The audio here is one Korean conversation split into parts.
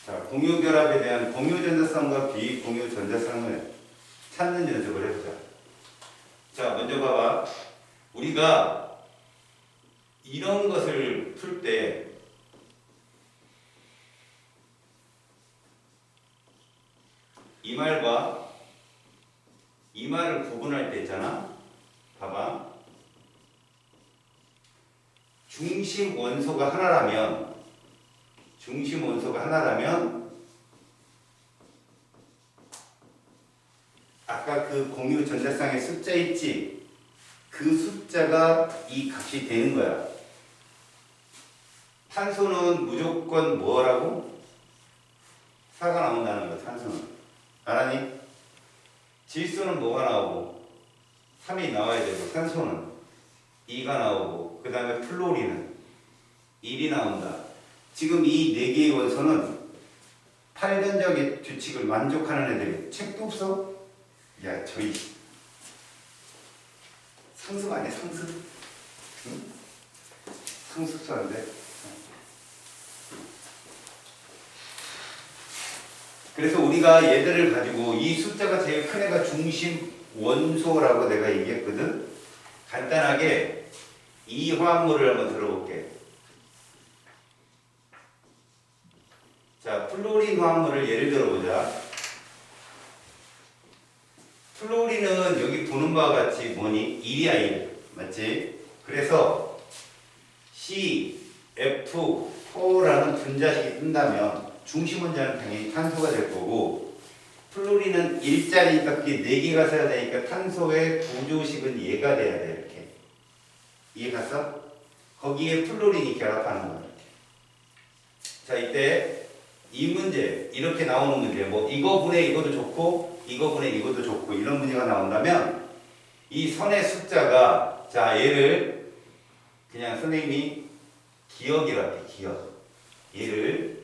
자, 공유결합에 대한 공유전자성과 비공유전자성을 찾는 연습을 해보자. 자, 먼저 봐봐. 우리가 이런 것을 풀 때 이 말과 이 말을 구분할 때 있잖아. 봐봐. 중심 원소가 하나라면 아까 그 공유 전자쌍의 숫자 있지? 그 숫자가 이 값이 되는 거야. 탄소는 무조건 뭐라고? 4가 나온다는 거야. 탄소는. 알았니? 질소는 뭐가 나오고 3이 나와야 되고 산소는 2가 나오고 그 다음에 플로리는 1이 나온다. 지금 이 4개의 원소는 8전적의 규칙을 만족하는 애들이 책도 없어? 야, 저희 상습 아니야, 상습? 응? 상습수인데. 그래서 우리가 얘들을 가지고 이 숫자가 제일 큰 애가 중심 원소라고 내가 얘기했거든. 간단하게 이 화합물을 한번 들어볼게. 자, 플로린 화합물을 예를 들어보자. 플로린은 여기 보는 바와 같이 뭐니? 1이야 1. 맞지? 그래서 CF4라는 분자식이 뜬다면 중심 원자는 당연히 탄소가 될 거고 플로린은 일자리니까 그게 4개가 써야 되니까 탄소의 구조식은 얘가 돼야 돼. 이렇게. 이해 갔어? 거기에 플로린이 결합하는 거야. 이렇게. 자, 이때 이 문제, 이렇게 나오는 문제, 뭐 이거 분의 이것도 좋고 이거 분의 이것도 좋고 이런 문제가 나온다면 이 선의 숫자가, 자, 얘를 그냥 선생님이 기억이라고 해. 기억. 얘를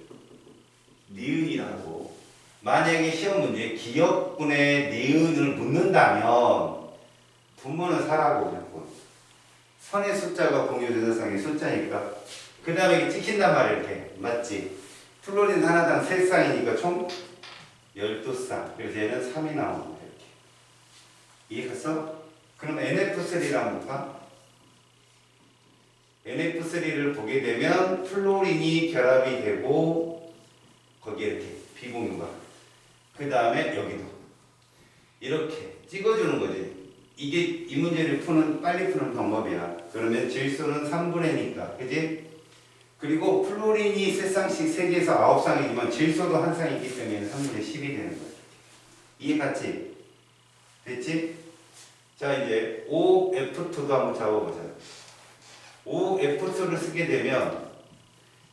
니은이라고. 만약에 시험 문제에 기억분의 니은을 묻는다면 분모는 4라고 무조건. 선의 숫자가 공유전자쌍의 숫자니까. 그 다음에 이게 찍힌단 말이야. 이렇게. 맞지? 플로린 하나당 3쌍이니까 총 12쌍. 그래서 얘는 3이 나오는 거야. 이렇게. 이해했어? 그럼 NF3를 한번 볼까? NF3를 보게 되면 플로린이 결합이 되고 거기에 이렇게 비공유가. 그 다음에 여기도 이렇게 찍어주는 거지. 이게 이 문제를 빨리 푸는 방법이야. 그러면 질소는 3분의니까, 그지? 그리고 플로린이 3쌍씩 3개에서 9쌍이지만 질소도 한 쌍이기 때문에 3분의 10이 되는 거야. 이해 갔지? 됐지? 자, 이제 OF2도 한번 잡아보자. OF2를 쓰게 되면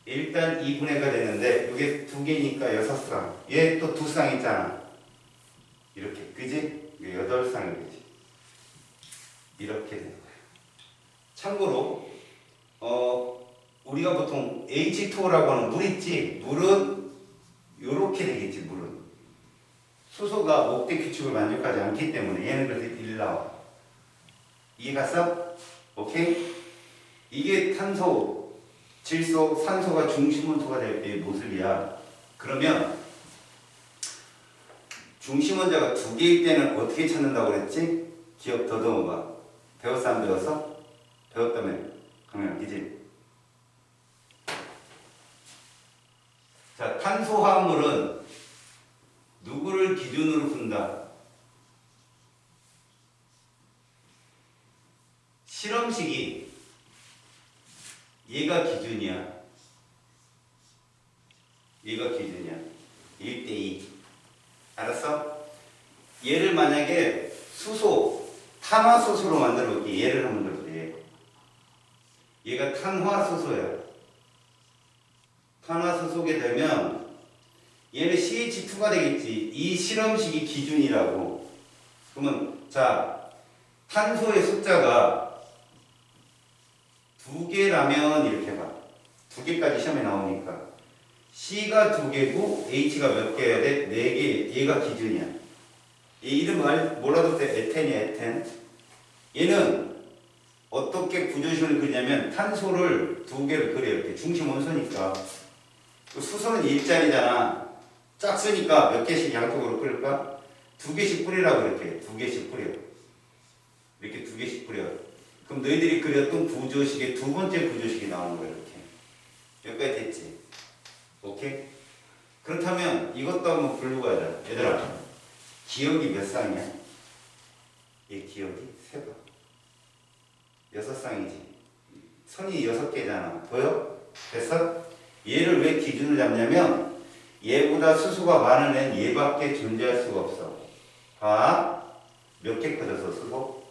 일단 2분의가 되는데 이게 2개니까 6쌍. 얘 또 2쌍 있잖아. 이렇게. 그지? 8쌍이 되지. 이렇게 되는 거야. 참고로 우리가 보통 H2O라고 하는 물 있지? 물은 요렇게 되겠지. 물은 수소가 목대 규칙을 만족하지 않기 때문에 얘는 그래서 1 나와. 이해 갔어? 오케이? 이게 탄소, 질소, 산소가 중심 원소가 될 때의 모습이야. 그러면 중심 원자가 2개일 때는 어떻게 찾는다고 그랬지? 기억 더듬어봐. 배웠어 안 배웠어? 배웠다며. 그러면 그지? 자, 탄소 화합물은 누구를 기준으로 푼다? 실험식이 얘가 기준이야. 얘가 기준이야. 1대2. 알았어? 얘를 만약에 수소, 탄화수소로 만들어 볼게. 얘를 한번 들어볼게. 얘가 탄화수소야. 탄화수소게 되면 얘는 CH2가 되겠지. 이 실험식이 기준이라고. 그러면 자, 탄소의 숫자가 2개라면 이렇게 봐. 2개까지 시험에 나오니까 C가 2개고 H가 몇 개여야 돼? 4개. 얘가 기준이야. 이 이름 몰라도 돼. 에텐이야, 에텐. 얘는 어떻게 구조식을 그리냐면 탄소를 2개를 그려. 이렇게 중심 원소니까. 수소는 일자리잖아. 짝수니까 몇 개씩 양쪽으로 뿌릴까? 2개씩 뿌리라고 이렇게 2개씩 뿌려. 이렇게 2개씩 뿌려. 그럼 너희들이 그렸던 구조식의 두 번째 구조식이 나오는 거야 이렇게. 여기까지 됐지? 오케이? 그렇다면 이것도 한번 부르고 가자. 얘들아, 기억이 몇 쌍이야? 얘 기억이 3번. 6쌍이지. 선이 6개잖아. 보여? 됐어? 얘를 왜 기준을 잡냐면 얘보다 수소가 많은 애는 얘밖에 존재할 수가 없어. 봐. 몇 개 커졌어 수소?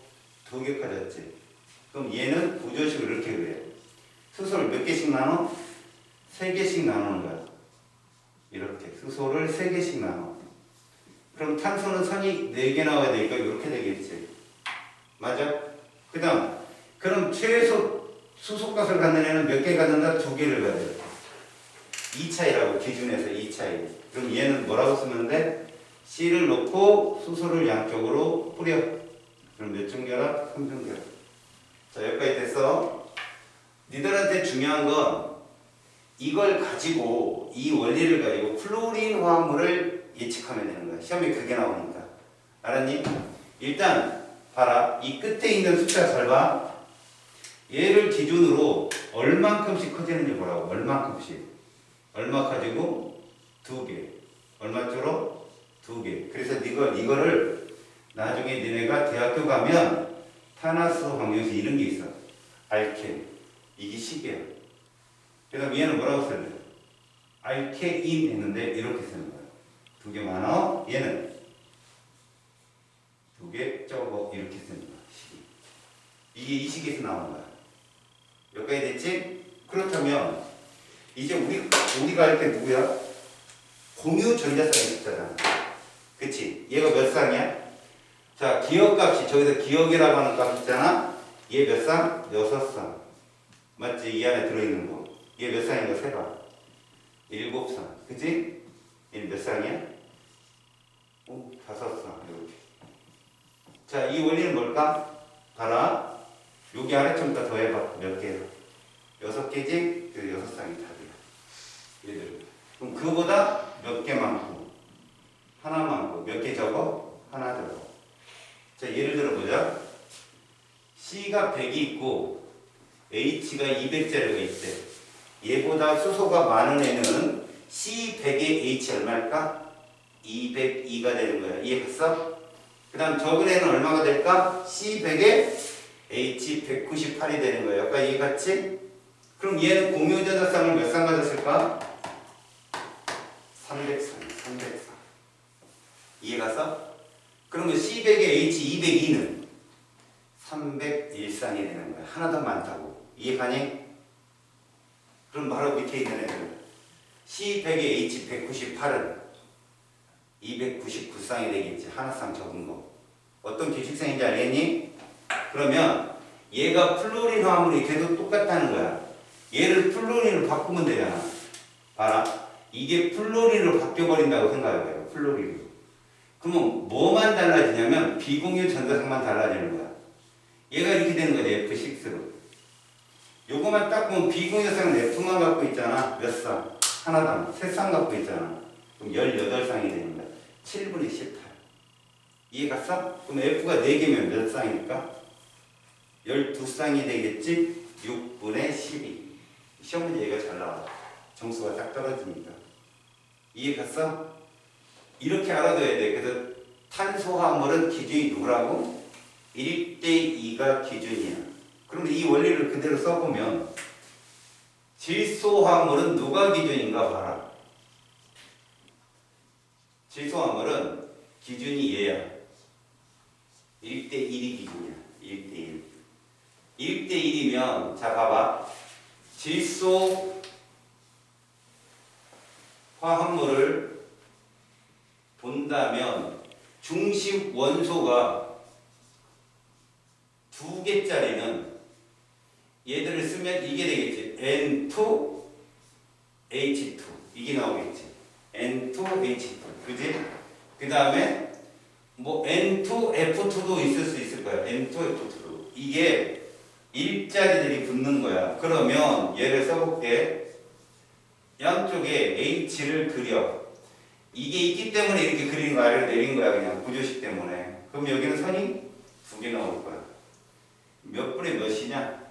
2개 커졌지. 그럼 얘는 구조식을 이렇게 그래. 수소를 몇 개씩 나눠? 3개씩 나누는 거야. 이렇게 수소를 3개씩 나눠. 그럼 탄소는 선이 4개 나와야 되니까 이렇게 되겠지. 맞아? 그 다음 그럼 최소 수소값을 갖는 애는 몇 개 갖는다? 2개를 갖야 돼. 2차이라고 기준에서 2차이. 그럼 얘는 뭐라고 쓰면 돼? C를 놓고 수소를 양쪽으로 뿌려. 그럼 몇 중 결합? 3중 결합. 자, 여기까지 됐어. 니들한테 중요한 건 이걸 가지고 이 원리를 가지고 플로린 화합물을 예측하면 되는 거야. 시험에 그게 나오니까. 알았니? 일단 봐라. 이 끝에 있는 숫자 잘 봐. 얘를 기준으로 얼만큼씩 커지는지 보라고. 얼만큼씩. 얼마 커지고? 2개. 얼마 줄어? 2개. 그래서 이거를 나중에 니네가 대학교 가면 탄화수 방정식 이런 게 있어. 알케. 이게 식이야. 그 다음 얘는 뭐라고 써야 돼? 알케인 했는데 이렇게 쓰는 거야. 2개 많아. 얘는 2개 적어. 이렇게 쓰는 거야. 식이. 이게 이 식에서 나오는 거야. 여기까지 됐지? 그렇다면 이제 우리가 할 때 누구야? 공유 전자쌍이 있잖아. 그치? 얘가 몇 쌍이야? 자, 기억값이 저기서 기억이라고 하는 값 있잖아. 얘 몇 쌍? 6쌍. 맞지? 이 안에 들어있는 거. 얘 몇 쌍인 거 세봐. 7쌍. 그치? 얘 몇 쌍이야? 5쌍. 이렇게. 자, 이 원리는 뭘까? 봐라. 여기 아래쪽부터 더해봐. 몇 개? 6개지? 그 6쌍이 답이야. 얘들. 그럼 그거보다 몇 개 많고, 하나 많고, 몇 개 적어? 하나 적어. 자, 예를 들어보자. C가 100이 있고, H가 200짜리가 있대. 얘보다 수소가 많은 애는 C100에 H 얼마일까? 202가 되는 거야. 이해했어? 그 다음 적은 애는 얼마가 될까? C100에 H 198이 되는 거야. 여기까지 이해갔지? 그럼 얘는 공유전자쌍을 몇 쌍 가졌을까? 300쌍. 이해갔어? 그러면 C100에 H202는 301쌍이 되는 거야. 하나 더 많다고. 이해가니? 그럼 바로 밑에 있는 애들. C100에 H198은 299쌍이 되겠지. 하나 쌍 적은 거. 어떤 규칙성인지 알겠니? 그러면 얘가 플로린 화합물이 걔도 똑같다는 거야. 얘를 플로린으로 바꾸면 되잖아. 봐라. 이게 플로린으로 바뀌어버린다고 생각해봐요. 플로린으로. 그러면 뭐만 달라지냐면 비공유 전자쌍만 달라지는 거야. 얘가 이렇게 되는 거지. F6로. 요거만 딱 보면 비공유쌍은 F만 갖고 있잖아. 몇 쌍? 하나당 3쌍 갖고 있잖아. 그럼 18쌍이 되는 거야. 7분의 18. 이해갔어? 그럼 F가 4개면 몇 쌍일까? 12쌍이 되겠지? 6분의 12. 시험 문제 얘가 잘 나와. 점수가 딱 떨어지니까. 이해갔어? 이렇게 알아둬야 돼. 그래서 탄소화물은 기준이 누구라고? 1대2가 기준이야. 그런데 이 원리를 그대로 써보면 질소화물은 누가 기준인가 봐라. 질소화물은 기준이 얘야. 1대1이 기준이야. 1대1. 1대1이면 자 봐봐. 질소 화합물을 본다면 중심 원소가 2개짜리는 얘들을 쓰면 이게 되겠지. N2H2 이게 나오겠지. N2H2 그지? 그 다음에 뭐 N2F2도 있을 수 있을 거야. N2F2도 이게 일자리들이 붙는 거야. 그러면 얘를 써볼게. 양쪽에 H를 그려. 이게 있기 때문에 이렇게 그린 거 아래로 내린 거야. 그냥 구조식 때문에. 그럼 여기는 선이 두 개 나올 거야. 몇 분의 몇이냐?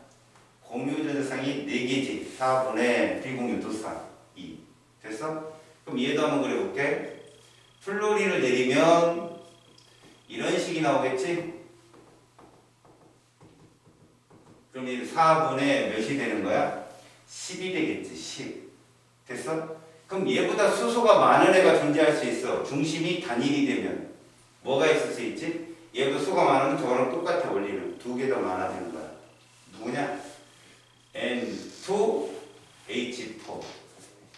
공유전자쌍이 4개지. 4분의 비공유 두쌍 2. 됐어? 그럼 얘도 한번 그려볼게. 플로린을 내리면 이런 식이 나오겠지? 그럼 이 4분의 몇이 되는 거야? 10이 되겠지. 10. 됐어? 그럼 얘보다 수소가 많은 애가 존재할 수 있어. 중심이 단일이 되면. 뭐가 있을 수 있지? 얘보다 수가 많으면 저거랑 똑같아. 원리는. 2개 더 많아지는 거야. 누구냐? N2H4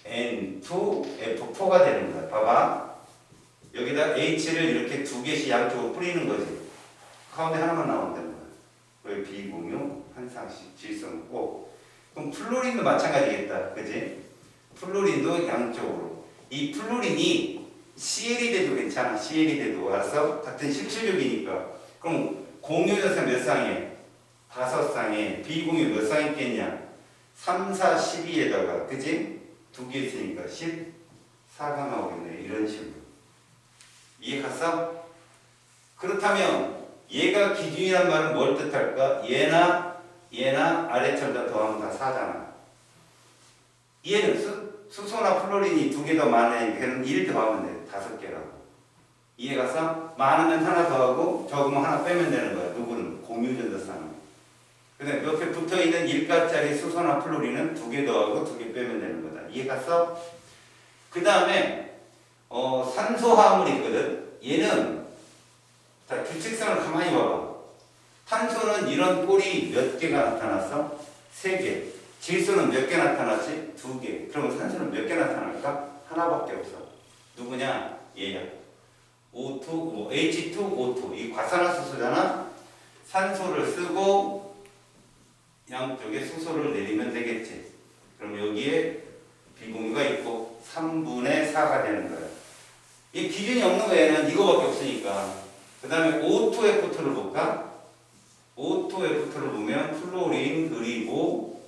N2F4가 되는 거야. 봐봐. 여기다 H를 이렇게 2개씩 양쪽으로 뿌리는 거지. 가운데 하나만 나온다는 거야. 왜 비공유 한 쌍씩 질성 있고. 그럼 플로린도 마찬가지겠다. 그지? 플로린도 양쪽으로. 이 플로린이 CL이 돼도 괜찮아. CL이 돼도. 알았어? 같은 실질적이니까. 그럼 공유전자 몇 쌍에? 5쌍에. 비공유 몇 쌍 있겠냐? 3, 4, 12에다가. 그지? 2개 있으니까 14가 나오겠네. 이런 식으로. 이해 갔어? 그렇다면 얘가 기준이란 말은 뭘 뜻할까? 얘나 아래처럼 다 더하면 다 4잖아. 얘는 수소나 플로린이 2개 더 많으니까 걔는 1 더하면 돼. 5개라고. 이해 갔어? 많으면 하나 더하고 적으면 하나 빼면 되는 거야. 누구는? 공유전자쌍은. 근데 옆에 붙어있는 1가짜리 수소나 플로린은 2개 더하고 2개 빼면 되는 거다. 이해 갔어? 그 다음에 산소화합물이 있거든. 얘는 자 규칙성을 가만히 봐봐. 탄소는 이런 꼴이 몇 개가 나타났어? 3개. 질소는 몇 개 나타났지? 2개. 그러면 산소는 몇 개 나타날까? 하나밖에 없어. 누구냐? 얘야. O2, H2O2. 이 과산화수소잖아. 산소를 쓰고 양쪽에 수소를 내리면 되겠지. 그럼 여기에 비공유가 있고 3분의 4가 되는 거야. 이 기준이 없는 거에는 이거밖에 없으니까. 그 다음에 O2F2를 볼까? O2F2를 보면 플로린 그리고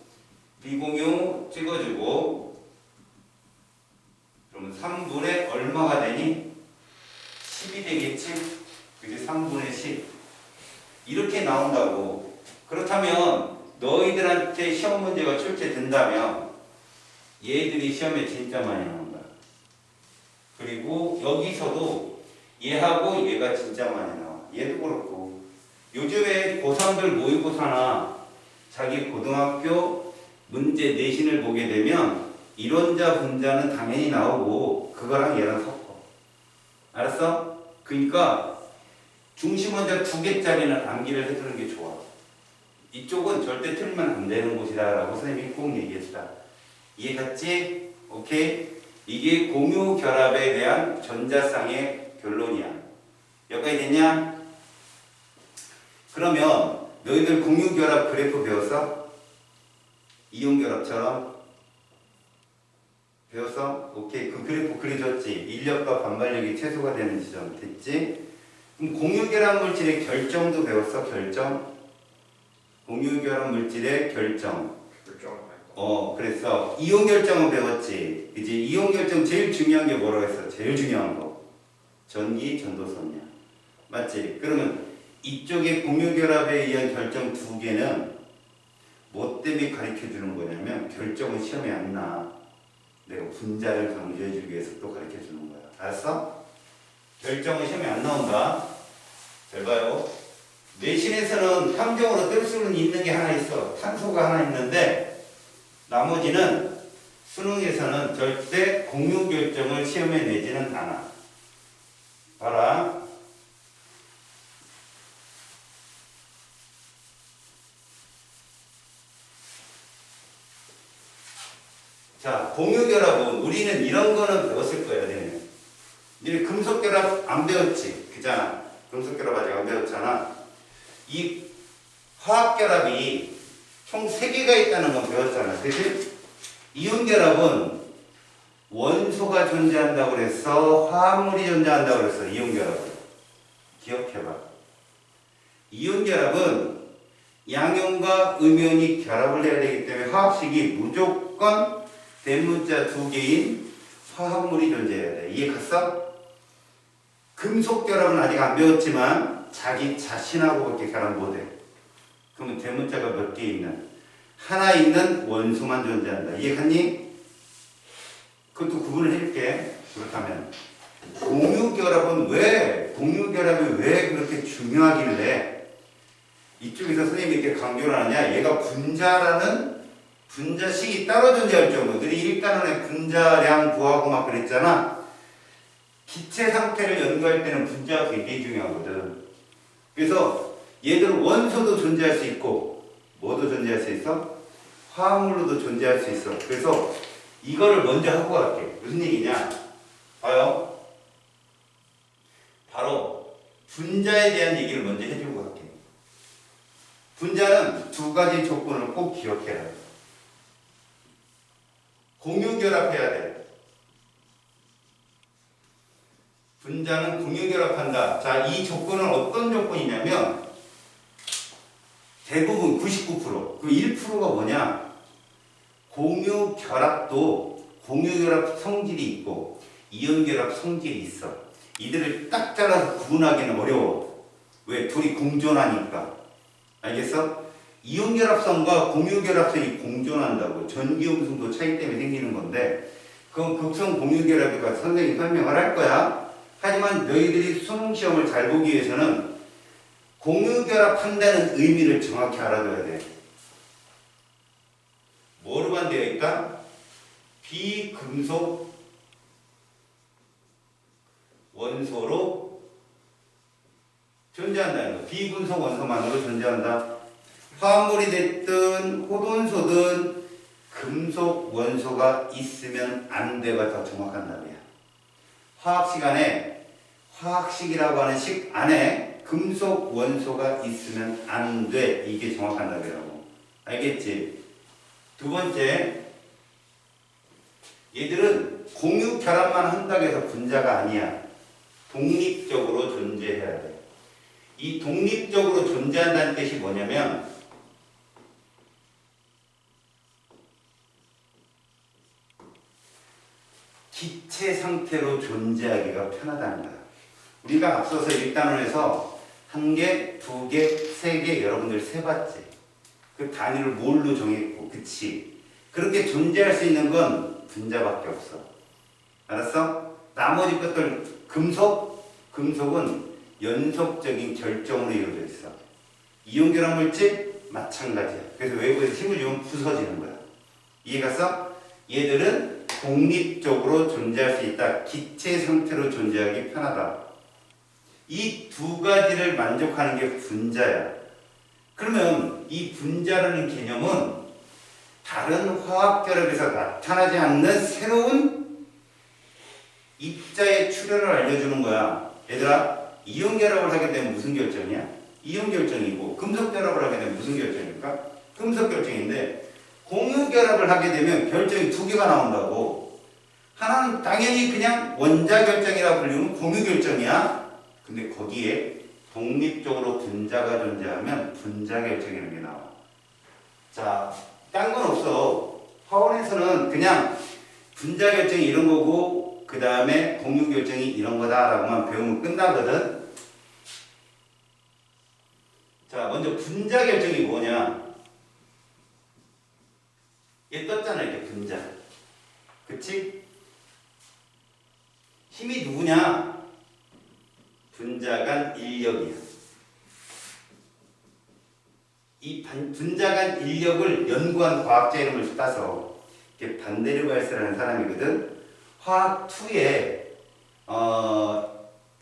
비공유 찍어주고 그러면 3분의 얼마가 되니? 10이 되겠지? 그게 3분의 10 이렇게 나온다고. 그렇다면 너희들한테 시험 문제가 출제된다면 얘들이 시험에 진짜 많이 나온다. 그리고 여기서도 얘하고 얘가 진짜 많이 나와. 얘도 그렇고. 요즘에 고3들 모의고사나 자기 고등학교 문제 내신을 보게 되면 이론자 분자는 당연히 나오고 그거랑 얘랑 섞어. 알았어? 그러니까 중심 원자 2개짜리는 암기를 해두는 게 좋아. 이쪽은 절대 틀리면 안 되는 곳이다 라고 선생님이 꼭 얘기했다. 이해 갔지? 오케이? 이게 공유 결합에 대한 전자쌍의 결론이야. 여기까지 됐냐? 그러면 너희들 공유 결합 그래프 배웠어? 이온 결합처럼 배웠어? 오케이. 그 그래프 그려줬지? 인력과 반발력이 최소가 되는 지점 됐지? 그럼 공유 결합 물질의 결정도 배웠어? 결정? 공유 결합 물질의 결정. 그래서 이온 결정은 배웠지. 그지? 이온 결정 제일 중요한 게 뭐라고 했어? 제일 중요한 거. 전기 전도선이야. 맞지? 그러면 이쪽에 공유 결합에 의한 결정 2개는 뭐 때문에 가르쳐 주는 거냐면 결정은 시험에 안 나. 내가 분자를 강조해 주기 위해서 또 가르쳐 주는 거야. 알았어? 결정은 시험에 안 나온다. 잘 봐요. 내신에서는 함정으로 뜰 수는 있는 게 하나 있어. 탄소가 하나 있는데 나머지는 수능에서는 절대 공유 결정을 시험에 내지는 않아. 봐라. 자, 공유 결합은 우리는 이런 거는 배웠을 거야. 너네 금속 결합 안 배웠지? 그잖아. 금속 결합 아직 안 배웠잖아. 이 화학 결합이 총 3개가 있다는 건 배웠잖아. 그치? 이온 결합은 원소가 존재한다고 그랬어? 화합물이 존재한다고 그랬어? 이온 결합은. 기억해봐. 이온 결합은 양용과 음용이 결합을 해야 되기 때문에 화학식이 무조건 대문자 2개인 화합물이 존재해야 돼. 이해 갔어? 금속 결합은 아직 안 배웠지만 자기 자신하고밖에 결합 못해. 그러면 대문자가 몇 개 있는? 하나 있는 원소만 존재한다. 이해 갔니? 그것도 구분을 해줄게. 그렇다면 공유결합은 공유결합이 왜 그렇게 중요하길래 이쪽에서 선생님이 이렇게 강조를 하느냐? 얘가 분자라는 분자식이 따로 존재할 정도. 너희 1단원에 분자량 구하고 막 그랬잖아. 기체 상태를 연구할 때는 분자가 굉장히 중요하거든. 그래서 얘들은 원소도 존재할 수 있고 뭐도 존재할 수 있어? 화합물로도 존재할 수 있어. 그래서 이거를 먼저 하고 갈게. 무슨 얘기냐? 봐요. 바로 분자에 대한 얘기를 먼저 해주고 갈게. 분자는 두 가지 조건을 꼭 기억해라. 공유결합해야 돼. 분자는 공유결합한다. 자, 이 조건은 어떤 조건이냐면 대부분 99%, 그 1%가 뭐냐? 공유결합도 공유결합 성질이 있고 이온결합 성질이 있어. 이들을 딱 잘라서 구분하기는 어려워. 왜? 둘이 공존하니까. 알겠어? 이온결합성과 공유결합성이 공존한다고. 전기음성도 차이 때문에 생기는 건데 그건 극성 공유결합이니까 선생님이 설명을 할 거야. 하지만 너희들이 수능시험을 잘 보기 위해서는 공유결합한다는 의미를 정확히 알아둬야 돼. 뭐로만 되어 있다? 비금속 원소로 존재한다는 거. 비금속 원소만으로 존재한다. 화합물이 됐든 호돈소든 금속 원소가 있으면 안 돼가 더 정확한 답이야. 화학 시간에 화학식이라고 하는 식 안에 금속 원소가 있으면 안 돼. 이게 정확한 답이라고. 알겠지? 두 번째, 얘들은 공유 결합만 한다고 해서 분자가 아니야. 독립적으로 존재해야 돼. 이 독립적으로 존재한다는 뜻이 뭐냐면 기체 상태로 존재하기가 편하다는 거야. 우리가 앞서서 1단원에서 1개, 2개, 3개 여러분들 세봤지. 그 단위를 뭘로 정했고, 그치? 그렇게 존재할 수 있는 건 분자밖에 없어. 알았어? 나머지 것들 금속은 연속적인 결정으로 이루어져 있어. 이온결합 물질 마찬가지야. 그래서 외부에서 힘을 주면 부서지는 거야. 이해갔어? 얘들은 독립적으로 존재할 수 있다. 기체 상태로 존재하기 편하다. 이 두 가지를 만족하는 게 분자야. 그러면 이 분자라는 개념은 다른 화학결합에서 나타나지 않는 새로운 입자의 출현을 알려주는 거야. 얘들아, 이온결합을 하게 되면 무슨 결정이야? 이온결정이고, 금속결합을 하게 되면 무슨 결정일까? 금속결정인데, 공유결합을 하게 되면 결정이 두 개가 나온다고. 하나는 당연히 그냥 원자결정이라고 불리는 공유결정이야. 근데 거기에 독립적으로 분자가 존재하면 분자결정이라는 게 나와. 자, 딴 건 없어. 화원에서는 그냥 분자결정이 이런 거고 그 다음에 공유결정이 이런 거다라고만 배우면 끝나거든. 자, 먼저 분자결정이 뭐냐? 얘 떴잖아, 이렇게 분자. 그치? 힘이 누구냐? 분자 간 인력이야. 이 분자 간 인력을 연구한 과학자 이름을 따서 이게 반데르발스라는 사람이거든. 화학 2에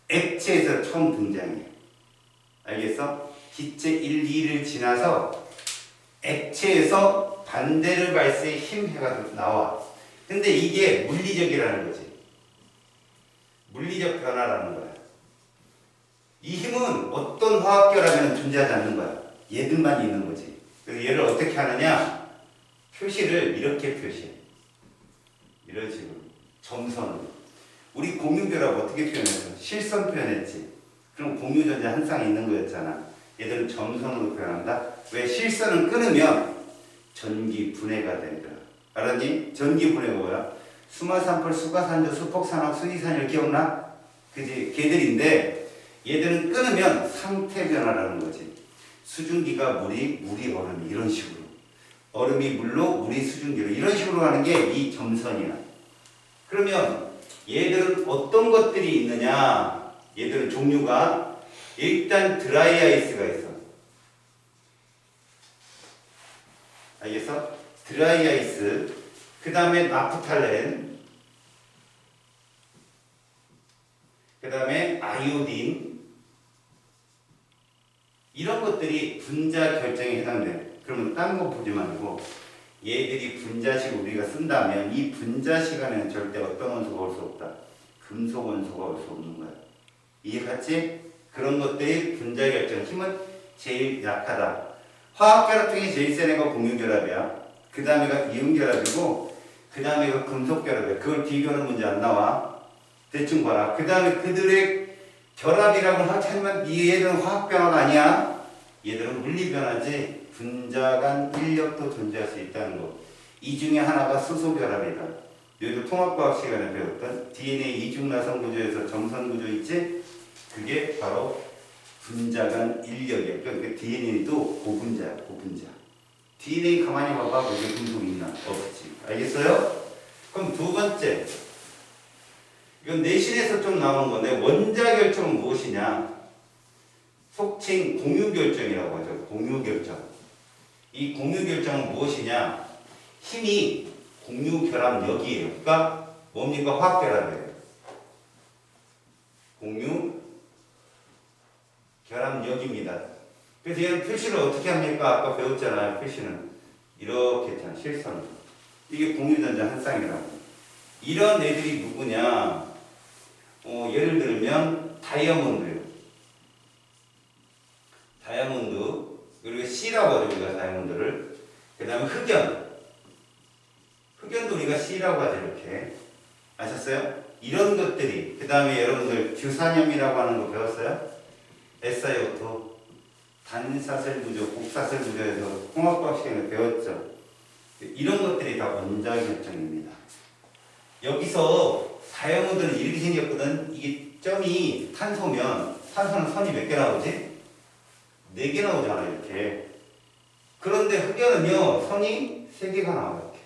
액체에서 처음 등장해. 알겠어? 기체 1, 2를 지나서 액체에서 반데르발스의 힘해가 나와. 근데 이게 물리적이라는 거지. 물리적 변화라는 거야. 이 힘은 어떤 화학결합에는 존재하지 않는 거야. 얘들만 있는 거지. 그래서 얘를 어떻게 하느냐? 표시를 이렇게 표시해. 이런 식으로. 점선으로. 우리 공유결합 어떻게 표현했어? 실선 표현했지. 그럼 공유전자 한 쌍이 있는 거였잖아. 얘들은 점선으로 표현한다. 왜? 실선을 끊으면 전기 분해가 된다. 알았니? 전기 분해가 뭐야? 수마산풀, 수가산조, 수폭산옥, 수이산열 기억나? 그지? 걔들인데 얘들은 끊으면 상태 변화라는 거지. 수증기가 물이, 물이 얼음이 이런 식으로. 얼음이 물로, 물이 수증기로 이런 식으로 가는 게 이 점선이야. 그러면 얘들은 어떤 것들이 있느냐? 얘들은 종류가 일단 드라이 아이스가 있어. 알겠어? 드라이 아이스, 그 다음에 나프탈렌, 그 다음에 아이오딘, 이런 것들이 분자 결정에 해당돼. 그러면 딴 거 보지 말고 얘들이 분자식을 우리가 쓴다면 이 분자 시간에는 절대 어떤 원소가 올 수 없다. 금속 원소가 올 수 없는 거야. 이해갔지? 그런 것들이 분자 결정 힘은 제일 약하다. 화학결합 중에 제일 센 애가 공유결합이야. 그 다음에가 이온결합이고 그 다음에가 금속결합이야. 그걸 비교하는 문제 안 나와. 대충 봐라. 그 다음에 그들의 결합이라고 하지만 얘들은 화학변화가 아니야. 얘들은 물리변화지. 분자 간 인력도 존재할 수 있다는 거. 이 중에 하나가 수소결합이다. 여기도 통합과학 시간에 배웠던 DNA 이중나선 구조에서 점선 구조 있지? 그게 바로 분자 간 인력이야. 그러니까 DNA도 고분자야, 고분자. DNA 가만히 봐봐. 거기에 금속이 있나? 없지. 알겠어요? 그럼 두 번째. 이건 내신에서 좀 나온 건데, 원자 결정은 무엇이냐? 속칭 공유결정이라고 하죠. 공유결정. 이 공유결정은 무엇이냐? 힘이 공유결합력이에요. 그러니까 뭡니까? 화학결합이에요. 공유결합력입니다. 그래서 얘는 표시를 어떻게 합니까? 아까 배웠잖아요. 표시는 이렇게 했잖아요. 실선. 이게 공유전자 한 쌍이라고. 이런 애들이 누구냐? 예를 들면 다이아몬드예요. 다이아몬드, 그리고 C라고 하죠. 우리가 다이아몬드를. 그 다음에 흑연. 흑연도 우리가 C라고 하죠. 이렇게. 아셨어요? 이런 것들이. 그 다음에 여러분들 규산염이라고 하는 거 배웠어요? SiO2. 단사슬 구조, 곡사슬 구조에서 홍학과학 시간에 배웠죠. 이런 것들이 다 원자 결정입니다. 여기서 다이아몬드는 이렇게 생겼거든. 이게 점이 탄소면 탄소는 선이 몇 개 나오지? 4개 나오잖아 이렇게. 그런데 흑연은요 선이 3개가 나와요 이렇게.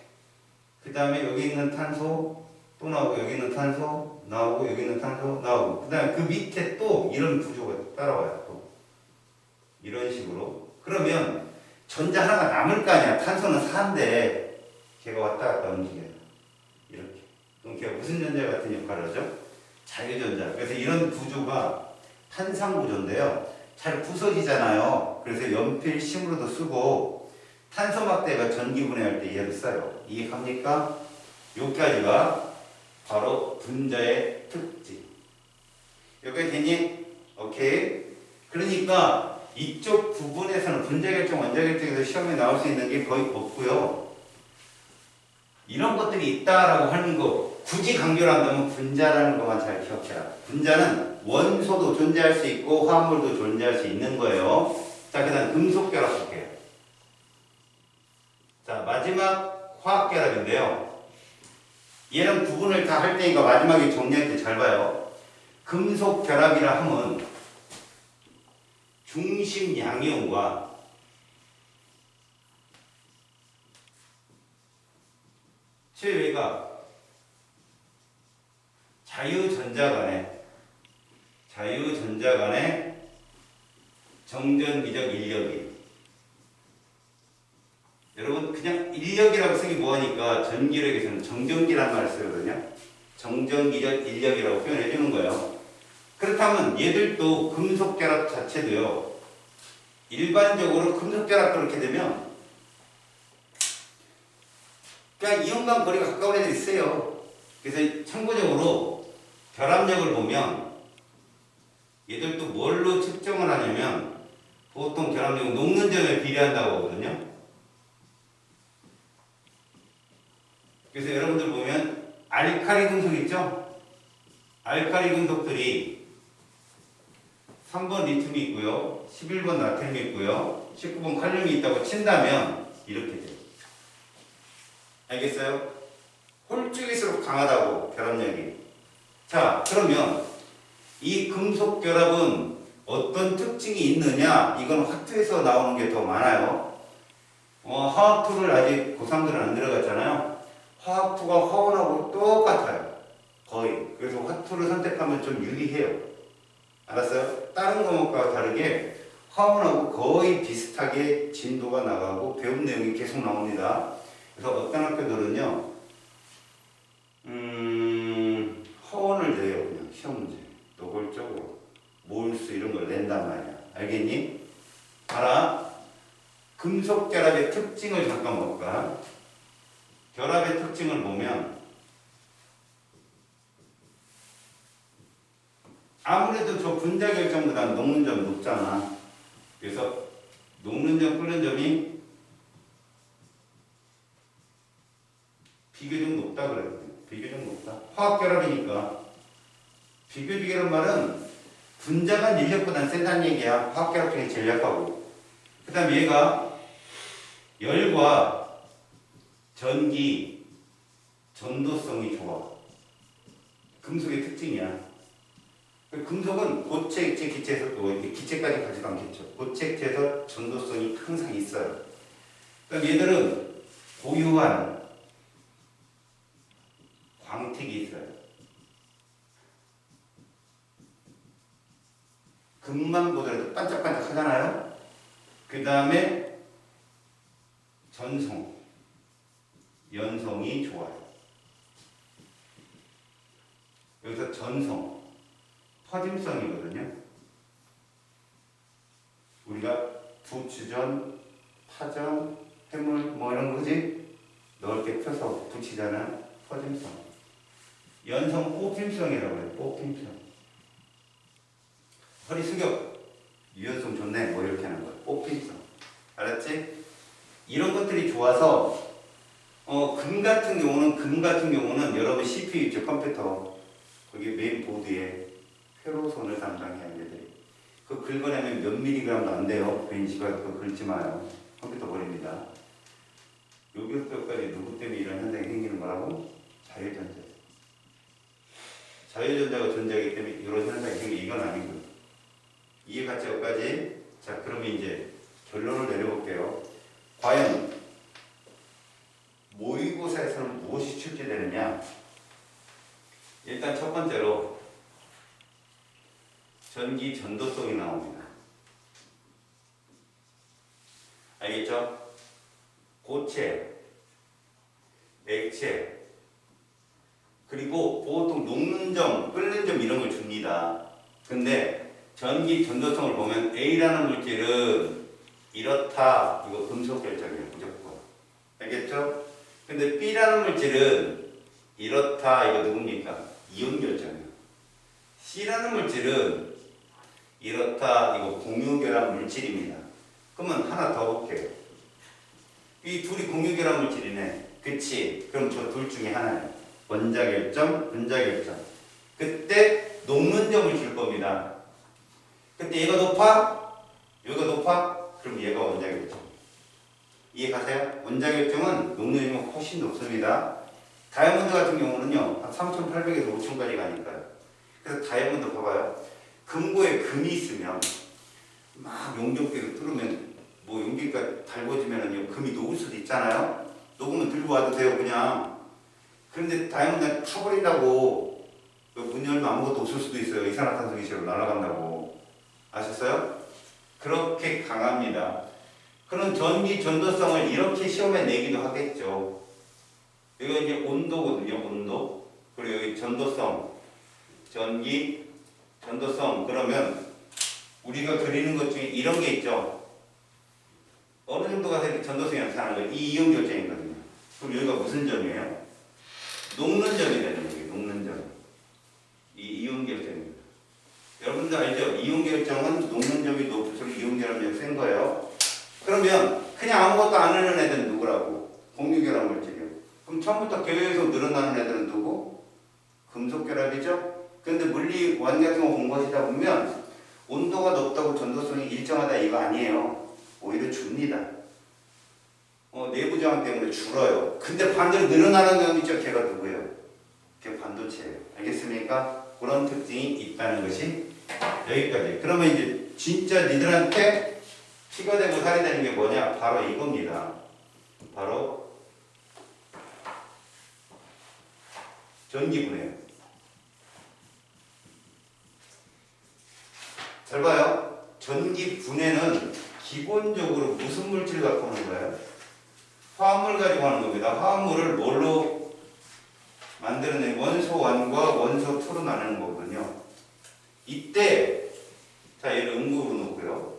그 다음에 여기 있는 탄소 또 나오고 여기 있는 탄소 나오고 여기 있는 탄소 나오고 그 다음에 그 밑에 또 이런 구조가 따라와요. 또 이런 식으로. 그러면 전자 하나가 남을 거 아니야. 탄소는 4인데 걔가 왔다 갔다 움직여요. 이렇게. 그럼 걔가 무슨 전자 같은 역할을 하죠? 자유전자. 그래서 이런 구조가 탄상 구조인데요. 잘 부서지잖아요. 그래서 연필 심으로도 쓰고 탄소막대가 전기분해할 때 얘를 써요. 이해합니까? 여기까지가 바로 분자의 특징. 여기까지 됐니? 오케이. 그러니까 이쪽 부분에서는 분자결정, 원자결정에서 시험에 나올 수 있는 게 거의 없고요. 이런 것들이 있다라고 하는 거 굳이 강조를 한다면 분자라는 것만 잘 기억해라. 분자는 원소도 존재할 수 있고 화합물도 존재할 수 있는 거예요. 자, 그 다음 금속결합 볼게요. 자, 마지막 화학결합인데요. 얘는 구분을 다 할 테니까 마지막에 정리할 때 잘 봐요. 금속결합이라 하면 중심 양이온과 최외가 자유전자 간의 정전기적 인력이. 여러분 그냥 인력이라고 쓰기 뭐하니까 전기력에서는 정전기란 말을 쓰거든요. 정전기적 인력이라고 표현해 주는 거예요. 그렇다면 얘들도 금속결합 자체도요. 일반적으로 금속결합 그렇게 되면 그냥 이온간 거리가 가까운 애들이 있어요. 그래서 참고적으로 결합력을 보면 얘들도 뭘로 측정을 하냐면 보통 결합력은 녹는 점에 비례한다고 하거든요. 그래서 여러분들 보면 알칼리 금속 있죠? 알칼리 금속들이 3번 리튬이 있고요. 11번 나트륨이 있고요. 19번 칼륨이 있다고 친다면 이렇게 돼요. 알겠어요? 홀쭉일수록 강하다고 결합력이. 자, 그러면 이 금속 결합은 어떤 특징이 있느냐? 이건 화투에서 나오는 게 더 많아요. 화학투를 아직 고3들은 안 들어갔잖아요. 화학투가 화원하고 똑같아요. 거의. 그래서 화투를 선택하면 좀 유리해요. 알았어요? 다른 과목과 다르게 화원하고 거의 비슷하게 진도가 나가고 배운 내용이 계속 나옵니다. 그래서 어떤 학교들은요, 화원을 내요. 그냥 시험 문제. 노골적으로. 몰수 이런 걸 낸단 말이야. 알겠니? 알아? 금속 결합의 특징을 잠깐 볼까? 결합의 특징을 보면 아무래도 저 분자 결정보다 녹는 점 높잖아. 그래서 녹는 점, 끓는 점이 비교적 높다 그래요. 비교적 높다. 화학 결합이니까. 비교적이라는 말은 분자간 인력보다는 센다는 얘기야. 화학 결합 중에 제일 약하고. 그 다음에 얘가 열과 전기, 전도성이 좋아. 금속의 특징이야. 금속은 고체, 액체, 기체에서 또 이렇게 기체까지 가지도 않겠죠. 고체, 액체에서 전도성이 항상 있어요. 그럼 얘들은 고유한 광택이 있어요. 금만 보더라도 반짝반짝 하잖아요. 그 다음에 전성, 연성이 좋아요. 여기서 전성, 퍼짐성이거든요. 우리가 부추전, 파전, 해물 뭐 이런 거지? 넓게 펴서 붙이잖아. 퍼짐성. 연성 뽑힘성이라고 해요. 뽑힘성. 허리 숙여. 유연성 좋네. 뭐 이렇게 하는 거야. 뽑힘성. 알았지? 이런 것들이 좋아서 금 같은 경우는 여러분 CPU 있죠. 컴퓨터. 거기 메인보드에 회로선을 담당해야 애들이. 그 긁어내면 몇 미리그램도 안 돼요. 괜히 집에 그 긁지 마요. 컴퓨터 버립니다. 요격도까지 누구 때문에 이런 현상이 생기는 거라고? 자유전자. 자유전자가 존재하기 때문에 이런 현상이 생기는 이건 아니고요. 이해갔죠? 여기까지? 자, 그러면 이제 결론을 내려볼게요. 과연 모의고사에서는 무엇이 출제되느냐? 일단 첫 번째로 전기 전도성이 나옵니다. 알겠죠? 고체, 액체, 그리고 보통 녹는 점, 끓는 점 이런 걸 줍니다. 근데 전기 전도성을 보면 A라는 물질은 이렇다. 이거 금속 결정이에요. 무조건. 알겠죠? 근데 B라는 물질은 이렇다. 이거 누굽니까? 이온 결정이에요. C라는 물질은 이렇다. 이거 공유결합 물질입니다. 그러면 하나 더 볼게요. 이 둘이 공유결합 물질이네. 그치? 그럼 저 둘 중에 하나예요. 원자결정, 분자결정. 그때 녹는 점을 줄 겁니다. 그때 얘가 높아? 여기가 높아? 그럼 얘가 원자결정. 이해 가세요? 원자결정은 녹는 점이 훨씬 높습니다. 다이아몬드 같은 경우는요, 한 3,800에서 5,000까지 가니까요. 그래서 다이아몬드 봐봐요. 금고에 금이 있으면 막 용접기로 뚫으면 뭐 용기가 달궈지면은요, 금이 녹을 수도 있잖아요. 녹으면 들고 와도 돼요, 그냥. 그런데 다이아몬드는 타버린다고 문 열면 아무것도 없을 수도 있어요. 이산화탄소 기체로 날아간다고. 아셨어요? 그렇게 강합니다. 그런 전기 전도성을 이렇게 시험에 내기도 하겠죠. 이거 이제 온도거든요. 온도. 그리고 여기 전도성. 전기 전도성. 그러면 우리가 그리는 것 중에 이런 게 있죠. 어느 정도 가서 이렇게 전도성이 나타나는 거예요. 이 이온 결정이거든요. 그럼 여기가 무슨 점이에요? 녹는 점이 되는 거예요. 녹는 점. 이 이온 결정입니다. 여러분들 알죠? 이온 결정은 녹는 점이 높을수록 이온 결합력이 센 거예요. 그러면 그냥 아무것도 안 하는 애들은 누구라고? 공유결합 물질이요. 그럼 처음부터 계속 늘어나는 애들은 누구? 금속결합이죠? 근데 물리 원 같은 거 공부하시다 보면 온도가 높다고 전도성이 일정하다 이거 아니에요. 오히려 줍니다. 내부 저항 때문에 줄어요. 근데 반대로 늘어나는 놈 있죠. 걔가 누구예요? 걔 반도체예요. 알겠습니까? 그런 특징이 있다는 것이 여기까지. 그러면 이제 진짜 니들한테 피가 되고 살이 되는 게 뭐냐? 바로 이겁니다. 바로 전기분해요. 잘 봐요. 전기분해는 기본적으로 무슨 물질 갖고 하는 거예요? 화합물 가지고 하는 겁니다. 화합물을 뭘로 만들어낸 원소 1과 원소 2로 나누는 거거든요. 이때 자 얘를 음극으로 놓고요.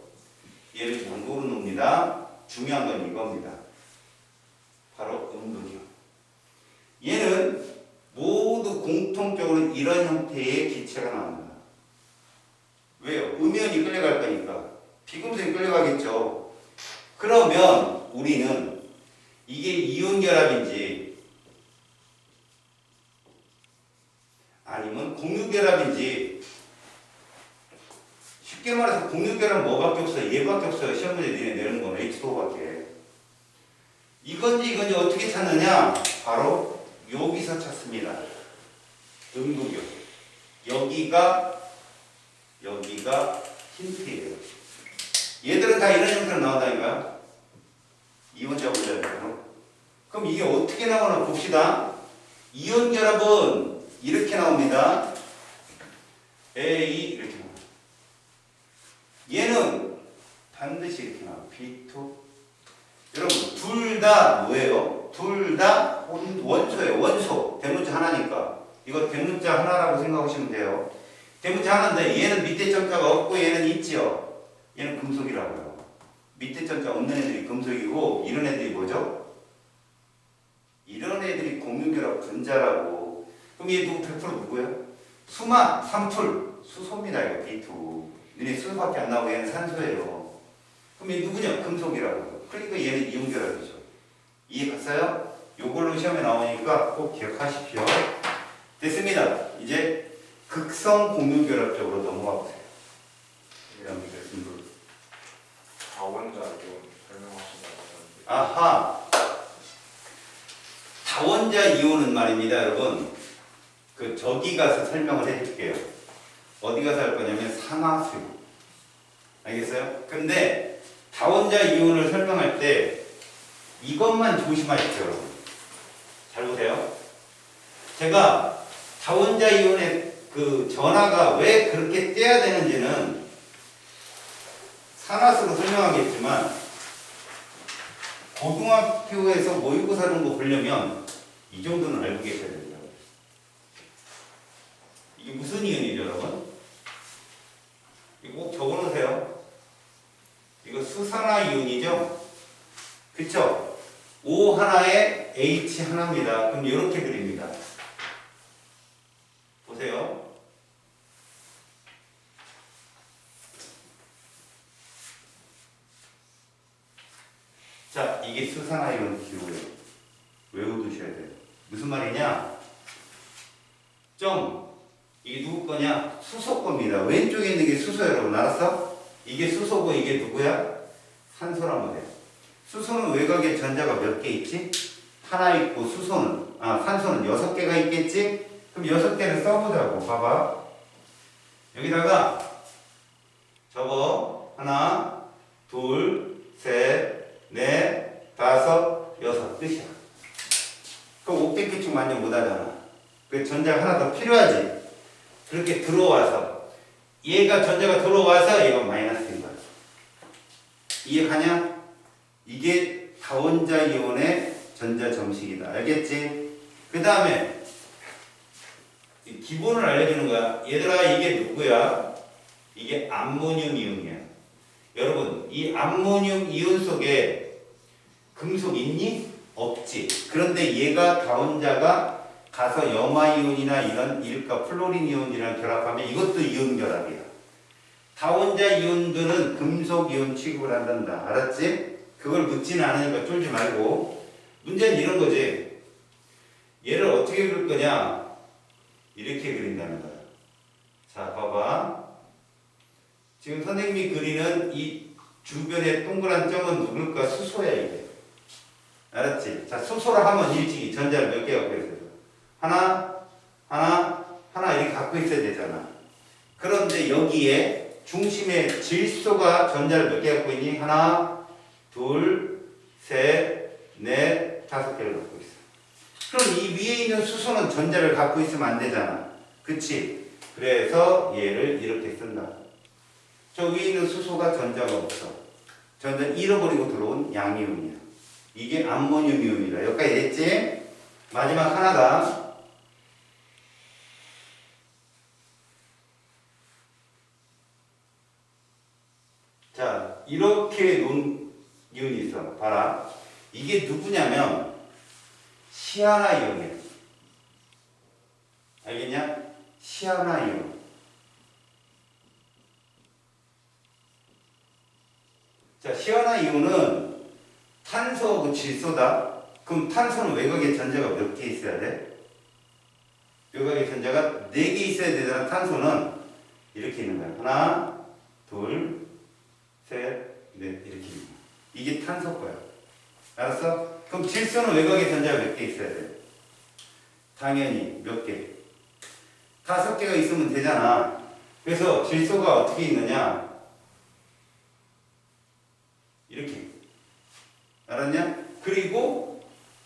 얘를 양극으로 놓습니다. 중요한 건 이겁니다. 바로 음극이요. 얘는 모두 공통적으로 이런 형태의 기체가 나옵니다. 왜요? 음이온이 끌려갈 거니까. 비금속이 끌려가겠죠. 그러면 우리는 이게 이온 결합인지 아니면 공유 결합인지, 쉽게 말해서 공유 결합은 뭐밖에 없어요? 얘밖에 없어요. 시험 문제 니네 내는 건 H2O밖에. 이건지 어떻게 찾느냐? 바로 여기서 찾습니다. 음극이요. 여기가 힌트예요. 얘들은 다 이런 형태로 나온다니까요. 이온자 분자로. 그럼 이게 어떻게 나오나 봅시다. 이온 결합은 이렇게 나옵니다. A 이렇게 나옵니다. 얘는 반드시 이렇게 나와요. B2. 여러분 둘 다 뭐예요? 둘 다 원소예요. 원소. 대문자 하나니까. 이거 대문자 하나라고 생각하시면 돼요. 대문자 하나인데 얘는 밑에 점자가 없고 얘는 있지요. 얘는 금속이라고요. 밑에 점자 없는 애들이 금속이고 이런 애들이 뭐죠? 이런 애들이 공유결합 분자라고. 그럼 얘 누구 100% 누구예요? 수마, 산풀, 수소입니다. 이거 B2. 너네 수소밖에 안 나오고 얘는 산소예요. 그럼 얘 누구냐? 금속이라고요. 그러니까 얘는 이온결합이죠. 이해 갔어요? 요걸로 시험에 나오니까 꼭 기억하십시오. 됐습니다. 이제 극성 공유결합 쪽으로 넘어가 보세요. 다원자 이온 설명하신다고 하는데. 아하. 다원자 이온은 말입니다, 여러분. 저기 가서 설명을 해줄게요. 어디 가서 할 거냐면 산화수유. 알겠어요? 근데 다원자 이온을 설명할 때 이것만 조심하십시오, 여러분. 잘 보세요. 제가 다원자 이온의 전하가 왜 그렇게 떼야 되는지는 산화수로 설명하겠지만 고등학교에서 모의고사 정도 보려면 이 정도는 알고 계셔야 됩니다. 이게 무슨 이온이죠, 여러분? 이거 꼭 적어놓으세요. 이거 수산화 이온이죠? 그쵸? O 하나에 H 하나입니다. 그럼 이렇게 그립니다. 보세요. 자, 이게 수산화이온 기호예요. 외워두셔야 돼요. 무슨 말이냐? 이게 누구 거냐? 수소 겁니다. 왼쪽에 있는 게 수소 여러분 알았어? 이게 수소고 이게 누구야? 산소란 말이에요. 수소는 외곽에 전자가 몇 개 있지? 하나 있고 산소는 6개가 있겠지? 그럼 6개를 써보자고. 봐봐. 여기다가 저거 하나, 둘, 셋, 넷, 다섯, 여섯 끝이야. 그럼 500개쯤 완전 못하잖아. 그 전자가 하나 더 필요하지. 그렇게 들어와서 얘가 전자가 들어와서 얘가 마이너스인 거야. 이해가냐? 이게 다원자 이온의 전자 정식이다. 알겠지? 그 다음에 기본을 알려주는 거야. 얘들아 이게 누구야? 이게 암모늄 이온이야. 여러분 이 암모늄 이온 속에 금속 있니? 없지. 그런데 얘가 다원자가 가서 염화이온이나 이런 일가 플로린 이온이랑 결합하면 이것도 이온 결합이야. 다원자 이온들은 금속 이온 취급을 한단다. 알았지? 그걸 묻지는 않으니까 쫄지 말고. 문제는 이런 거지. 얘를 어떻게 그릴 거냐? 이렇게 그린다는 거야. 자, 봐봐. 지금 선생님이 그리는 이 주변의 동그란 점은 누굴까? 수소야, 이게. 알았지? 자, 수소를 하면 일찍이 전자를 몇 개 갖고 있어요? 하나 이렇게 갖고 있어야 되잖아. 그런데 여기에 중심에 질소가 전자를 몇 개 갖고 있니? 하나, 둘, 셋, 넷, 다섯 개를 갖고 있어. 그럼 이 위에 있는 수소는 전자를 갖고 있으면 안 되잖아. 그치? 그래서 얘를 이렇게 쓴다. 저 위에 있는 수소가 전자가 없어. 전자를 잃어버리고 들어온 양이온이야. 이게 암모늄 이온이다. 여기까지 됐지? 마지막 하나가 자, 이렇게 놓은 이온이 있어. 봐라. 이게 누구냐면 시아나 이온이야. 알겠냐? 시아나 이온. 자, 시아나 이온은 탄소하고 질소다. 그럼 탄소는 외곽에 전자가 몇 개 있어야 돼? 외곽에 전자가 4개 있어야 되잖아. 탄소는 이렇게 있는 거야. 하나, 둘, 셋, 넷 이렇게 있는 거야. 이게 탄소 거야. 알았어? 그럼 질소는 외곽에 전자가 몇 개 있어야 돼? 당연히 몇 개? 5개가 있으면 되잖아. 그래서 질소가 어떻게 있느냐? 이렇게. 알았냐? 그리고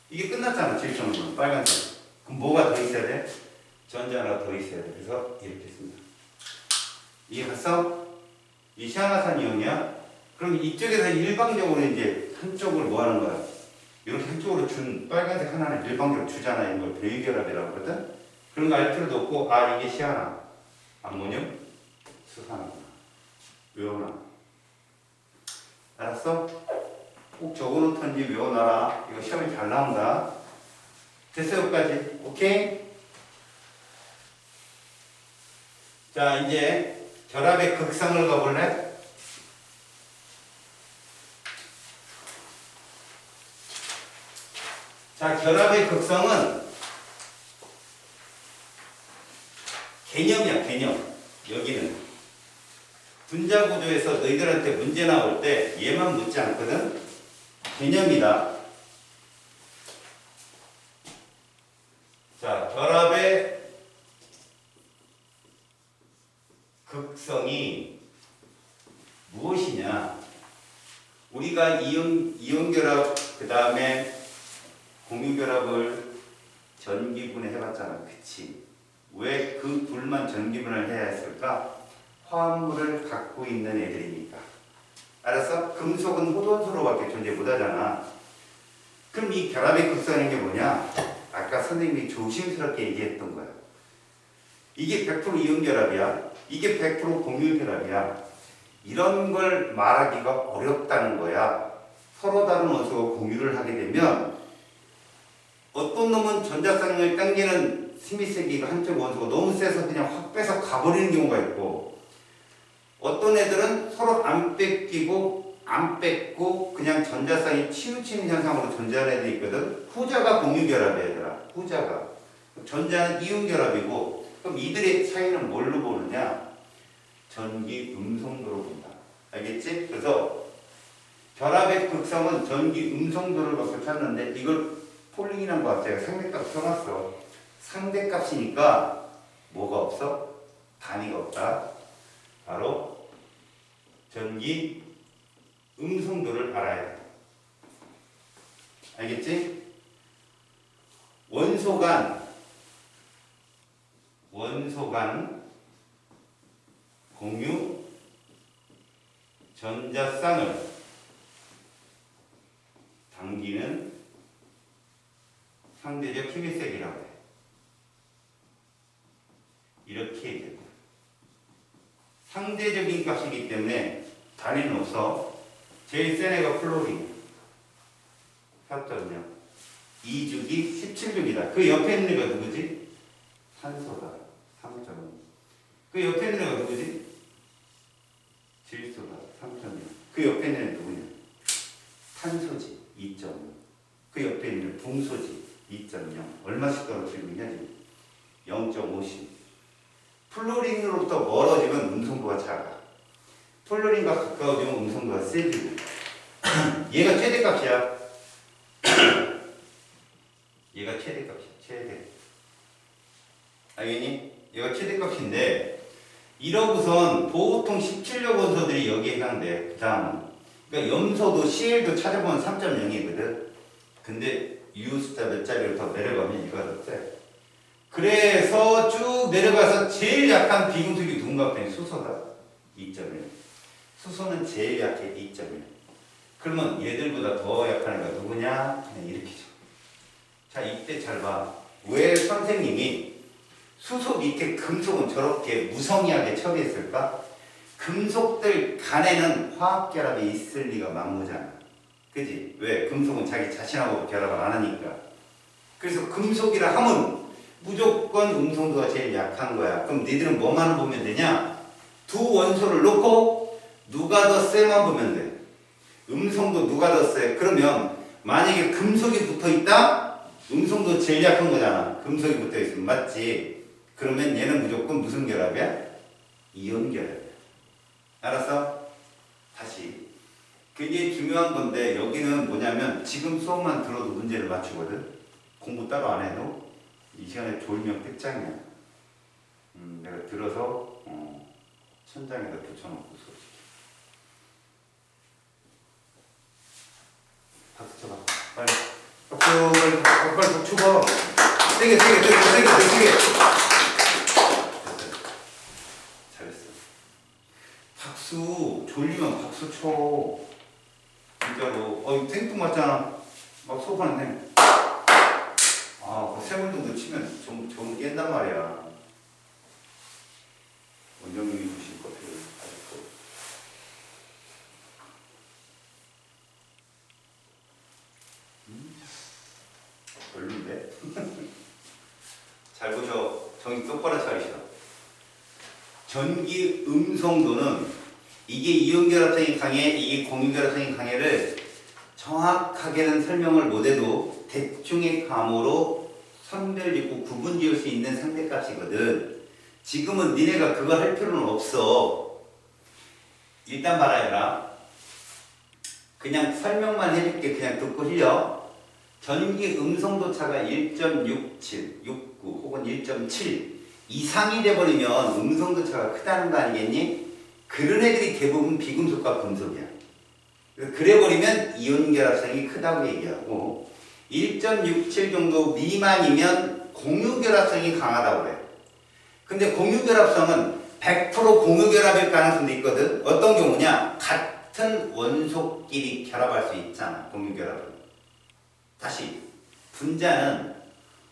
이게 끝났잖아. 질소는 빨간색. 그럼 뭐가 더 있어야 돼? 전자 하나 더 있어야 돼. 그래서 이렇게 씁니다. 이해 갔어? 이 시아나산 이온이야. 그럼 이쪽에서 일방적으로 이제 한쪽을 뭐 하는 거야? 이렇게 한쪽으로 준 빨간색 하나는 일방적으로 주잖아. 이걸 배유결합이라고 하거든. 그런 거 알 필요도 없고, 아, 이게 시아나. 암모늄 수산화구나. 외워놔. 알았어? 꼭 적어놓던지 외워놔라. 이거 시험에 잘 나온다. 됐어, 여기까지. 오케이? 자, 이제 결합의 극성을 가볼래? 자, 결합의 극성은 개념이야, 개념. 여기는 분자 구조에서 너희들한테 문제 나올 때 얘만 묻지 않거든. 개념이다. 자, 결합의 극성이 무엇이냐? 우리가 이온 결합, 그 다음에 공유 결합을 전기분해 해봤잖아. 그치? 왜 그 둘만 전기분해를 해야 했을까? 화합물을 갖고 있는 애들이니까. 알았어? 금속은 호돈수로밖에 존재 못하잖아. 그럼 이 결합의 극성인 게 뭐냐? 아까 선생님이 조심스럽게 얘기했던 거야. 이게 100% 이온 결합이야. 이게 100% 공유 결합이야. 이런 걸 말하기가 어렵다는 거야. 서로 다른 원소가 공유를 하게 되면 어떤 놈은 전자쌍을 당기는 스미스기가 한쪽 원소가 너무 세서 그냥 확 빼서 가버리는 경우가 있고, 어떤 애들은 서로 안 뺏기고 안 뺏고 그냥 전자쌍이 치우치는 현상으로 존재하는 애들이 있거든. 후자가 공유결합이야, 얘들아. 후자가. 전자는 이온결합이고, 그럼 이들의 차이는 뭘로 보느냐? 전기 음성도로 본다. 알겠지? 그래서 결합의 극성은 전기 음성도를 갖고 찾는데, 이걸 폴링이라는 거 제가 상대값 써놨어. 상대값이니까 뭐가 없어? 단위가 없다. 바로 전기 음성도를 알아야 돼. 알겠지? 원소 간 공유 전자쌍을 당기는 상대적 힘의 세기라고 해. 이렇게 얘기합니다. 상대적인 값이기 때문에 단위는 없어. 제일 센 애가 플로린 4.0, 2주기 17주기다. 그 옆에 있는 애가 누구지? 산소다. 3.0. 그 옆에 있는 애가 누구지? 질소다. 3.0. 그 옆에 있는 애 누구냐? 탄소지. 2.0. 그 옆에 있는 애 동소지. 2.0. 얼마씩 떨어지고 있냐 지금? 0.50. 플로린으로부터 멀어지면 음성도가 작아. 플로린과 가까워지면 음성도가 세지고. 얘가 최대값이야. 당연히 얘가 최대값인데 이러고선 보통 17력 원소들이 여기에 해당돼. 그 다음은 그러니까 염소도 CL도 찾아보면 3.0이거든. 근데 U 숫자 몇 자리로 더 내려가면 이거가 더 세. 그래서 쭉 내려가서 제일 약한 비금속이 누군가 했더니 수소다. 2.1. 수소는 제일 약해. 2.1. 그러면 얘들보다 더 약한 애가 누구냐? 그냥 이렇게 줘. 자, 이때 잘 봐. 왜 선생님이 수소 밑에 금속은 저렇게 무성의하게 처리했을까? 금속들 간에는 화학결합이 있을 리가 만무잖아. 그지? 왜? 금속은 자기 자신하고 결합을 안 하니까. 그래서 금속이라 하면 무조건 음성도가 제일 약한 거야. 그럼 니들은 뭐만 보면 되냐? 두 원소를 놓고 누가 더 세만 보면 돼. 음성도 누가 더 세? 그러면 만약에 금속이 붙어 있다? 음성도 제일 약한 거잖아. 금속이 붙어 있으면 맞지? 그러면 얘는 무조건 무슨 결합이야? 이온 결합이야. 알았어? 다시. 굉장히 중요한 건데 여기는 뭐냐면 지금 수업만 들어도 문제를 맞추거든. 공부 따로 안 해도 이 시간에 졸면 끝장이야. 내가 들어서 천장에다 붙여놓고 수업시켜. 박수 쳐봐. 빨리. 박수 빨리 박수 쳐봐. 세게. 잘했어. 박수 졸리면 박수 쳐. 진짜로. 생뚱맞잖아. 막 수업하는데. 세 번 정도 치면 좀 깬단 말이야. 원장님이 주실 것들 아직도. 별론데? 잘 보셔. 정신 똑바로 차리셔. 전기 음성도는 이게 이온결합성이 강해, 이게 공유결합성이 강해를 정확하게는 설명을 못해도 대충의 감으로 선별짓고 구분지을 수 있는 상대값이거든. 지금은 니네가 그거 할 필요는 없어. 일단 말하여라. 그냥 설명만 해줄게. 그냥 듣고 흘려. 전기 음성도 차가 1.67, 69 혹은 1.7 이상이 돼버리면 음성도 차가 크다는 거 아니겠니? 그런 애들이 대부분 비금속과 금속이야. 그래버리면 이온결합성이 크다고 얘기하고 1.67 정도 미만이면 공유결합성이 강하다고 그래. 근데 공유결합성은 100% 공유결합일 가능성도 있거든. 어떤 경우냐? 같은 원소끼리 결합할 수 있잖아. 공유결합은. 다시 분자는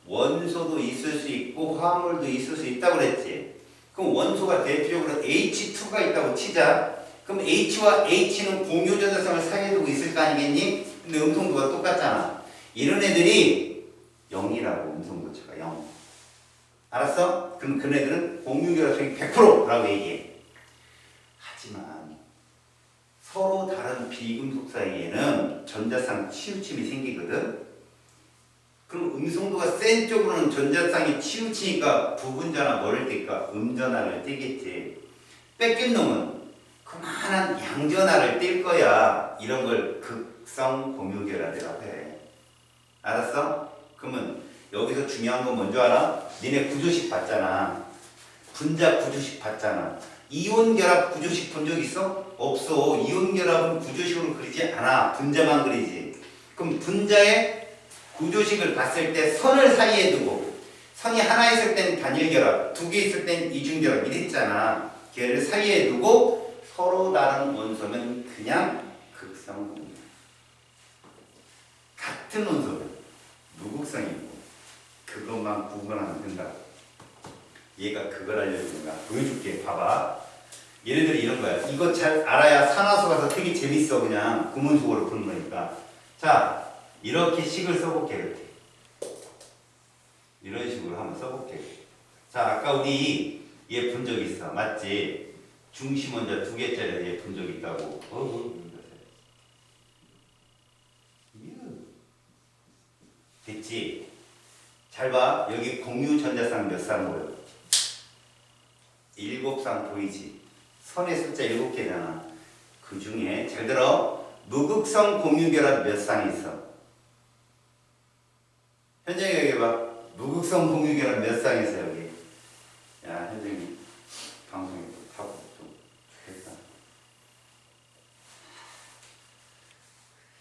원소도 있을 수 있고 화합물도 있을 수 있다고 그랬지. 그럼 원소가 대표적으로 H2가 있다고 치자. 그럼 H와 H는 공유전자성을 사이에 두고 있을 거 아니겠니? 근데 음성도가 똑같잖아. 이런 애들이 0이라고. 음성도차가 0. 알았어? 그럼 그네들은 공유결합성이 100%라고 얘기해. 하지만 서로 다른 비금속 사이에는 전자쌍 치우침이 생기거든. 그럼 음성도가 센 쪽으로는 전자쌍이 치우치니까 부분전화 뭐를 띨까? 음전화를 띄겠지. 뺏긴 놈은 그만한 양전화를 띨 거야. 이런 걸 극성 공유결합이라고 해. 알았어? 그러면 여기서 중요한 건 뭔지 알아? 니네 구조식 봤잖아. 분자 구조식 봤잖아. 이온결합 구조식 본 적 있어? 없어. 이온결합은 구조식으로 그리지 않아. 분자만 그리지. 그럼 분자의 구조식을 봤을 때 선을 사이에 두고 선이 하나 있을 땐 단일결합, 두 개 있을 땐 이중결합 이랬잖아. 걔를 사이에 두고 서로 다른 원소면 그냥 극성공유. 같은 원소면 무극성이고 그것만 구분하면 된다. 얘가 그걸 알려주는 거야. 보여줄게. 봐봐. 얘네들이 이런 거야. 이거 잘 알아야 산화수 가서 되게 재밌어. 그냥 구문속으로 푸는 거니까. 자, 이렇게 식을 써볼게. 이렇게. 이런 식으로 한번 써볼게. 자, 아까 우리 얘 본 적 있어. 맞지? 중심원자 2개짜리 얘 본 적 있다고. 됐지? 잘 봐. 여기 공유 전자쌍 몇 쌍 보여? 7쌍 보이지? 선의 숫자 7개잖아. 그 중에 잘 들어. 무극성 공유결합 몇 쌍 있어? 현정이 여기 봐. 무극성 공유결합 몇 쌍 있어 여기?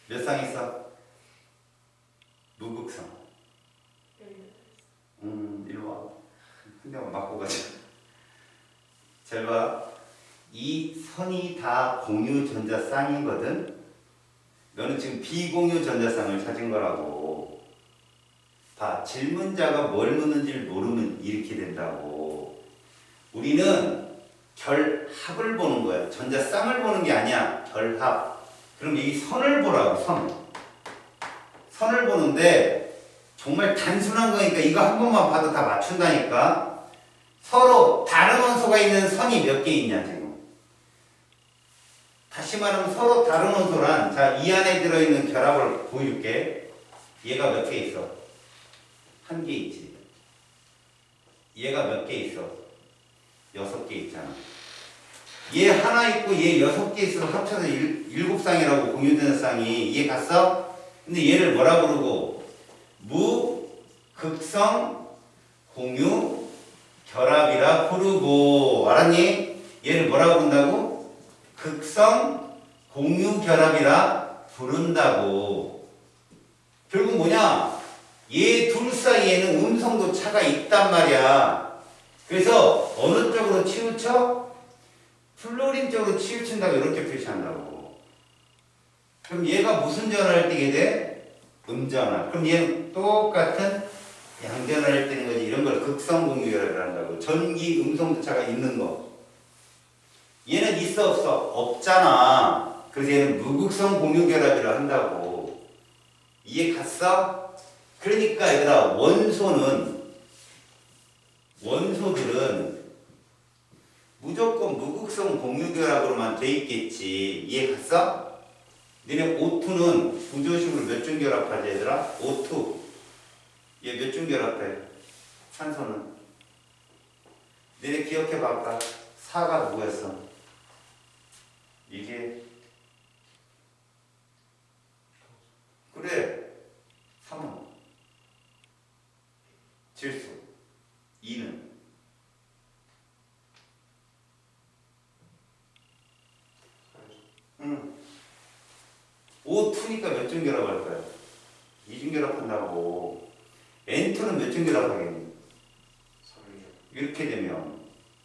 몇 상 있어? 무극성. 일로 와. 한 대만 맞고 가자. 잘 봐. 이 선이 다 공유 전자쌍이거든. 너는 지금 비공유 전자쌍을 찾은 거라고. 봐. 질문자가 뭘 묻는지를 모르면 이렇게 된다고. 우리는 결합을 보는 거야. 전자쌍을 보는 게 아니야. 결합. 그럼 이 선을 보라고. 선을 보는데 정말 단순한 거니까 이거 한 번만 봐도 다 맞춘다니까. 서로 다른 원소가 있는 선이 몇 개 있냐 지금. 다시 말하면 서로 다른 원소란, 자, 이 안에 들어있는 결합을 보여줄게. 얘가 몇 개 있어? 한 개 있지. 얘가 몇 개 있어? 6개 있잖아. 얘 하나 있고 얘 6개 있어서 합쳐서 7쌍이라고 공유되는 쌍이. 이해 갔어? 근데 얘를 뭐라 부르고? 무, 극성, 공유, 결합이라 부르고. 알았니? 얘를 뭐라 부른다고? 극성, 공유, 결합이라 부른다고. 결국 뭐냐? 얘 둘 사이에는 음성도 차가 있단 말이야. 그래서 어느 쪽으로 치우쳐? 플로린 쪽으로 치우친다고 이렇게 표시한다고. 그럼 얘가 무슨 전화를 띠게 돼? 음전화. 그럼 얘는 똑같은 양전화를 띠는 거지. 이런 걸 극성공유결합을 한다고. 전기 음성도 차가 있는 거. 얘는 있어 없어? 없잖아. 그래서 얘는 무극성 공유결합이라 한다고. 이해 갔어? 그러니까 얘들아, 원소들은 무조건 무극성 공유결합으로만 돼 있겠지. 이해 갔어? 너네 O2는 구조식으로 몇 중 결합하지 얘들아? O2 얘 몇 중 결합해? 산소는 너네 기억해봐. 아까 4가 누구였어? 이게 그래 3은 질소 2는 O2니까 몇 중 결합할 거야? 2중 결합한다고. N2는 몇 중 결합하겠니? 이렇게 되면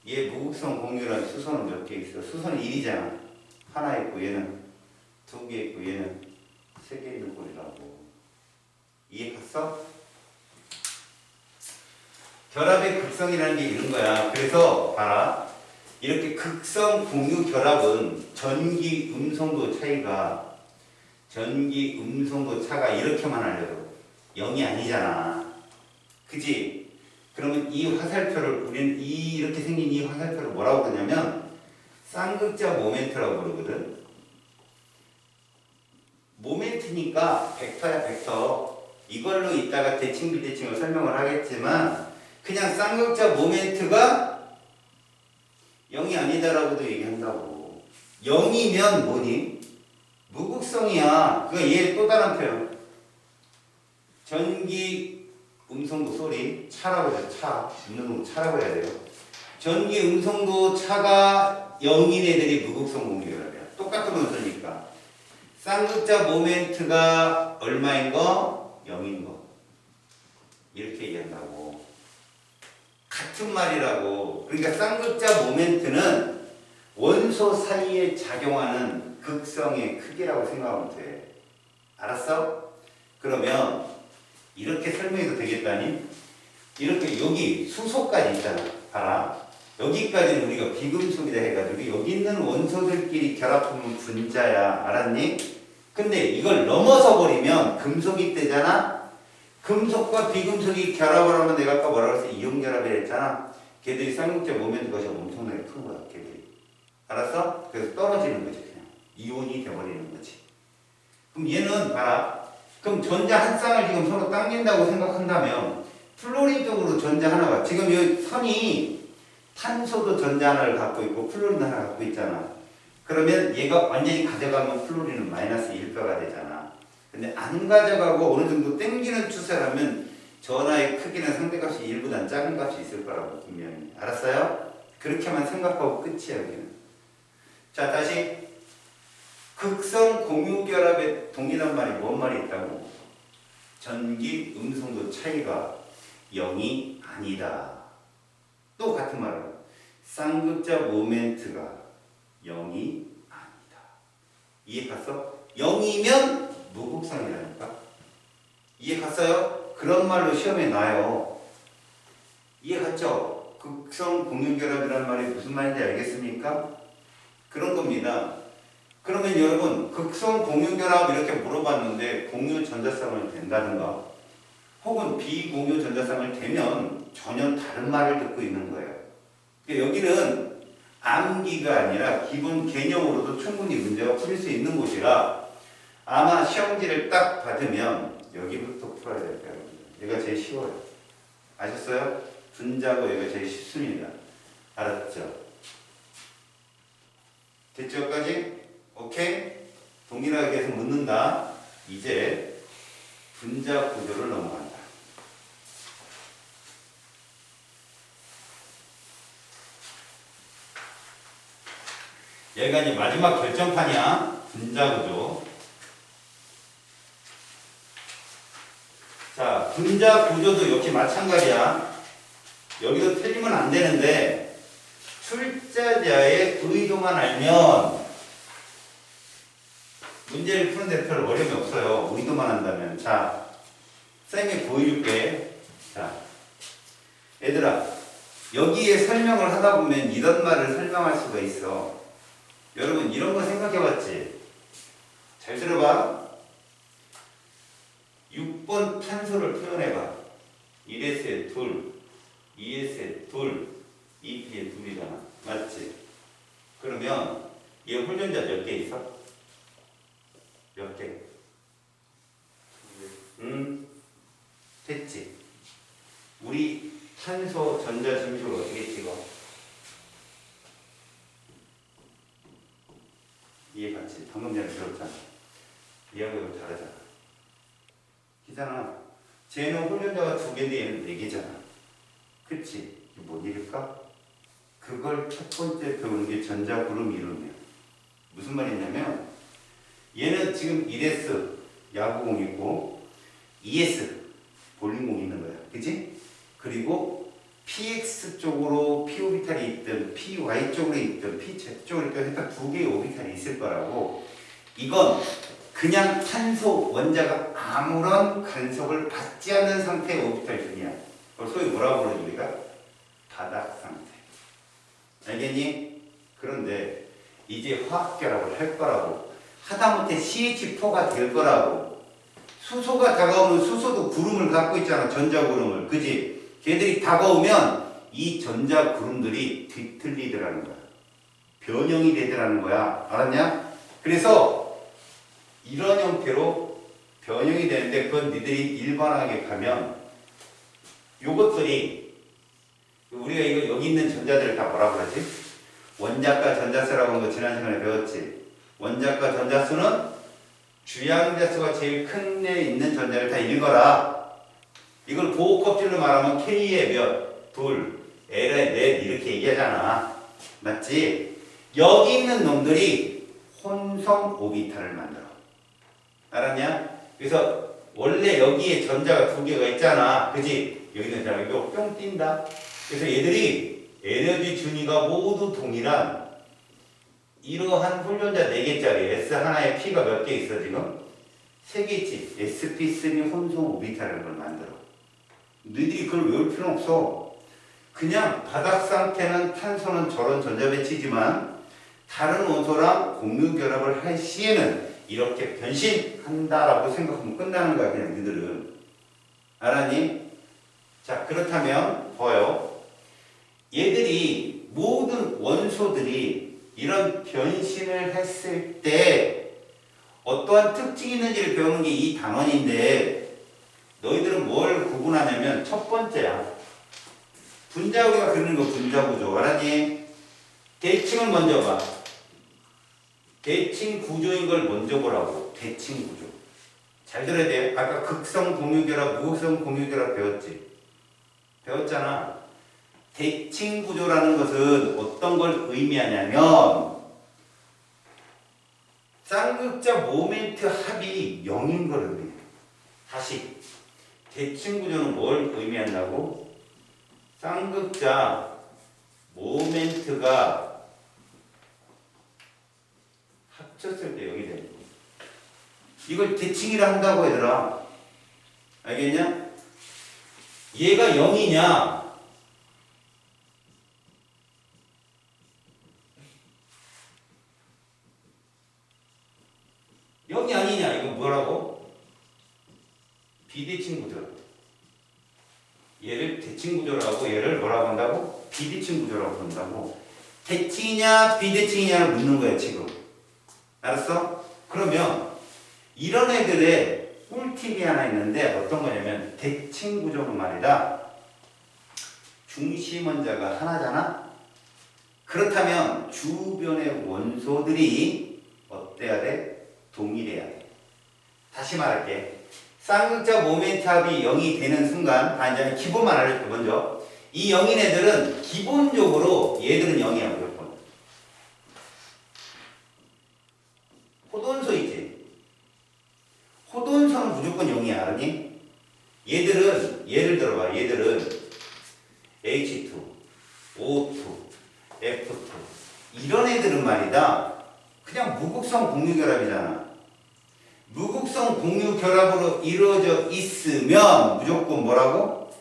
얘 무극성 공유랑 수소는 몇 개 있어? 수소는 1이잖아. 하나 있고 얘는 2개 있고 얘는 3개 있는 꼴이라고. 이해 갔어? 결합의 극성이라는 게 이런 거야. 그래서 봐라. 이렇게 극성 공유 결합은 전기 음성도 차이가, 전기 음성도 차가 이렇게만 알려도 0이 아니잖아. 그지? 그러면 이 화살표를 우리는 이렇게 생긴 이 화살표를 뭐라고 그러냐면 쌍극자 모멘트라고 부르거든. 모멘트니까 벡터야 벡터. 이걸로 이따가 대칭 비대칭을 설명을 하겠지만 그냥 쌍극자 모멘트가 0이 아니다라고도 얘기한다고. 0이면 뭐니? 무극성이야. 그거 얘 또 다른 표현. 전기 음성도 소리 차라고 해요. 차. 음성도 차라고 해야 돼요. 전기 음성도 차가 0인 애들이 무극성 공유결합이야. 똑같은 원소니까. 쌍극자 모멘트가 얼마인 거? 0인 거. 이렇게 얘기한다고. 같은 말이라고. 그러니까 쌍극자 모멘트는 원소 사이에 작용하는 극성의 크기라고 생각하면 돼. 알았어? 그러면 이렇게 설명해도 되겠다니? 이렇게 여기 수소까지 있잖아. 봐라. 여기까지는 우리가 비금속이다 해가지고 여기 있는 원소들끼리 결합하면 분자야. 알았니? 근데 이걸 넘어서 버리면 금속이 되잖아. 금속과 비금속이 결합을 하면 내가 아까 뭐라고 했어? 이온결합이라 했잖아. 걔들이 쌍극자 모멘트가 엄청나게 큰 거야. 걔들이. 알았어? 그래서 떨어지는 거지. 그냥 이온이 돼버리는 거지. 그럼 얘는 봐라. 그럼 전자 한 쌍을 지금 서로 당긴다고 생각한다면 플로린 쪽으로 전자 하나가, 지금 이 선이 탄소도 전자 하나를 갖고 있고 플로린도 하나 갖고 있잖아. 그러면 얘가 완전히 가져가면 플로린은 마이너스 1가 되잖아. 근데 안 가져가고 어느 정도 당기는 추세라면 전하의 크기는 상대값이 1보다 작은 값이 있을 거라고 분명히. 알았어요? 그렇게만 생각하고 끝이야 여기는. 자, 다시 극성 공유결합의 동일한 말이 뭔 말이 있다고? 전기 음성도 차이가 0이 아니다. 또 같은 말은 쌍극자 모멘트가 0이 아니다. 이해 갔어? 0이면 무극성이라니까. 이해 갔어요? 그런 말로 시험에 나요. 이해 갔죠? 극성 공유결합이라는 말이 무슨 말인지 알겠습니까? 그런 겁니다. 그러면 여러분 극성 공유결합 이렇게 물어봤는데 공유 전자쌍을 된다든가 혹은 비공유 전자쌍을 되면 전혀 다른 말을 듣고 있는 거예요. 그러니까 여기는 암기가 아니라 기본 개념으로도 충분히 문제가 풀릴 수 있는 곳이라 아마 시험지를 딱 받으면 여기부터 풀어야 될 거예요. 얘가 제일 쉬워요. 아셨어요? 분자고 얘가 제일 쉽습니다. 알았죠? 됐죠? 여기까지? 오케이? 동일하게 계속 묻는다. 이제 분자 구조를 넘어간다. 얘가 이제 마지막 결정판이야. 분자 구조. 자, 분자 구조도 역시 마찬가지야. 여기도 틀리면 안 되는데 출제자의 의도만 알면 문제를 푸는데 별 어려움이 없어요. 의도만 한다면. 자, 쌤이 보여줄게. 자, 얘들아, 여기에 설명을 하다 보면 이런 말을 설명할 수가 있어. 여러분, 이런 거 생각해봤지? 잘 들어봐. 6번 탄소를 표현해봐. 1S에 둘, 2S에 둘, 2P에 둘이잖아. 맞지? 그러면 얘 홀전자 몇 개 있어? 몇 개? 됐지? 우리 탄소 전자 증식을 어떻게 찍어? 이해 갔지? 방금 전에 들었잖아. 얘하고 이거 다르잖아. 기잖아. 쟤는 홀전자가 2개인데 얘는 4개잖아. 그치? 이게 뭔 일일까? 그걸 첫 번째 배우는 게 전자 구름 이론이야. 무슨 말이냐면 얘는 지금 1S 야구공 있고 2S 볼링공 있는 거야. 그치? 그리고 PX 쪽으로 P 오비탈이 있든 PY 쪽으로 있든 PZ 쪽으로 있든 일단 2개의 오비탈이 있을 거라고. 이건 그냥 탄소 원자가 아무런 간섭을 받지 않는 상태의 오비탈 중이야. 그걸 소위 뭐라고 부르지 우리가? 바닥 상태. 알겠니? 그런데 이제 화학결합을 할 거라고. 하다못해 CH4가 될 거라고. 수소가 다가오면 수소도 구름을 갖고 있잖아. 전자구름을. 그지? 걔들이 다가오면 이 전자구름들이 뒤틀리더라는 거야. 변형이 되더라는 거야. 알았냐? 그래서 이런 형태로 변형이 되는데 그건 니들이 일반하게 가면 요것들이 우리가 이거 여기 있는 전자들을 다 뭐라 그러지? 원자과 전자수라고 하는 거 지난 시간에 배웠지? 원자과 전자수는 주양자수가 제일 큰 데 있는 전자를 다 읽어라. 이걸 보호껍질로 말하면 K의 몇, 둘, L의 넷 이렇게 얘기하잖아. 맞지? 여기 있는 놈들이 혼성 오비탈을 만들어. 알았냐? 그래서 원래 여기에 전자가 2개가 있잖아. 그지? 여기는 자, 이거 뿅 뛴다. 그래서 얘들이 에너지 준위가 모두 동일한 이러한 홀전자 4개짜리 S 하나에 P가 몇 개 있어 지금? 3개 있지. sp3 혼성 오비탈이라는 걸 만들어. 너희들이 그걸 외울 필요는 없어. 그냥 바닥 상태는 탄소는 저런 전자 배치지만 다른 원소랑 공유 결합을 할 시에는 이렇게 변신한다라고 생각하면 끝나는 거야. 그냥 너희들은. 알았니? 자, 그렇다면 봐요. 얘들이 모든 원소들이 이런 변신을 했을 때 어떠한 특징이 있는지를 배우는 게 이 단원인데 너희들은 뭘 구분하냐면 첫 번째야. 분자 우리가 그리는 거 분자 구조. 알았니? 대칭을 먼저 봐. 대칭 구조인 걸 먼저 보라고. 대칭 구조. 잘 들어야 돼. 아까 극성 공유결합, 무극성 공유결합 배웠지? 배웠잖아. 대칭 구조라는 것은 어떤 걸 의미하냐면 쌍극자 모멘트 합이 0인 걸 의미해요. 다시 대칭 구조는 뭘 의미한다고? 쌍극자 모멘트가 합쳤을 때 0이 되는 거예요. 이걸 대칭이라 한다고 얘들아. 알겠냐? 얘가 0이냐? 영이 아니냐? 이거 뭐라고? 비대칭 구조라고. 얘를 대칭 구조라고, 얘를 뭐라고 한다고? 비대칭 구조라고 한다고. 대칭이냐 비대칭이냐를 묻는 거야 지금. 알았어? 그러면 이런 애들의 꿀팁이 하나 있는데 어떤 거냐면 대칭 구조는 말이다. 중심 원자가 하나잖아. 그렇다면 주변의 원소들이 어때야 돼? 동일해야 돼. 다시 말할게. 쌍극자 모멘트 합이 0이 되는 순간, 이제 기본만 알려줄게 먼저. 이 0인 애들은 기본적으로 얘들은 0이야 무조건. 호돈소 있지? 호돈소는 무조건 0이야 알았니? 얘들은 예를 들어봐. 얘들은 H2, O2, F2 이런 애들은 말이다. 그냥 무극성 공유결합이잖아. 무극성 공유결합으로 이루어져 있으면 무조건 뭐라고?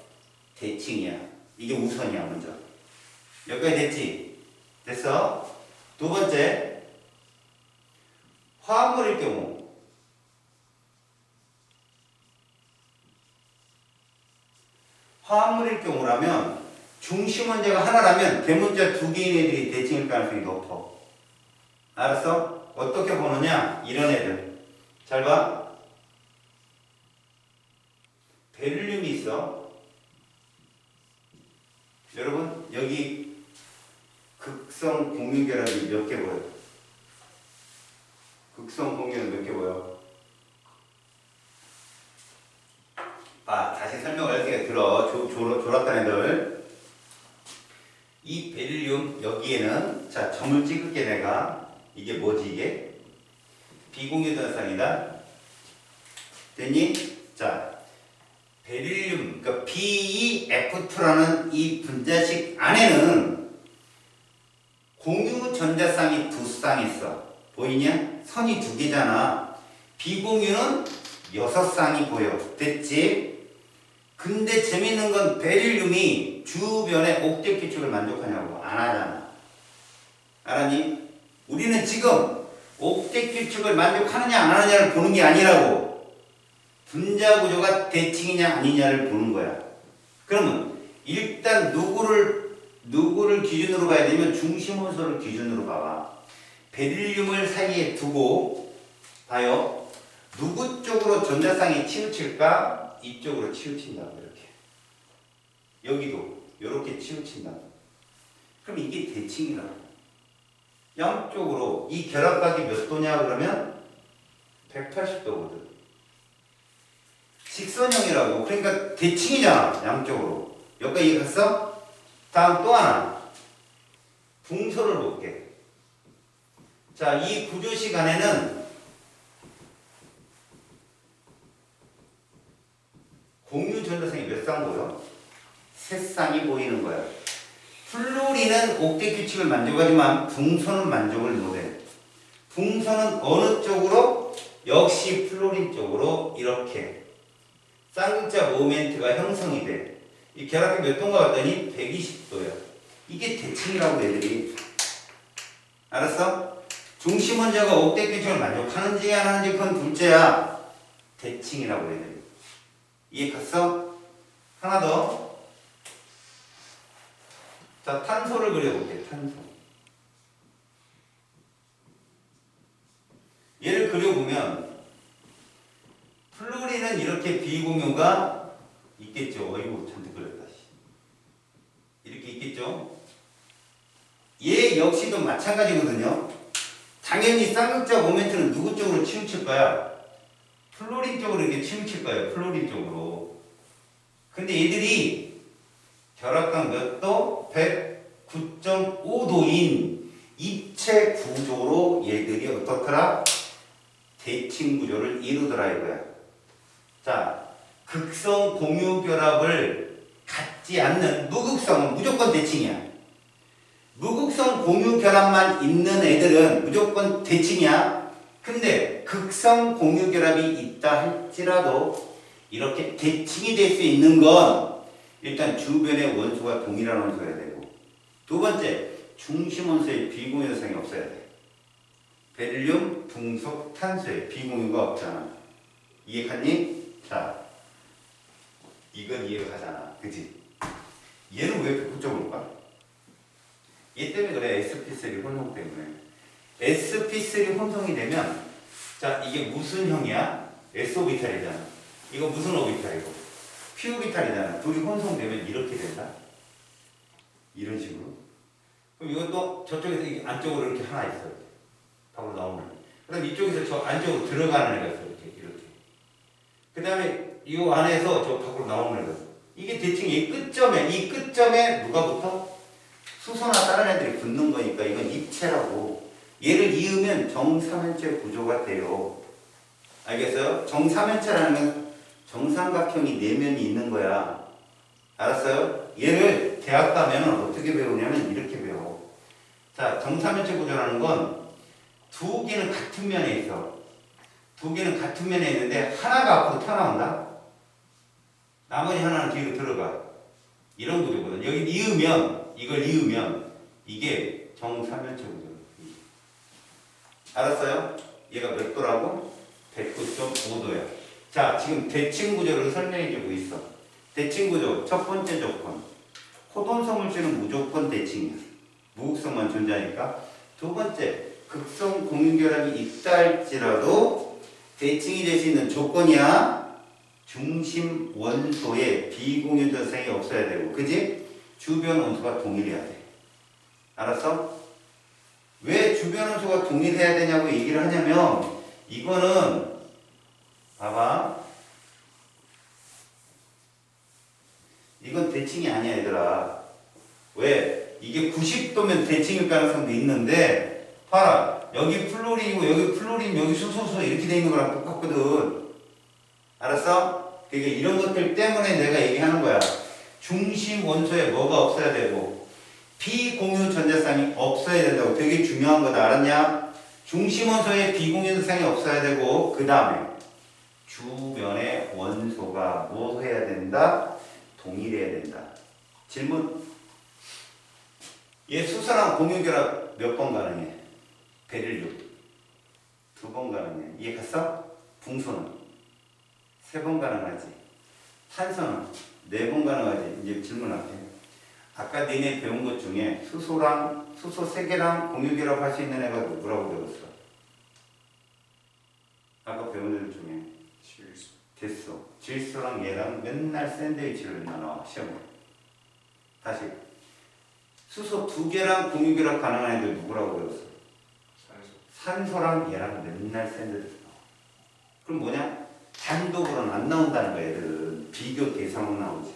대칭이야. 이게 우선이야 먼저. 여기까지 됐지? 됐어? 두 번째, 화합물일 경우 화합물일 경우라면 중심 원자가 하나라면 대문자 두 개인 애들이 대칭일 가능성이 높아. 알았어? 어떻게 보느냐? 이런 애들. 잘 봐. 베릴륨이 있어. 여러분 여기 극성 공유결합이 몇 개 보여? 극성 공유는 몇 개 보여? 다시 설명을 할게. 들어. 졸았던 애들. 이 베릴륨 여기에는 자 점을 찍을게 내가. 이게 뭐지 이게? 비공유 전산이다. 됐니? 자 베릴륨 그러니까 BeF2라는 이 분자식 안에는 공유 전자쌍이 두 쌍 있어. 보이냐? 선이 두 개잖아. 비공유는 6쌍이 보여. 됐지? 근데 재밌는 건 베릴륨이 주변의 옥텟 규칙을 만족하냐고 안 하잖아. 알았니? 우리는 지금 옥텟 규칙을 만족하느냐 안 하느냐를 보는 게 아니라고. 분자 구조가 대칭이냐 아니냐를 보는 거야. 그러면 일단 누구를 기준으로 봐야 되면 중심 원소를 기준으로 봐봐. 베릴륨을 사이에 두고 봐요. 누구 쪽으로 전자쌍이 치우칠까? 이쪽으로 치우친다고 이렇게. 여기도 이렇게 치우친다고. 그럼 이게 대칭이라고. 양쪽으로 이 결합각이 몇 도냐 그러면 180도거든. 직선형이라고. 그러니까 대칭이잖아 양쪽으로. 여기까지 이해갔어? 다음 또 하나. 붕소를 볼게. 자, 이 구조식 안에는 공유 전자쌍이 몇 쌍 보여? 3쌍이 보이는 거야. 플루리는 옥텟 규칙을 만족하지만 붕소는 만족을 못해. 붕소는 어느 쪽으로? 역시 플루린 쪽으로 이렇게 쌍극자 모멘트가 형성이 돼. 이 결합이 몇 도인가 봤더니 120도야. 이게 대칭이라고 얘들이. 알았어? 중심 원자가 옥텟 규칙을 만족하는지 안 하는지 그건 둘째야. 대칭이라고 얘들이. 이해 갔어? 하나 더. 자, 탄소를 그려볼게. 탄소. 얘를 그려보면 플루린은 이렇게 비공유가 있겠죠. 어이구 잔뜩 그렸다. 이렇게 있겠죠. 얘 역시도 마찬가지거든요. 당연히 쌍극자 모멘트는 누구 쪽으로 치우칠 거야? 플루린 쪽으로 이렇게 치우칠 거예요. 플루린 쪽으로. 근데 얘들이 결합각 몇 도? 109.5도인 입체 구조로 얘들이 어떻더라? 대칭 구조를 이루더라 이거야. 자, 극성 공유 결합을 갖지 않는 무극성은 무조건 대칭이야. 무극성 공유 결합만 있는 애들은 무조건 대칭이야. 근데 극성 공유 결합이 있다 할지라도 이렇게 대칭이 될 수 있는 건 일단 주변의 원소가 동일한 원소여야 되고, 두 번째, 중심 원소의 비공유 현상이 없어야 돼. 베릴륨, 붕속, 탄소에 비공유가 없잖아. 이해갔니? 자, 이건 이해가 가잖아. 그치? 얘는 왜 이렇게 붙여볼까? 얘 때문에 그래. sp3 혼성 때문에. sp3 혼성이 되면, 자, 이게 무슨 형이야? s오비탈이잖아. 이거 무슨 오비탈이고? p오비탈이잖아. 둘이 혼성되면 이렇게 된다? 이런 식으로. 그럼 이것도 저쪽에서 이 안쪽으로 이렇게 하나 있어요. 밖으로 나오는. 그럼 이쪽에서 저 안쪽으로 들어가는 애가 있어. 이렇게. 그 다음에 이 안에서 저 밖으로 나오는 애가 있어. 이게 대칭 이 끝점에 누가 붙어? 수소나 다른 애들이 붙는 거니까 이건 입체라고. 얘를 이으면 정삼면체 구조가 돼요. 알겠어요? 정삼면체라는 건 정삼각형이 내면이 있는 거야. 알았어요? 얘를 대학 가면 어떻게 배우냐면 이렇게 배워. 자, 정삼면체 구조라는 건 두 개는 같은 면에 있어. 두 개는 같은 면에 있는데 하나가 앞으로 튀어나온다. 나머지 하나는 뒤로 들어가. 이런 구조거든. 여기 이걸 이으면 이게 정삼면체 구조. 알았어요? 얘가 몇 도라고? 109.5도야. 자, 지금 대칭 구조를 설명해주고 있어. 대칭 구조 첫 번째 조건. 호돈성을 쓰는 무조건 대칭이야. 무극성만 존재하니까. 두 번째, 극성 공유결합이 있다 할지라도 대칭이 될 수 있는 조건이야. 중심 원소에 비공유 전생이 없어야 되고, 그지? 주변 원소가 동일해야 돼. 알았어? 왜 주변 원소가 동일해야 되냐고 얘기를 하냐면, 이거는 봐봐. 이건 대칭이 아니야, 얘들아. 왜? 이게 90도면 대칭일 가능성도 있는데, 봐라. 여기 플로린이고, 여기 플로린, 여기 수소수 이렇게 돼 있는 거랑 똑같거든. 알았어? 그러니까 이런 것들 때문에 내가 얘기하는 거야. 중심 원소에 뭐가 없어야 되고, 비공유 전자쌍이 없어야 된다고. 되게 중요한 거다. 알았냐? 중심 원소에 비공유 전자쌍이 없어야 되고, 그 다음에 주변의 원소가 뭐 해야 된다? 동일해야 된다. 질문. 얘 수소랑 공유결합 몇 번 가능해? 베릴륨 2번 가능해. 이해 갔어? 붕소는 3번 가능하지. 탄소는 4번 가능하지. 이제 질문할게. 아까 니네 배운 것 중에 수소 3개랑 공유결합 할 수 있는 애가 누구라고 배웠어? 아까 배운 애들 중에 질소. 됐어. 질소랑 얘랑 맨날 샌드위치를 나눠 시험에. 다시. 수소 2개랑 공유결합 가능한 애들 누구라고 배웠어? 산소랑 얘랑 맨날 샌드위치 나와. 그럼 뭐냐? 단독으로는 안 나온다는 거야. 얘들은 비교 대상으로 나오지.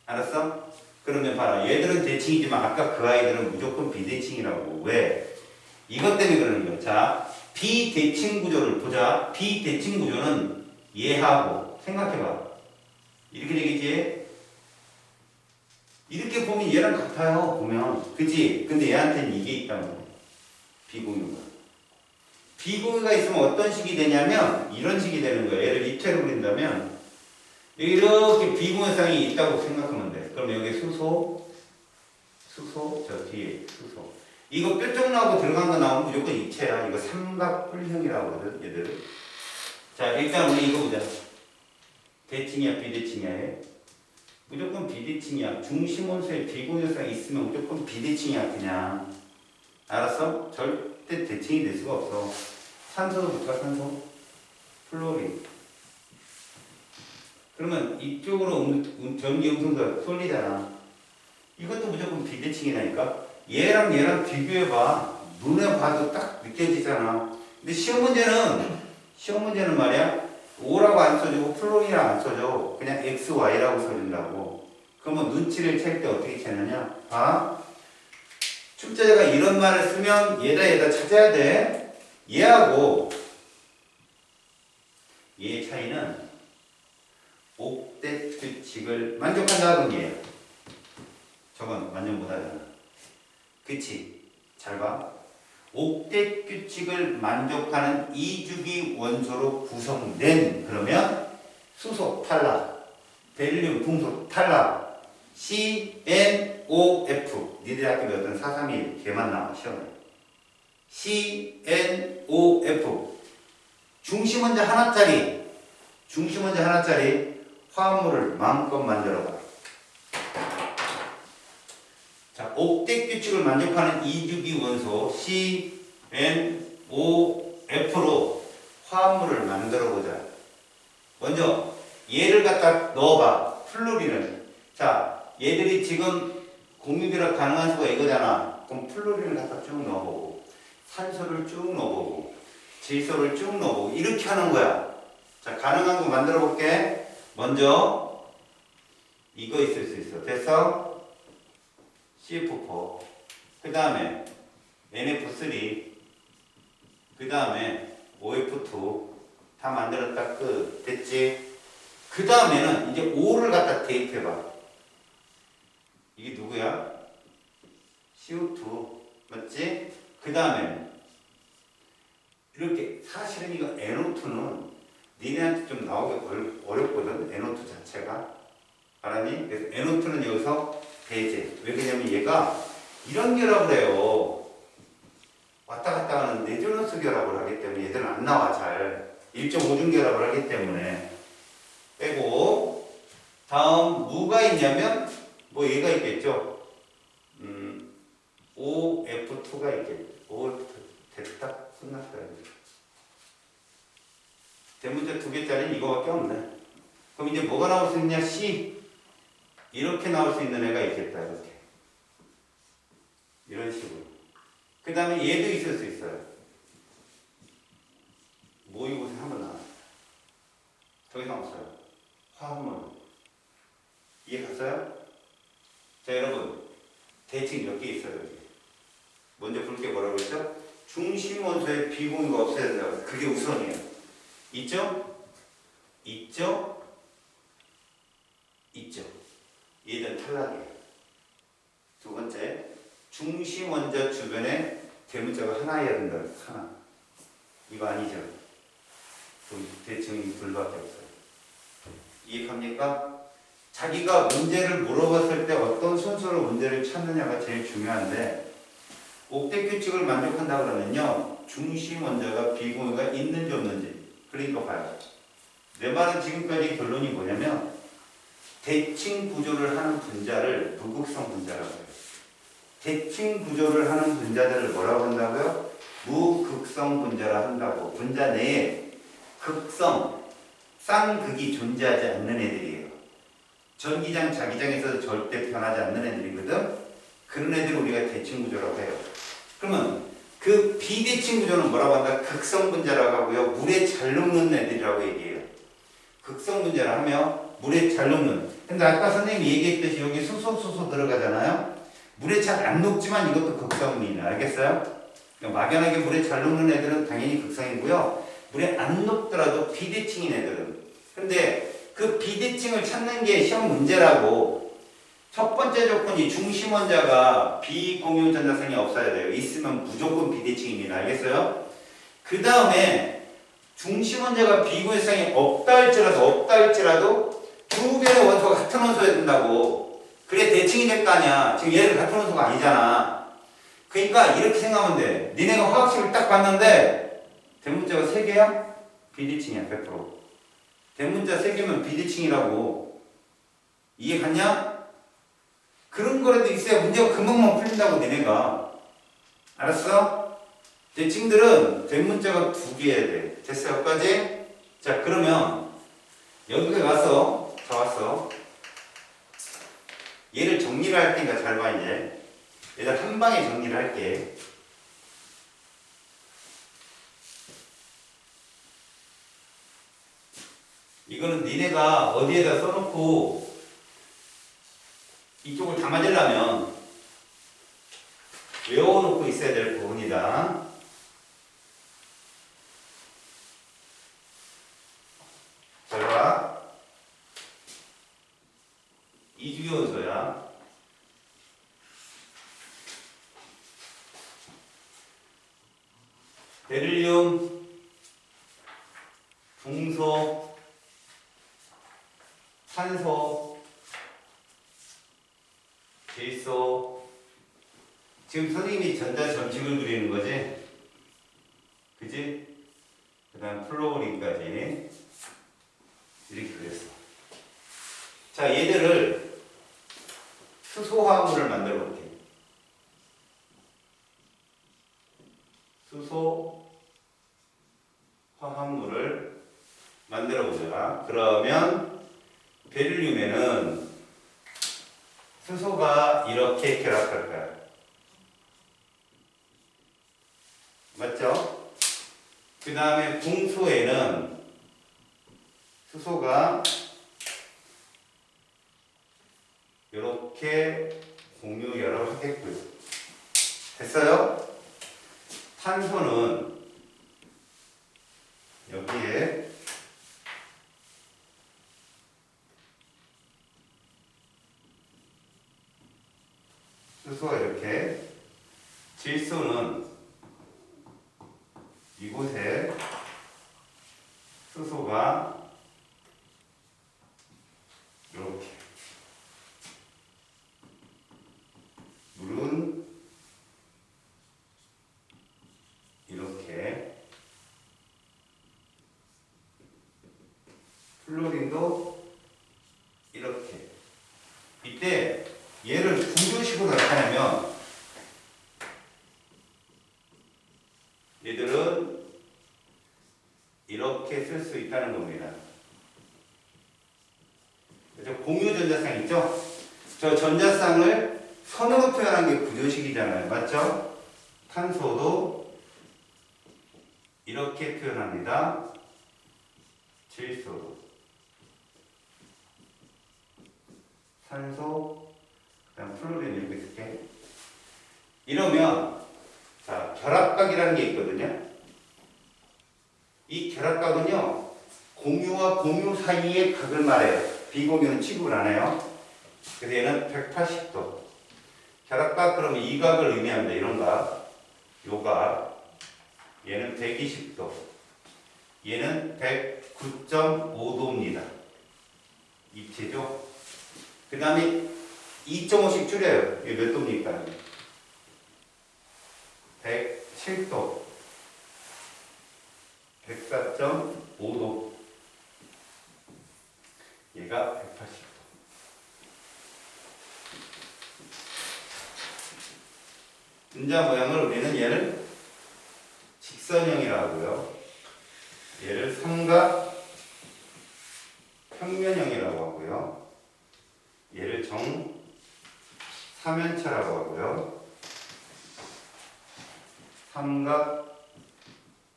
알았어? 그러면 봐라. 얘들은 대칭이지만 아까 그 아이들은 무조건 비대칭이라고. 왜? 이것 때문에 그러는 거야. 자, 비대칭 구조를 보자. 비대칭 구조는 얘하고 생각해봐. 이렇게 되겠지? 이렇게 보면 얘랑 같아요. 보면. 그치? 근데 얘한테는 이게 있단 말이야. 비공유가. 비공유가 있으면 어떤 식이 되냐면 이런 식이 되는 거야. 얘를 입체로 그린다면 이렇게 비공유상이 있다고 생각하면 돼. 그럼 여기 수소, 저 뒤에 수소. 이거 뾰족 나오고 들어간 거 나오면 무조건 입체야. 이거 삼각뿔형이라고 하거든, 얘들은. 자, 일단 우리 이거 보자. 대칭이야, 비대칭이야? 얘? 무조건 비대칭이야. 중심 원소에 비공유상이 있으면 무조건 비대칭이야, 그냥. 알았어? 절대 대칭이 될 수가 없어. 산소도 볼까, 산소? 플로린. 그러면 이쪽으로 전기 음성도 쏠리잖아. 이것도 무조건 비대칭이라니까. 얘랑 비교해봐. 눈에 봐도 딱 느껴지잖아. 근데 시험 문제는 말이야. O라고 안 써주고 플로린이라고 안 써줘. 그냥 X, Y라고 써준다고. 그러면 눈치를 챌 때 어떻게 채느냐? 봐. 출제자가 이런 말을 쓰면 얘다 찾아야 돼. 얘하고 얘의 차이는 옥텟 규칙을 만족한다는 얘예요. 저건 완전 못하잖아. 그치? 잘 봐. 옥텟 규칙을 만족하는 이주기 원소로 구성된 그러면 수소 탈락, 벨륨 풍소 탈락, CNOF 니들 학교에 어떤 431 걔만 나와 시험에. CNOF 중심 원자 하나짜리 화합물을 마음껏 만들어봐. 자, 옥텟 규칙을 만족하는 이주기 원소 CNOF로 화합물을 만들어 보자. 먼저 얘를 갖다 넣어봐. 플루린을. 자, 얘들이 지금 공유결합 가능한 수가 이거잖아. 그럼 플루린을 갖다 쭉 넣어보고 산소를 쭉 넣어보고 질소를 쭉 넣어보고 이렇게 하는 거야. 자, 가능한 거 만들어 볼게. 먼저 이거 있을 수 있어. 됐어? CF4, 그 다음에 NF3, 그 다음에 OF2 다 만들었다 끝. 됐지? 그 다음에는 이제 O를 갖다 대입해봐. 이게 누구야? CO2 맞지? 그 다음에 이렇게 사실은 이거 NO2는 니네한테 좀 나오기 어렵거든. NO2 자체가 알았니? 그래서 NO2는 여기서 배제. 왜 그러냐면 얘가 이런 결합을 해요. 왔다 갔다 하는 레조넌스 결합을 하기 때문에 얘들은 안 나와 잘. 1.5중 결합을 하기 때문에 빼고 다음 뭐가 있냐면 뭐 얘가 있겠죠. OF2가 있겠죠. OF2 됐다. 끝났다. 대문자 2개짜리는 이거밖에 없네. 그럼 이제 뭐가 나올 수 있냐? C. 이렇게 나올 수 있는 애가 있겠다. 이렇게. 이런 식으로. 그 다음에 얘도 있을 수 있어요. 모의고사 한번 나왔어요. 더 이상 없어요. 화합물. 이해 갔어요? 자, 여러분. 대칭 몇 개 있어요, 여기. 먼저 볼 게 뭐라고 했죠? 중심 원소에 비공유가 없어야 된다고. 그게 우선이에요. 있죠? 있죠? 있죠? 얘는 탈락이에요. 두 번째, 중심 원자 주변에 대문자가 하나여야 된다. 하나. 이거 아니죠? 대칭이 둘밖에 없어요. 이해합니까? 자기가 문제를 물어봤을 때 어떤 순서로 문제를 찾느냐가 제일 중요한데 옥텟 규칙을 만족한다 그러면요. 중심 원자가 비공유가 있는지 없는지. 그러니까 봐요. 내 말은 지금까지 결론이 뭐냐면 대칭 구조를 하는 분자를 무극성 분자라고 해요. 대칭 구조를 하는 분자들을 뭐라고 한다고요? 무극성 분자라 한다고. 분자 내에 극성, 쌍극이 존재하지 않는 애들이에요. 전기장, 자기장에서 절대 변하지 않는 애들이거든. 그런 애들을 우리가 대칭 구조라고 해요. 그러면 그 비대칭 구조는 뭐라고 한다? 극성 분자라고 하고요. 물에 잘 녹는 애들이라고 얘기해요. 극성 분자라 하면 물에 잘 녹는. 근데 아까 선생님이 얘기했듯이 여기 수소 들어가잖아요. 물에 잘 안 녹지만 이것도 극성이에요. 알겠어요? 그러니까 막연하게 물에 잘 녹는 애들은 당연히 극성이고요. 물에 안 녹더라도 비대칭인 애들은. 근데 그 비대칭을 찾는 게 시험 문제라고. 첫 번째 조건이 중심 원자가 비공유 전자성이 없어야 돼요. 있으면 무조건 비대칭입니다. 알겠어요? 그 다음에 중심 원자가 비공유성이 없다 할지라도 두 개의 원소가 같은 원소여야 된다고. 그래 대칭이 될 거 아니야. 지금 얘들 같은 원소가 아니잖아. 그러니까 이렇게 생각하면 돼. 니네가 화학식을 딱 봤는데 대문자가 3개야? 비대칭이야 100%. 대문자 3개면 비대칭이라고. 이해 갔냐? 그런 거라도 있어야 문제가 금방만 풀린다고 니네가. 알았어? 대칭들은 대문자가 2개여야 돼. 됐어 여기까지? 자 그러면 여기가 와서 다 왔어. 얘를 정리를 할 테니까 잘 봐 이제. 얘들 한 방에 정리를 할게. 이거는 니네가 어디에다 써놓고 이쪽을 다 맞으려면 외워놓고 있어야 될 부분이다. 중소, 산소, 질소. 지금 선생님이 전자점식을 그리는 거지? 그지? 그 다음 플로린까지 이렇게 그렸어. 자, 얘들을 수소화합물을 만들어 볼게. 수소 화합물을 만들어 보자. 그러면 베릴륨에는 수소가 이렇게 결합할 거야. 맞죠? 그 다음에 붕소에는 수소가 이렇게 공유결합을 하겠고요. 됐어요? 탄소는 여기에 수소가 이렇게, 질소는 이곳에 수소가 이렇게, 물은 이렇게, 플로린도 이렇게. 이때 얘를 구조식으로 나타내면 얘들은 이렇게 쓸 수 있다는 겁니다. 그래서 공유 전자쌍 있죠? 저 전자쌍을 선으로 표현한 게 구조식이잖아요. 맞죠? 탄소도 이렇게 표현합니다. 질소도. 산소, 그다음 플로린 이렇게 쓸게. 이러면 자, 결합각이라는 게 있거든요. 이 결합각은요, 공유와 공유 사이의 각을 말해요. 비공유는 취급을 안 해요. 그래서 얘는 180도. 결합각 그러면 이 각을 의미합니다. 이런 각. 요 각. 얘는 120도. 얘는 109.5도입니다. 입체죠. 그 다음에 2.5씩 줄여요. 이게 몇 도입니까? 107도. 104.5도. 얘가 180도. 분자 모양을 우리는 얘를 직선형이라고 하고요. 얘를 삼각 평면형이라고 하고요. 얘를 정사면체라고 하고요. 삼각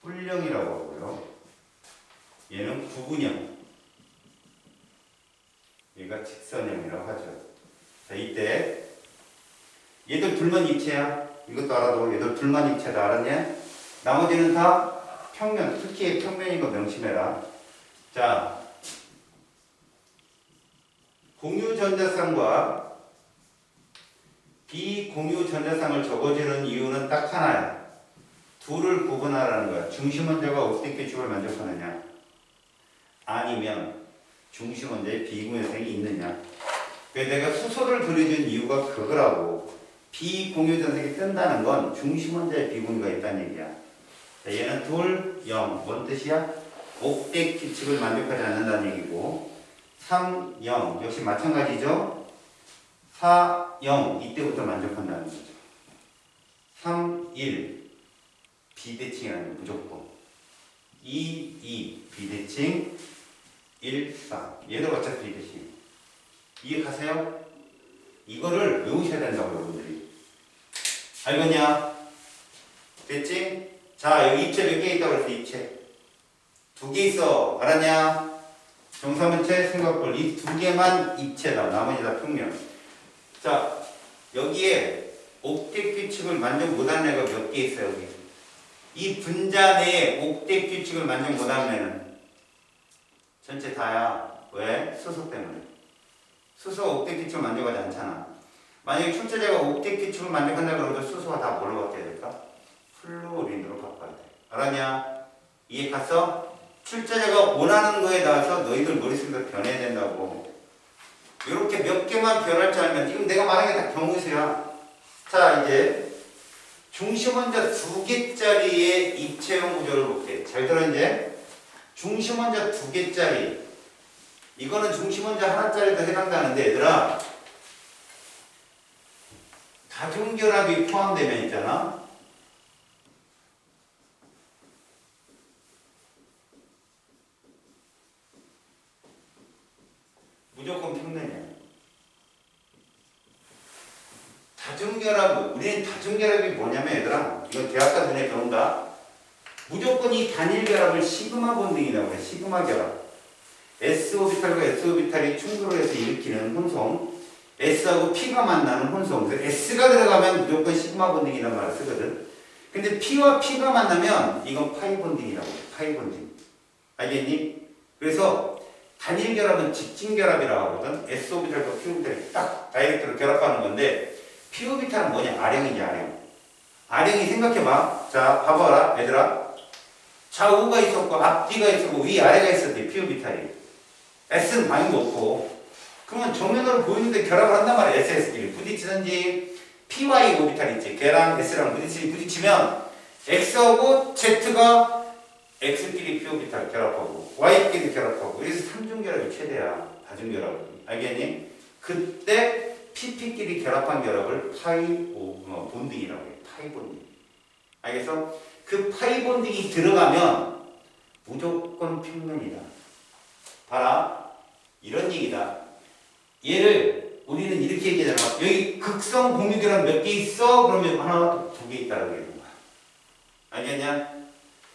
뿔형이라고 하고요. 얘는 구분형. 얘가 직선형이라고 하죠. 자, 이때 얘들 둘만 입체야. 이것도 알아도 얘들 둘만 입체다. 알았냐? 나머지는 다 평면, 특히 평면인 거 명심해라. 자, 공유 전자쌍과 비공유 전자쌍을 적어주는 이유는 딱 하나야. 둘을 구분하라는 거야. 중심 원자가 옥텟 규칙을 만족하느냐, 아니면 중심 원자의 비공유성이 있느냐. 그래서 내가 수소를 그려준 이유가 그거라고. 비공유 전색이 뜬다는 건 중심 원자의 비공유가 있다는 얘기야. 자, 얘는 둘, 0. 뭔 뜻이야? 옥텟 규칙을 만족하지 않는다는 얘기고, 3, 0. 역시 마찬가지죠? 4, 0. 이때부터 만족한다는 거죠. 3, 1. 비대칭이라는 거 무조건. 2, 2. 비대칭. 1, 4. 얘도 어차피 비대칭. 이해가세요? 이거를 외우셔야 된다고 여러분들이. 알겠냐? 됐지? 자, 여기 입체 몇 개 있다고 그랬어? 입체 2개 있어. 알았냐? 정사면체, 삼각뿔. 이 2개만 입체다. 나머지 다 평면. 자, 여기에 옥텟 규칙을 만족 못하는 애가 몇 개 있어요? 여기. 이 분자 내에 옥텟 규칙을 만족 못하는 애는 전체 다야. 왜? 수소 때문에. 수소가 옥텟 규칙을 만족하지 않잖아. 만약에 출제자가 옥텟 규칙을 만족한다 그러면 수소가 다 뭘로 바뀌어야 될까? 플로린으로 바꿔야 돼. 알았냐? 이해 갔어? 출제자가 원하는 거에 따라서 너희들 머릿속에서 변해야 된다고. 이렇게 몇 개만 변할 줄 알면 지금 내가 말한 게 다 경우수야. 자, 이제 중심원자 2개짜리의 입체형 구조를 볼게. 잘 들어 이제. 중심원자 2개짜리. 이거는 중심원자 하나짜리도 해당되는데 얘들아. 다중결합이 포함되면 있잖아. 무조건 평면이야. 다중결합, 우리는 다중결합이 뭐냐면 얘들아, 이건 대학가 전에 배운다. 무조건 이 단일결합을 시그마 본딩이라고 해. 시그마 결합. S오비탈과 S오비탈이 충돌해서 일으키는 혼성. S하고 P가 만나는 혼성. 그래서 S가 들어가면 무조건 시그마 본딩이라는 말을 쓰거든. 근데 P와 P가 만나면 이건 파이 본딩이라고 해. 파이 본딩. 알겠니? 그래서 단일결합은 직진결합이라고 하거든. S오비탈과 P오비탈이 딱 다이렉트로 결합하는 건데 P오비탈은 뭐냐? R형이지 R형. R형이 생각해봐. 자 봐봐라 얘들아. 좌우가 있었고 앞뒤가 있었고 위아래가 있었대. P오비탈이. S는 방향도 없고 그러면 정면으로 보이는데 결합을 한단 말이야. SS끼리 부딪히든지 PY 오비탈 있지. 걔랑 S랑 부딪히면 X하고 Z가 X끼리 P오비탈 결합하고 Y끼리 결합하고 그래서 3중결합이 최대야. 다중결합은. 알겠니? 그때 PP끼리 결합한 결합을 파이 본딩이라고 해. 파이 본딩. 알겠어? 그 파이 본딩이 들어가면 무조건 평면이다. 봐라. 이런 얘기다. 얘를 우리는 이렇게 얘기하잖아. 여기 극성 공유결합 몇 개 있어? 그러면 하나, 2개 있다라고 얘기하는 거야. 알겠냐?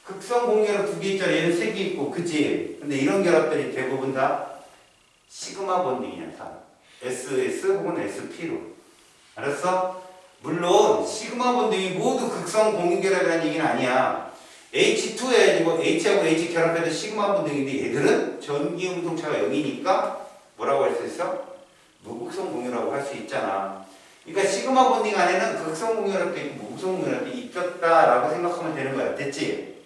극성 공유결합 2개 있잖아. 얘는 3개 있고, 그치? 근데 이런 결합들이 대부분 다 시그마 본딩이야, 다. SS 혹은 SP로. 알았어? 물론 시그마 본딩이 모두 극성 공유결합이라는 얘기는 아니야. H2에 아니고 H하고 H 결합해도 시그마 본딩인데 얘들은 전기 운동차가 0이니까 뭐라고 할 수 있어? 무극성 공유라고 할 수 있잖아. 그러니까 시그마 본딩 안에는 극성 공유랍도 있고 무극성 공유랍도 있겠다라고 생각하면 되는 거야. 됐지?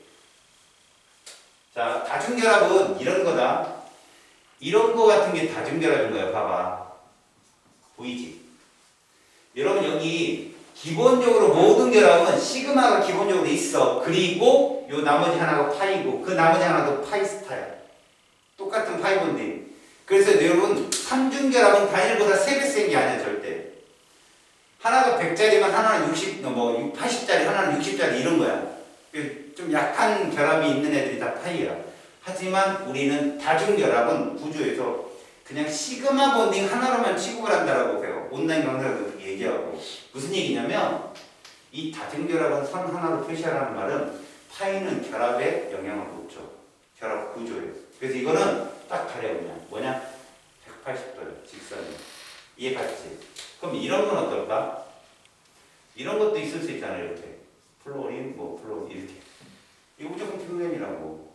자, 다중결합은 이런 거다. 이런 거 같은 게 다중결합인 거야. 봐봐. 보이지? 여러분 여기 기본적으로 모든 결합은 시그마가 기본적으로 있어. 그리고 요 나머지 하나가 파이고 그 나머지 하나도 파이스타야. 똑같은 파이 본딩. 그래서 여러분 3중결합은 단일보다 3배 센 게 아니야 절대. 하나가 100짜리면 하나는 60, 80짜리 하나는 60짜리 이런 거야. 좀 약한 결합이 있는 애들이 다 파이야. 하지만 우리는 다중결합은 구조에서 그냥 시그마 본딩 하나로만 취급을 한다라고 배워. 온라인 강사도 그렇게 얘기하고. 무슨 얘기냐면 이 다중결합은 선 하나로 표시하라는 말은 파이는 결합에 영향을 못 줘. 결합 구조에. 그래서 이거는 딱 가려 그냥. 뭐냐? 180도야. 직선이. 이해갔지? 그럼 이런 건 어떨까? 이런 것도 있을 수 있잖아. 이렇게. 플로린, 플로린 이렇게. 이거 무조건 평면이라고.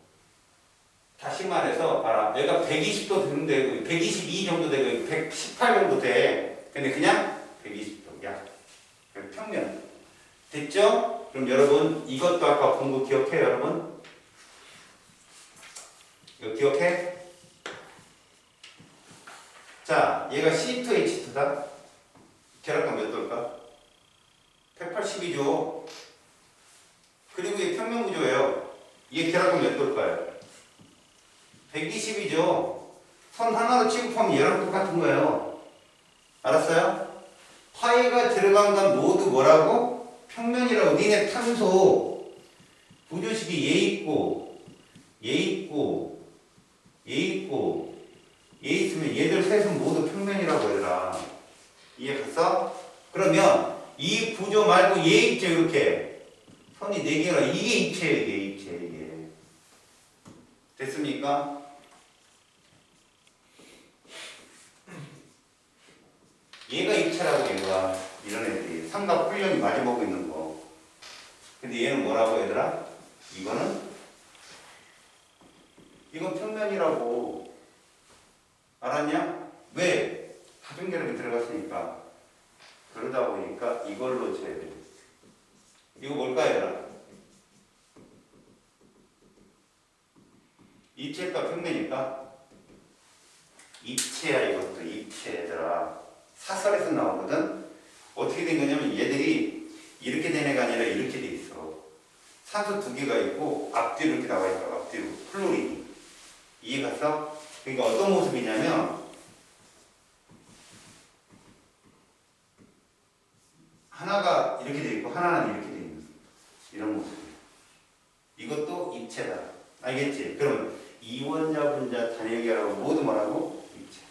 다시 말해서 봐라. 얘가 120도 되는데 122 정도 되고 118 정도 돼. 근데 그냥 120도. 야. 평면. 됐죠? 그럼 여러분 이것도 아까 본 거 기억해요, 여러분? 이거 기억해? 자, 얘가 C2H2다. 결합감 몇 도일까? 180이죠. 그리고 얘 평면 구조예요. 얘 결합감 몇 도일까요? 120이죠. 선 하나로 취급하면 얘랑 똑같은 거예요. 알았어요? 파이가 들어간 건 모두 뭐라고? 평면이라고. 니네 탄소 구조식이 얘 있고 얘 있고 얘 있고 얘 있으면 얘들 셋은 모두 평면이라고 얘들아. 이해 갔어? 그러면 이 구조 말고 얘 있죠. 이렇게 선이 4개라. 이게 입체예요. 이게 입체. 이게 됐습니까? 얘가 입체라고. 얘가 이런 애들이 삼각 훈련이 많이 먹고 있는 거. 근데 얘는 뭐라고 얘들아? 이건 평면이라고. 알았냐? 왜? 다중결합이 들어갔으니까. 그러다 보니까 이걸로 쳐야 돼. 이거 뭘까 얘들아? 입체값 평면이니까 입체야. 이것도 입체 얘들아. 사설에서 나오거든. 어떻게 된 거냐면 얘들이 이렇게 된 애가 아니라 이렇게 돼 있어. 산소 두 개가 있고 앞뒤로 이렇게 나와 있다. 앞뒤로 플로린이. 이해갔어? 그러니까 어떤 모습이냐면 하나가 이렇게 돼 있고 하나는 이렇게 돼 있는 이런 모습이야. 이것도 입체다. 알겠지? 그럼 이원자, 분자, 단일계라고 모두 뭐라고? 입체.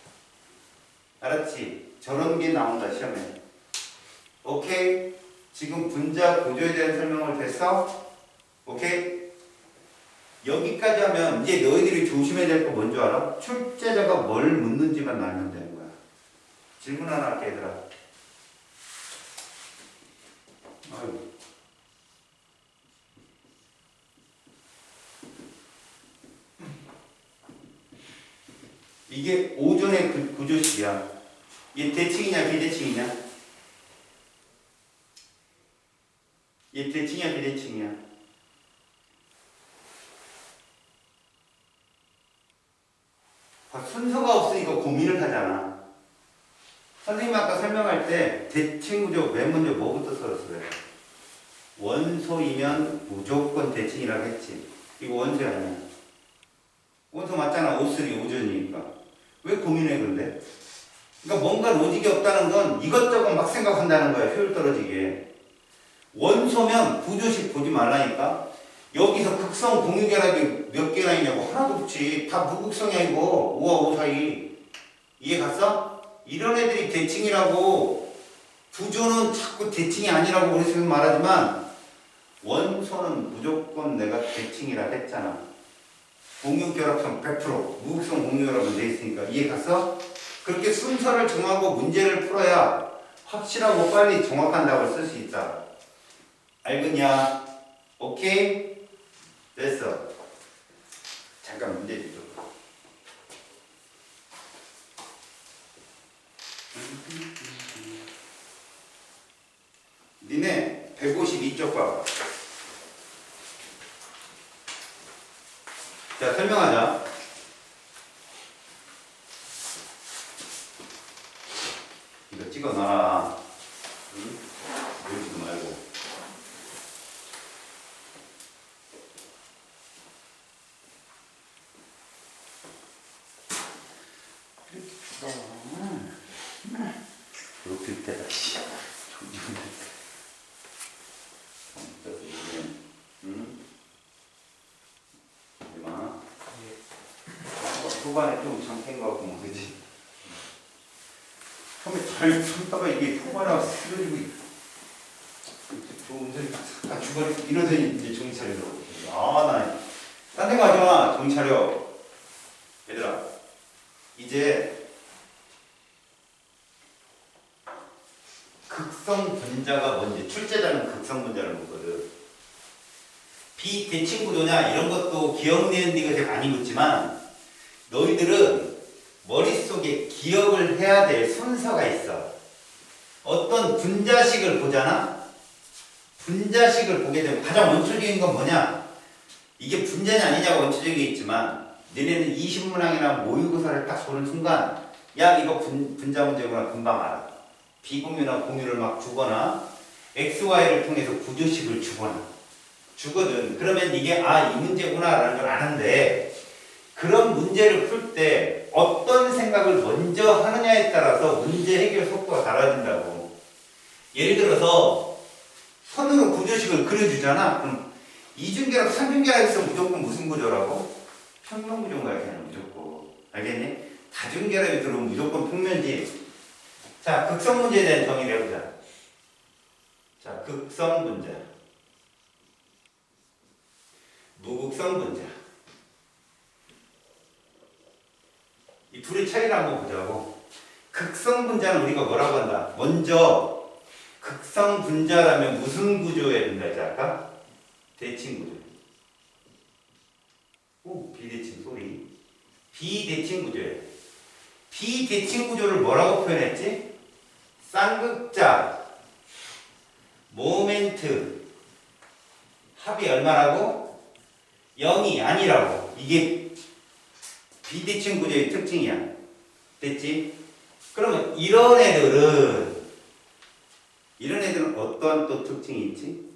알았지? 저런 게 나온다 시험에. 오케이? 지금 분자 구조에 대한 설명을 됐어? 오케이? 여기까지 하면 이제 너희들이 조심해야 될 거 뭔지 알아? 출제자가 뭘 묻는지만 알면 되는 거야. 질문 하나 할게 얘들아. 아유. 이게 오전의 구조식이야. 얘 대칭이냐 비대칭이냐? 얘 대칭이야 비대칭이야? 순서가 없으니까 고민을 하잖아. 선생님 아까 설명할 때 대칭 구조 맨 먼저 뭐부터 썼어요? 원소이면 무조건 대칭이라고 했지. 이거 원소 아니야. 원소 맞잖아. O3 오전이니까. 왜 고민해 근데? 그러니까 뭔가 로직이 없다는 건 이것저것 막 생각한다는 거야. 효율 떨어지게. 원소면 구조식 보지 말라니까. 여기서 극성 공유결합이 몇 개나 있냐고. 하나도 없지. 다 무극성이야 이거. 5와 5 사이. 이해 갔어? 이런 애들이 대칭이라고. 구조는 자꾸 대칭이 아니라고 우리 지금 말하지만 원소는 무조건 내가 대칭이라 했잖아. 공유결합성 100%, 무극성 공유결합은 돼 있으니까. 이해 갔어? 그렇게 순서를 정하고 문제를 풀어야 확실하고 빨리 정확한 답을 쓸 수 있다. 알겠냐? 오케이? 됐어. 잠깐 문제 좀. 니네 152쪽 봐봐. 자, 설명하자. 이거 찍어놔라. 응? 여기도 말고. 그렇게 때다, 씨. 응? 이마. 초반에 좀 장캔 것 같고, 그지? 처음에 잘 참다가 이게 초반에 와서 쓰러지고, 좋은 소리 딱 주거리 이러더니 이제 정신 차리더라고. 나, 딴 생각 하지 마. 정신 차려. 얘들아, 이제 극성 분자가 뭔지, 출제자는 극성 분자를 묻거든. 비대칭 구조냐 이런 것도 기억내는 데가 되게 많이 묻지만 너희들은 머릿속에 기억을 해야 될 순서가 있어. 어떤 분자식을 보잖아. 분자식을 보게 되면 가장 원초적인 건 뭐냐? 이게 분자냐 아니냐가 원초적인 게 있지만 너네는 이신문항이나 모의고사를 딱 보는 순간 야 이거 분자 문제구나 금방 알아. 비공유나 공유를 막 주거나 XY를 통해서 구조식을 주거든. 그러면 이게 이 문제구나 라는 걸 아는데 그런 문제를 풀 때 어떤 생각을 먼저 하느냐에 따라서 문제 해결 속도가 달라진다고. 예를 들어서 선으로 구조식을 그려주잖아. 그럼 이중결합, 삼중결합 있으면 무조건 무슨 구조라고? 평면구조인가요? 그냥 무조건. 알겠니? 다중결합이 들어오면 무조건 평면지. 자, 극성 문제에 대한 정의를 해보자. 자, 극성 분자. 무극성 분자. 이 둘의 차이를 한번 보자고. 극성 분자는 우리가 뭐라고 한다? 먼저 극성 분자라면 무슨 구조에 된다지 아까? 대칭 구조. 오, 비대칭 소리. 비대칭 구조예요. 비대칭 구조를 뭐라고 표현했지? 쌍극자, 모멘트, 합이 얼마라고? 0이 아니라고. 이게 비대칭 구조의 특징이야. 됐지? 그러면 이런 애들은 어떠한 또 특징이 있지?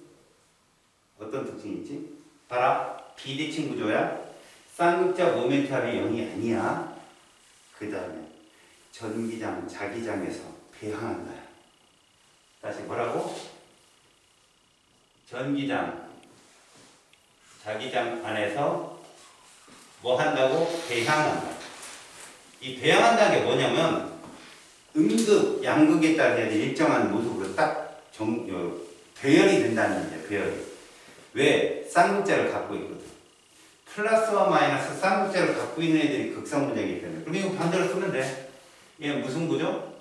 어떤 특징이 있지? 봐라. 비대칭 구조야. 쌍극자 모멘트 합이 0이 아니야. 그 다음에 전기장, 자기장에서 배항한다. 다시 뭐라고? 전기장, 자기장 안에서 뭐 한다고? 배항한다. 이 배항한다는 게 뭐냐면 음극, 양극에 따라 일정한 모습으로 딱 배열이 된다는 얘기야. 배열이. 왜? 쌍극자를 갖고 있거든. 플러스와 마이너스 쌍극자를 갖고 있는 애들이 극성 분자이기 때문에. 그럼 이거 반대로 쓰면 돼. 얘는 무슨 구조?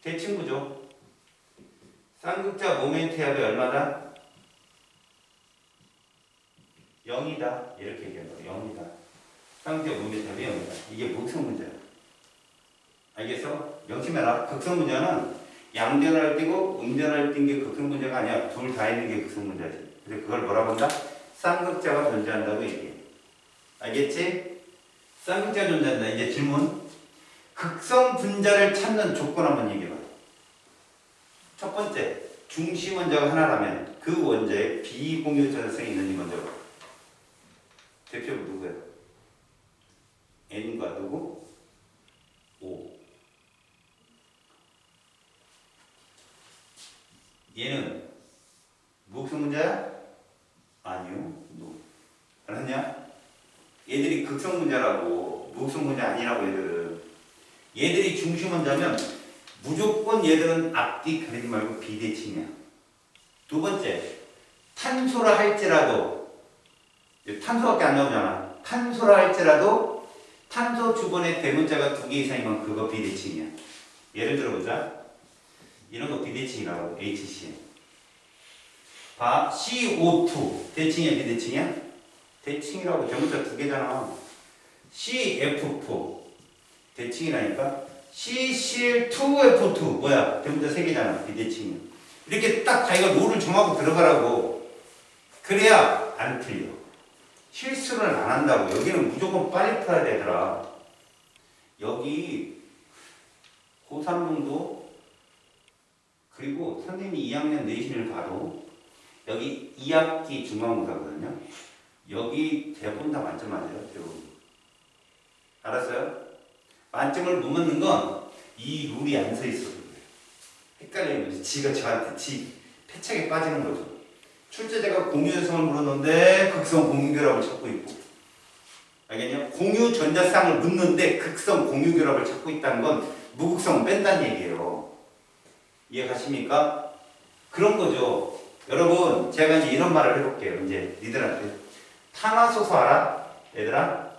대칭 구조. 쌍극자 모멘트 합이 얼마다? 0이다. 이렇게 얘기한다. 0이다. 쌍극자 모멘트 합이 0이다. 이게 극성 분자야. 알겠어? 명심해라. 극성 분자는 양변을 띄고 음변을 띈 게 극성 분자가 아니야. 둘 다 있는 게 극성 분자지. 그래서 그걸 뭐라고 한다? 쌍극자가 존재한다고 얘기해. 알겠지? 쌍극자가 존재한다. 이제 질문. 극성 분자를 찾는 조건 한번 얘기해봐. 첫 번째, 중심 원자가 하나라면 그 원자에 비공유 전성이 있는지 먼저 봐. 대표가 누구야? N과 누구? O. 얘는 무극성 분자야? 아니요. 알았냐? 얘들이 극성 분자라고 무극성 분자 아니라고 얘들은. 얘들이 중심 원자면 무조건 얘들은 앞뒤 가리지 말고 비대칭이야. 두 번째, 탄소라 할지라도 탄소밖에 안 나오잖아. 탄소라 할지라도 탄소 주변에 대문자가 2개 이상이면 그거 비대칭이야. 예를 들어보자. 이런 거 비대칭이라고. HCl. 봐. CO2 대칭이야 비대칭이야? 대칭이라고. 대문자 2개잖아. CF4 대칭이라니까. CCl2F2 뭐야? 대문자 3개잖아. 비대칭이야. 이렇게 딱 자기가 룰을 정하고 들어가라고. 그래야 안 틀려. 실수를 안 한다고. 여기는 무조건 빨리 풀어야 되더라. 여기 고3 정도 그리고 선생님이 2학년 내신을 봐도 여기 2학기 중간고사거든요. 여기 대부분 다 만점 맞아요. 대부분. 알았어요? 만점을 못 맞는 건 이 룰이 안 서 있어서 그래요. 헷갈리면 지가 저한테 패착에 빠지는 거죠. 출제자가 공유전성을 물었는데 극성 공유결합을 찾고 있고. 알겠냐? 공유 전자쌍을 묻는데 극성 공유결합을 찾고 있다는 건 무극성은 뺀다는 얘기예요. 이해가십니까? 그런 거죠. 여러분, 제가 이제 이런 말을 해볼게요. 이제 니들한테. 탄화수소 알아? 얘들아?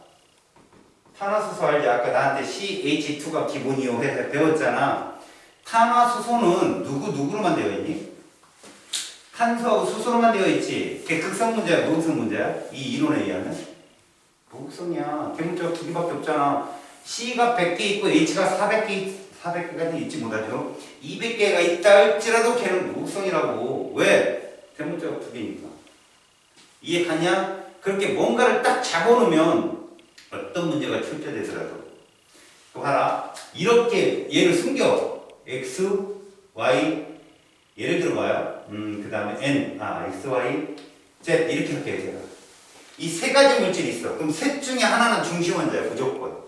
탄화수소 알지? 아까 나한테 CH2가 기본이요 해서 배웠잖아. 탄화수소는 누구로만 되어 있니? 탄소하고 수소로만 되어 있지. 그게 극성 문제야, 무극성 문제야? 이 이론에 의하면? 무극성이야. 대문자가 2개밖에 없잖아. C가 100개 있고 H가 400개까지 있지 못하죠. 200개가 있다 할지라도 걔는 무극성이라고. 왜? 대문자가 2개니까. 이해 갔냐? 그렇게 뭔가를 딱 잡아놓으면 어떤 문제가 출제되더라도. 또 봐라. 이렇게 얘를 숨겨. X, Y, 예를 들어봐요. 그 다음에 N, X, Y, Z 이렇게 할게요. 제가. 이 세 가지 물질이 있어. 그럼 셋 중에 하나는 중심 원자야. 무조건.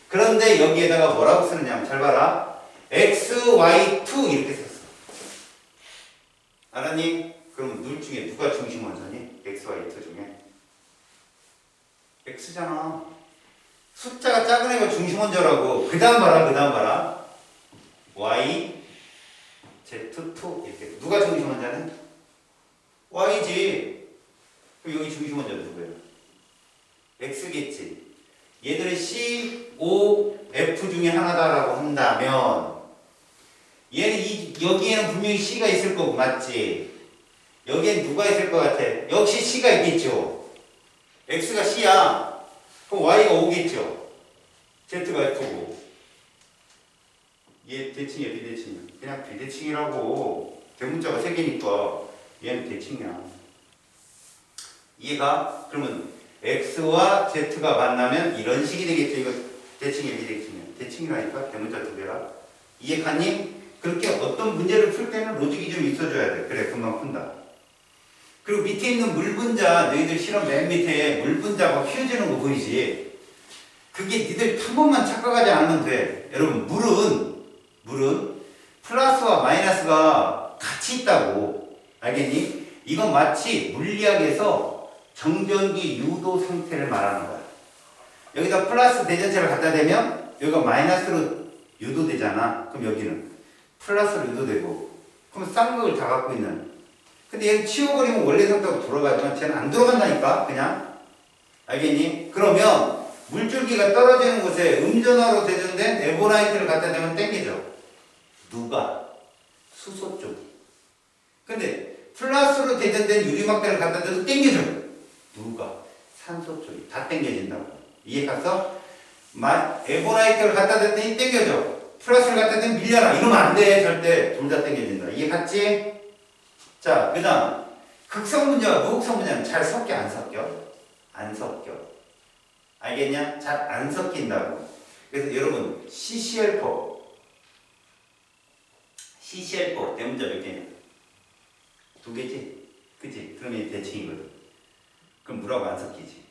그런데 여기에다가 뭐라고 쓰느냐면 잘 봐라. X, Y, 2 이렇게 썼어. 알았니? 그럼 둘 중에 누가 중심 원자니? X, Y, 2 중에. X잖아. 숫자가 작은 애가 중심 원자라고. 그 다음 봐라. Y, Z2 이렇게. 누가 중심 원자는? Y지. 그럼 여기 중심 원자 누구예요? X겠지. 얘들은 C, O, F 중에 하나다라고 한다면 얘는 여기에는 분명히 C가 있을 거고 맞지? 여기엔 누가 있을 것 같아? 역시 C가 있겠죠. X가 C야. 그럼 Y가 O겠죠. Z가 F고. 얘 대칭이야 비대칭이야? 그냥 비대칭이라고. 대문자가 3개니까 얘는 대칭이야. 이해가? 그러면 x와 z가 만나면 이런 식이 되겠죠. 이거 대칭 이렇게 되겠죠. 대칭이라니까 대문자 두 개라. 이해 갔니? 그렇게 어떤 문제를 풀 때는 로직이 좀 있어줘야 돼. 그래 금방 푼다. 그리고 밑에 있는 물분자, 너희들 실험 맨 밑에 물분자가 휘어지는 거 보이지? 그게 니들 한 번만 착각하지 않으면 돼. 여러분 물은 플러스와 마이너스가 같이 있다고. 알겠니? 이건 마치 물리학에서 정전기 유도 상태를 말하는 거야. 여기다 플러스 대전체를 갖다 대면 여기가 마이너스로 유도되잖아. 그럼 여기는 플러스로 유도되고. 그럼 쌍극을 다 갖고 있는. 근데 얘는 치워버리면 원래 상태로 돌아가지만 쟤는 안 돌아간다니까 그냥. 알겠니? 그러면 물줄기가 떨어지는 곳에 음전화로 대전된 에보나이트를 갖다 대면 땡기죠. 누가? 수소 쪽. 근데 플러스로 대전된 유리막대를 갖다 대도 땡기죠. 누가? 산소 쪽이. 다 땡겨진다고. 이해 갔어? 에보나이트를 갖다 댔더니 땡겨져. 플러스를 갖다 대면 밀려나. 이러면 안 돼. 절대. 둘 다 땡겨진다. 이해 갔지? 자, 그 다음 극성 문제와 무극성 문제는 잘 섞여 안 섞여? 안 섞여. 알겠냐? 잘 안 섞인다고. 그래서 여러분 CCL4 대문자 몇 개냐? 두 개지? 그치? 그러면 대칭이거든. 그럼 물하고 안 섞이지.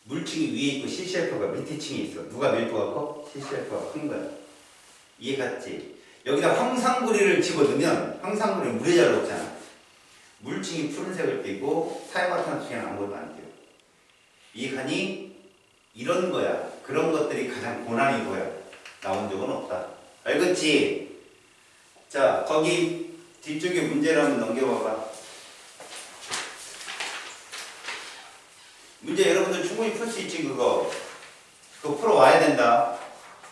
물층이 위에 있고 CCL4가 밑에 층에 있어. 누가 밀도가 커? CCL4가 큰 거야. 이해 갔지? 여기다 황상구리를 집어넣으면 황상구리는 물에 잘 녹잖아. 물층이 푸른색을 띠고 사이화탄소에는 아무것도 안 띄어. 이해가니? 이런 거야. 그런 것들이 가장 고난이 보여. 나온 적은 없다. 알겠지? 자, 거기 뒤쪽에 문제를 한번 넘겨봐봐. 문제 여러분들 충분히 풀 수 있지 그거. 그거 풀어와야 된다.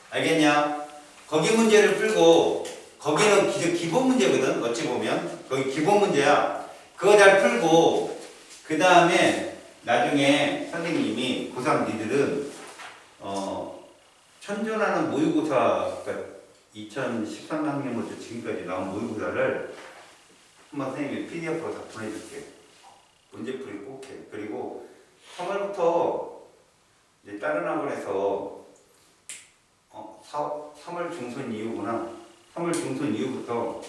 알겠냐? 거기 문제를 풀고 거기는 기본 문제거든. 어찌 보면 거기 기본 문제야. 그거 잘 풀고 그 다음에 나중에 선생님이 고3 니들은 천전하는 모의고사 그러니까 2013학년부터 지금까지 나온 모의고사를 한번 선생님이 PDF로 다 보내줄게. 문제풀이 꼭 해. 그리고 3월부터 이제 다른 학원에서 3월 중순 이후구나. 3월 중순 이후부터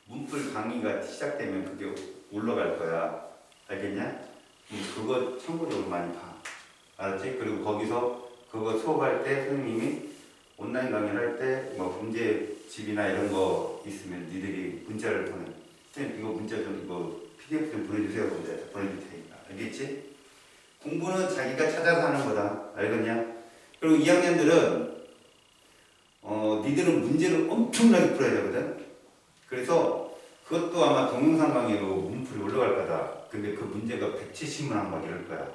문풀 강의가 시작되면 그게 올라갈 거야. 알겠냐? 그거 참고적으로 많이 봐. 알았지? 그리고 거기서 그거 수업할 때 선생님이 온라인 강의를 할 때 뭐 문제집이나 이런 거 있으면 니들이 문자를 보내. 선생님 이거 문자 좀 이거 PDF 좀 보내주세요. 문자 보내줄 테니까. 알겠지? 공부는 자기가 찾아서 하는 거다. 알겠냐? 그리고 2학년들은 니들은 문제를 엄청나게 풀어야 되거든. 그래서 그것도 아마 동영상 강의로 문풀이 올라갈 거다. 근데 그 문제가 170문 막 이럴 거야.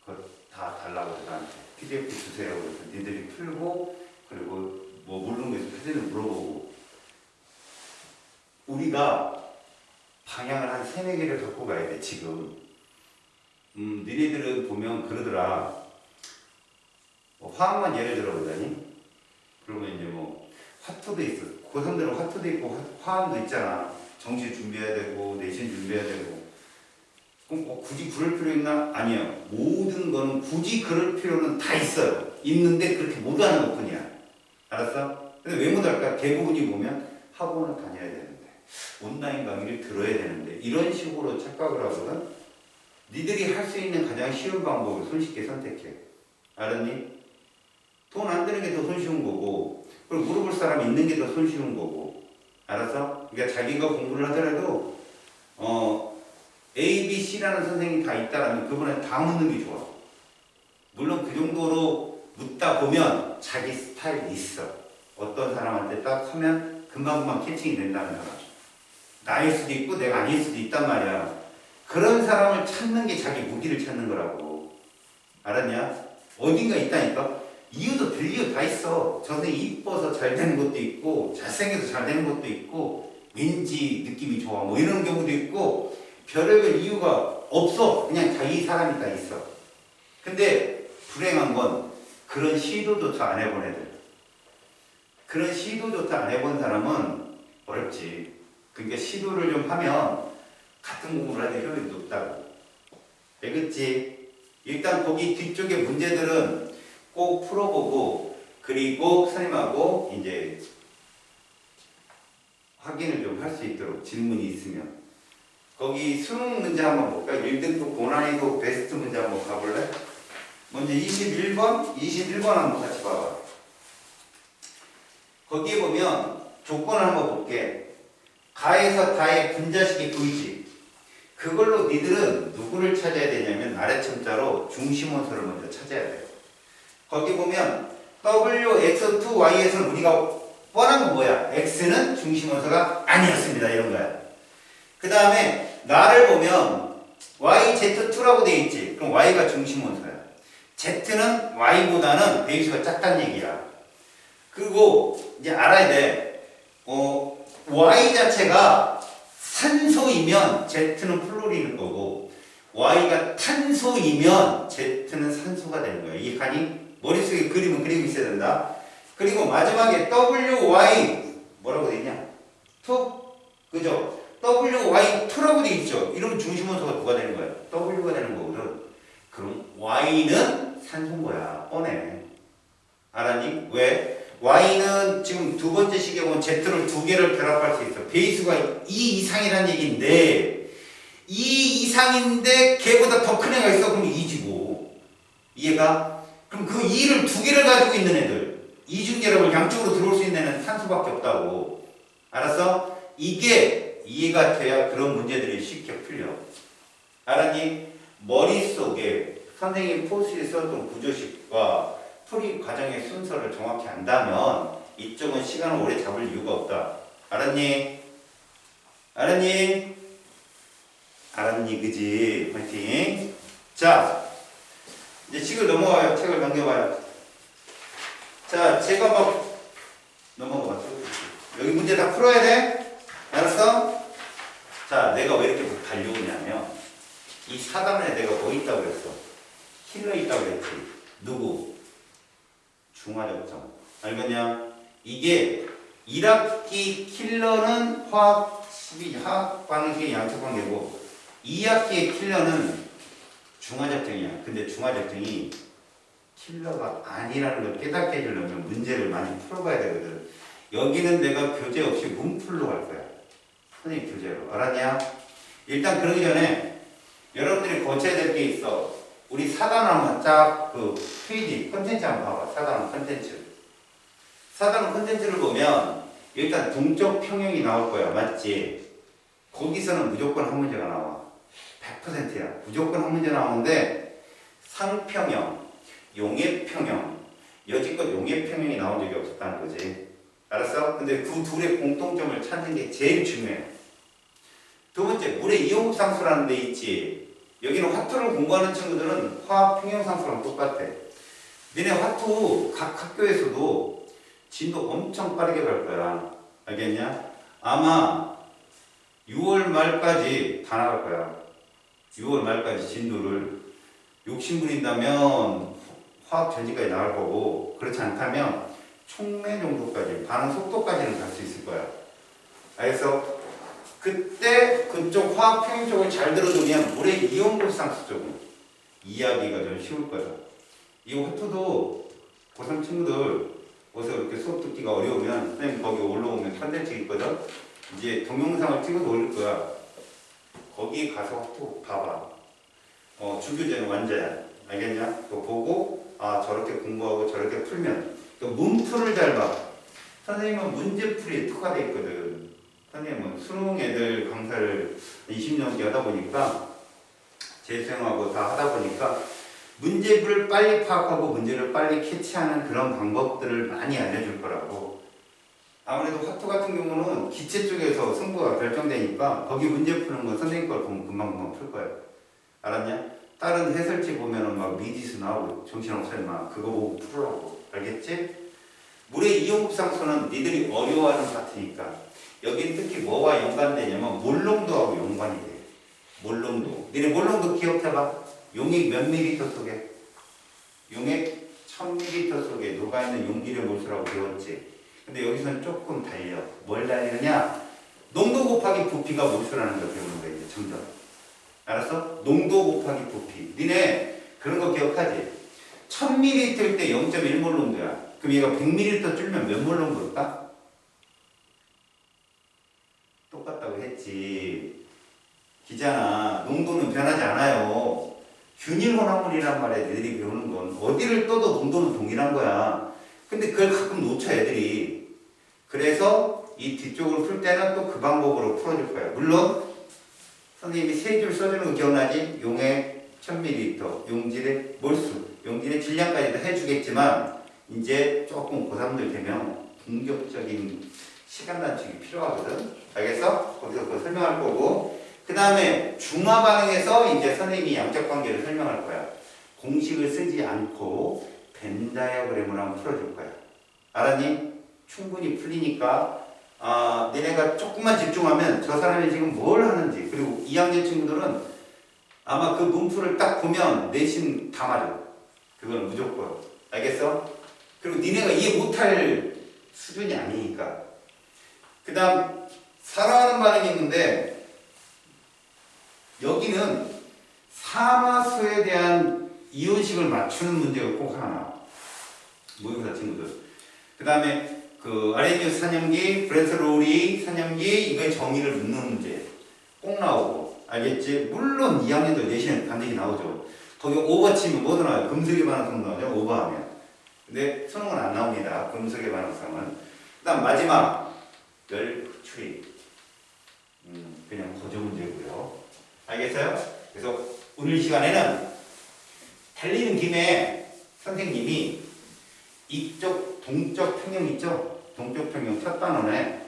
그거 다 달라고 나한테 PDF 주세요. 그래서 니들이 풀고 그리고 뭐 모르는 거 있으면 선생님 물어보고. 우리가 방향을 한 3-4개를 갖고 가야 돼 지금. 니네들은 보면 그러더라. 뭐 화학만 예를 들어보자니. 그러면 이제 뭐 화투도 있어. 고3들은 화투도 있고 화학도 있잖아. 정시 준비해야 되고 내신 준비해야 되고. 그럼 굳이 그럴 필요 있나? 아니요. 모든 거는 굳이 그럴 필요는 다 있어요. 있는데 그렇게 못하는 것뿐이야. 알았어? 근데 왜 못할까? 대부분이 보면 학원을 다녀야 되는데 온라인 강의를 들어야 되는데 이런 식으로 착각을 하거든. 니들이 할 수 있는 가장 쉬운 방법을 손쉽게 선택해. 알았니? 돈 안 드는 게 더 손쉬운 거고 그리고 물어볼 사람이 있는 게 더 손쉬운 거고. 알았어? 그러니까 자기가 공부를 하더라도 A, B, C라는 선생님이 다 있다라면 그분한테 다 묻는 게 좋아. 물론 그 정도로 묻다 보면 자기 스타일이 있어. 어떤 사람한테 딱 하면 금방금방 캐칭이 된다는 사람. 나일 수도 있고 내가 아닐 수도 있단 말이야. 그런 사람을 찾는 게 자기 무기를 찾는 거라고. 알았냐? 어딘가 있다니까? 이유도 별 이유 다 있어. 저 선생님 이뻐서 잘 되는 것도 있고 잘생겨서 잘 되는 것도 있고 왠지 느낌이 좋아 뭐 이런 경우도 있고 별의별 이유가 없어. 그냥 자기 사람이 다 있어. 근데 불행한 건 그런 시도조차 안 해본 애들. 그런 시도조차 안 해본 사람은 어렵지. 그러니까 시도를 좀 하면 같은 공부를 하는데 효율이 높다고. 되겠지? 일단 거기 뒤쪽에 문제들은 꼭 풀어보고 그리고 선생님하고 이제 확인을 좀 할 수 있도록 질문이 있으면 거기 수능 문제 한번 볼까? 1등급 고난이도 베스트 문제 한번 가볼래? 먼저 21번 한번 같이 봐봐. 거기에 보면 조건을 한번 볼게. 가에서 다의 분자식이 보이지? 그걸로 니들은 누구를 찾아야 되냐면 아래첨자로 중심원소를 먼저 찾아야 돼. 거기 보면 WX2Y에서는 우리가 뻔한 건 뭐야? X는 중심원소가 아니었습니다. 이런 거야. 그 다음에 나를 보면 YZ2라고 돼 있지. 그럼 Y가 중심원소야. Z는 Y보다는 배수가 작다는 얘기야. 그리고 이제 알아야 돼. Y 자체가 산소이면 Z는 플루린일 거고 Y가 탄소이면 Z는 산소가 되는 거야. 이해하니? 머릿속에 그림은 그리고 있어야 된다. 그리고 마지막에 WY 뭐라고 돼 있냐? 2? 그죠? WY2라고 돼 있죠? 이러면 중심원소가 누가 되는 거야? W가 되는 거거든. 그럼 Y는 산소인 거야. 뻔해. 알았니? 왜? Y는 지금 두 번째 식에 보면 Z를 두 개를 결합할 수 있어. 배수가 2 이상이라는 얘기인데 2 이상인데 걔보다 더 큰 애가 있어. 그럼 2지고. 이해가? 그럼 그 2를 두 개를 가지고 있는 애들 이중결합을 양쪽으로 들어올 수 있는 애는 산소밖에 없다고. 알았어? 이게 이해가 돼야 그런 문제들이 쉽게 풀려. 알았니? 머릿속에 선생님 포스에 썼던 구조식과 풀이 과정의 순서를 정확히 안다면 이쪽은 시간을 오래 잡을 이유가 없다. 알았니? 알았니? 알았니? 그지? 화이팅! 자, 이제 책을 넘어가요. 책을 넘겨봐요. 자, 제가 막 넘어가봤죠. 여기 문제 다 풀어야 돼. 알았어? 자, 내가 왜 이렇게 달려오냐면 이 4단원에 내가 뭐 있다고 그랬어? 킬러 있다고 그랬지. 누구? 중화적정. 알겠냐? 이게 1학기 킬러는 화학 반응식의 양측관계고 2학기의 킬러는 중화적정이야. 근데 중화적정이 킬러가 아니라는 걸 깨닫게 해주려면 문제를 많이 풀어봐야 되거든. 여기는 내가 교재 없이 문풀로 갈 거야. 선생님 교재로. 알았냐? 일단 그러기 전에 여러분들이 고쳐야 될 게 있어. 우리 4단원 한번 쫙 그 페이지 컨텐츠 한번 봐봐. 4단원 컨텐츠. 4단원 컨텐츠를 보면 일단 동적 평형이 나올 거야. 맞지? 거기서는 무조건 한 문제가 나와. 100%야. 무조건 한 문제 나오는데 상평형, 용해평형, 여지껏 용해평형이 나온 적이 없었다는 거지. 알았어? 근데 그 둘의 공통점을 찾는 게 제일 중요해. 두 번째, 물의 이온급상수라는 데 있지. 여기는 화투를 공부하는 친구들은 화학 평형상수랑 똑같아. 너네 화투 각 학교에서도 진도 엄청 빠르게 갈 거야. 알겠냐? 아마 6월 말까지 다 나갈 거야. 6월 말까지 진도를 욕심 부린다면 화학 전지까지 나갈 거고, 그렇지 않다면 촉매 정도까지, 반응 속도까지는 갈 수 있을 거야. 알겠어? 그때 그쪽 화학 평형 쪽을 잘 들어두면 물의 이온급상수 쪽은 이해하기가 좀 쉬울 거야. 이 화투도 고3 친구들 어디서 이렇게 수업 듣기가 어려우면 선생님 거기 올라오면 컨텐츠 있거든. 이제 동영상을 찍어서 올릴 거야. 거기 가서 화투 봐봐. 주교재는 완자야. 알겠냐? 그거 보고 저렇게 공부하고 저렇게 풀면 문풀을 잘 봐. 선생님은 문제풀이에 특화되어 있거든. 선생님은 수능 애들 강사를 20년째 하다 보니까 재수생하고 다 하다 보니까 문제를 빨리 파악하고 문제를 빨리 캐치하는 그런 방법들을 많이 알려줄 거라고. 아무래도 화투 같은 경우는 기체 쪽에서 승부가 결정되니까 거기 문제 푸는 건 선생님 걸 보면 금방금방 풀 거야. 알았냐? 다른 해설지 보면은 막 미지수 나오고 정신없어 임마. 그거 보고 풀으라고. 알겠지? 물의 이온급상수는 니들이 어려워하는 파트니까 여긴 특히 뭐와 연관되냐면 몰농도하고 연관이 돼. 몰농도. 니네 몰농도 기억해봐. 용액 몇 밀리리터 속에? 용액 1000ml 속에 녹아있는 용기를 몰수라고 배웠지. 근데 여기서는 조금 달려. 뭘 달리느냐? 농도 곱하기 부피가 몰수라는 걸 배우는 거야. 이제 점점. 알았어? 농도 곱하기 부피. 니네 그런 거 기억하지? 1000ml일 때 0.1몰 농도야. 그럼 얘가 100ml 줄면 몇 몰 농도일까? 똑같다고 했지. 기잖아. 농도는 변하지 않아요. 균일 혼합물이란 말이야. 애들이 배우는 건. 어디를 떠도 농도는 동일한 거야. 근데 그걸 가끔 놓쳐 애들이. 그래서 이 뒤쪽을 풀 때는 또 그 방법으로 풀어줄 거야. 물론 선생님이 세 줄 써주는 거 기억나지? 용액 1000ml, 용질의 몰수, 용질의 질량까지도 해주겠지만 이제 조금 고3들 되면 본격적인 시간 단축이 필요하거든. 알겠어? 거기서 그거 설명할 거고. 그 다음에 중화 반응에서 이제 선생님이 양적 관계를 설명할 거야. 공식을 쓰지 않고 벤 다이어그램을 한번 풀어줄 거야. 알았니? 충분히 풀리니까 너네가 조금만 집중하면 저 사람이 지금 뭘 하는지, 그리고 2학년 친구들은 아마 그 문풀을 딱 보면 내신 다 맞아. 그건 무조건. 알겠어? 그리고 니네가 이해 못할 수준이 아니니까. 그 다음 살아가는 반응이 있는데 여기는 사마수에 대한 이온식을 맞추는 문제가 꼭 하나 나와. 모의고사 친구들. 그 다음에 그 아레니우스 산염기, 브레스로리 산염기 이거의 정의를 묻는 문제 꼭 나오고. 알겠지? 물론 2학년도 내신에 반드시 나오죠. 거기 오버 치면 뭐도 나와요. 금속의 반응성 나오죠. 오버하면. 근데 수능은 안 나옵니다. 금속의 반응성은. 그 다음 마지막 열 추리. 그냥 고조 문제고요. 알겠어요? 그래서 오늘 시간에는 달리는 김에 선생님이 이쪽 동적 평형 있죠? 동적 평형 첫 단원에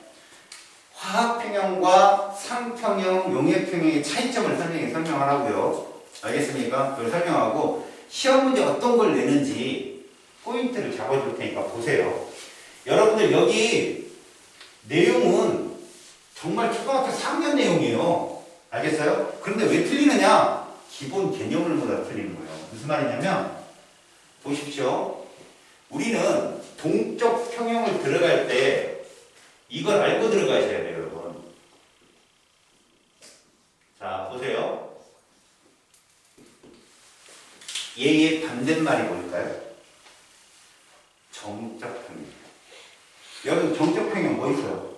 화학 평형과 상평형, 용액 평형의 차이점을 설명하라고요. 알겠습니까? 그걸 설명하고 시험 문제 어떤 걸 내는지 포인트를 잡아줄 테니까 보세요. 여러분들 여기 내용은 정말 초등학교 3학년 내용이에요. 알겠어요? 그런데 왜 틀리느냐? 기본 개념을 몰라 틀리는 거예요. 무슨 말이냐면 보십시오. 우리는 동적 평형을 들어갈 때 이걸 알고 들어가셔야 돼요, 여러분. 자, 보세요. 얘의 반대말이 뭘까요? 정적 평형. 여러분, 정적 평형 뭐 있어요?